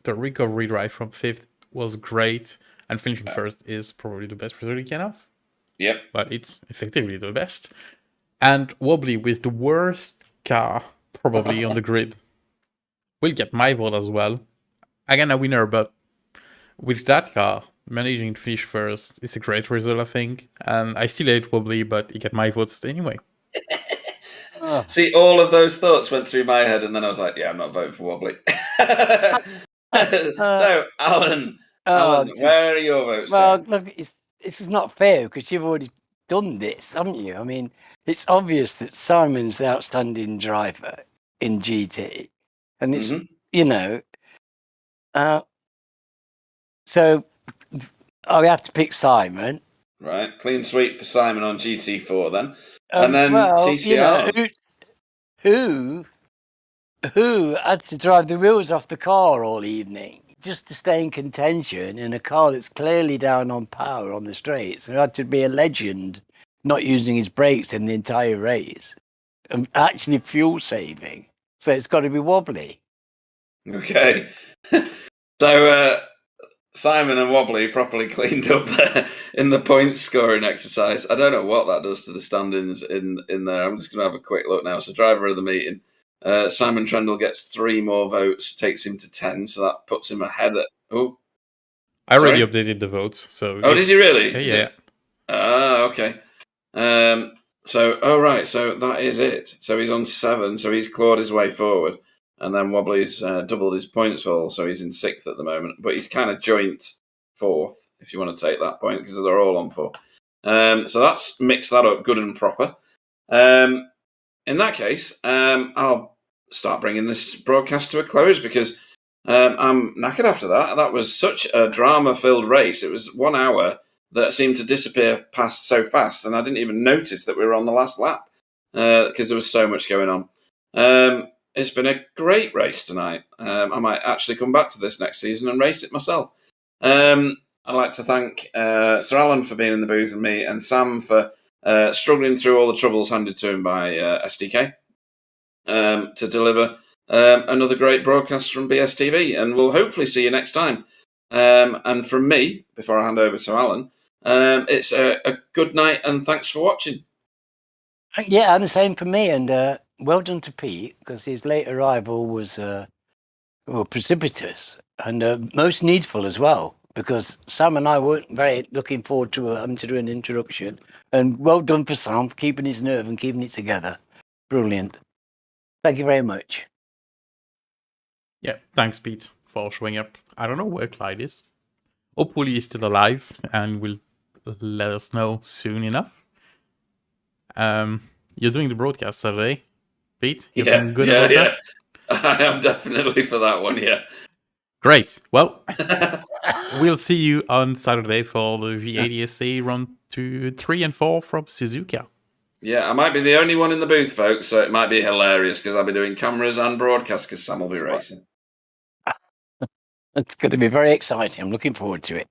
[SPEAKER 2] the recovery drive from 5th was great, and finishing first is probably the best result he can have.
[SPEAKER 1] Yep.
[SPEAKER 2] But it's effectively the best. And Wobbly, with the worst car probably on the grid, will get my vote as well. Again, a winner, but with that car, managing to finish first is a great result, I think. And I still hate Wobbly, but he got my votes anyway.
[SPEAKER 1] See, all of those thoughts went through my head, and then I was like, yeah, I'm not voting for Wobbly. So, Alan, where are your votes?
[SPEAKER 3] Well, look, this is not fair because you've already done this, haven't you? I mean, it's obvious that Simon's the outstanding driver in GT, and it's so I have to pick Simon.
[SPEAKER 1] Right, clean sweep for Simon on GT4 then, and then TCR.
[SPEAKER 3] Who had to drive the wheels off the car all evening just to stay in contention in a car that's clearly down on power on the straights? There had to be a legend not using his brakes in the entire race and actually fuel saving. So it's got to be Wobbly.
[SPEAKER 1] Okay. So Simon and Wobbly properly cleaned up in the points scoring exercise. I don't know what that does to the standings in there. I'm just going to have a quick look now. So driver of the meeting. Simon Trendle gets 3 more votes, takes him to 10, so that puts him ahead at... Oh,
[SPEAKER 2] I already updated the votes. So
[SPEAKER 1] did you really?
[SPEAKER 2] Yeah.
[SPEAKER 1] Okay. So that is it. So he's on 7, so he's clawed his way forward. And then Wobbly's doubled his points haul, so he's in 6th at the moment. But he's kind of joint 4th, if you want to take that point, because they're all on 4. So that's mixed that up good and proper. In that case, I'll start bringing this broadcast to a close because I'm knackered after that. That was such a drama-filled race. It was 1 hour that seemed to disappear past so fast, and I didn't even notice that we were on the last lap because there was so much going on. It's been a great race tonight. I might actually come back to this next season and race it myself. I'd like to thank Sir Alan for being in the booth with me and Sam for struggling through all the troubles handed to him by SDK to deliver another great broadcast from BSTV, and we'll hopefully see you next time. And from me, before I hand over to Alan, it's a good night and thanks for watching.
[SPEAKER 3] Yeah, and the same for me, and well done to Pete, because his late arrival was precipitous and most needful as well, because Sam and I weren't very looking forward to having to do an introduction. And well done for Sam, keeping his nerve and keeping it together. Brilliant. Thank you very much.
[SPEAKER 2] Yeah, thanks, Pete, for showing up. I don't know where Clyde is. Hopefully he's still alive and will let us know soon enough. You're doing the broadcast Saturday, Pete? You're feeling good about that?
[SPEAKER 1] I am definitely for that one, yeah.
[SPEAKER 2] Great. Well, we'll see you on Saturday for the V80 SA Round 2, 3 and 4 from Suzuka.
[SPEAKER 1] Yeah, I might be the only one in the booth, folks, so it might be hilarious because I'll be doing cameras and broadcast because Sam will be racing.
[SPEAKER 3] It's going to be very exciting. I'm looking forward to it.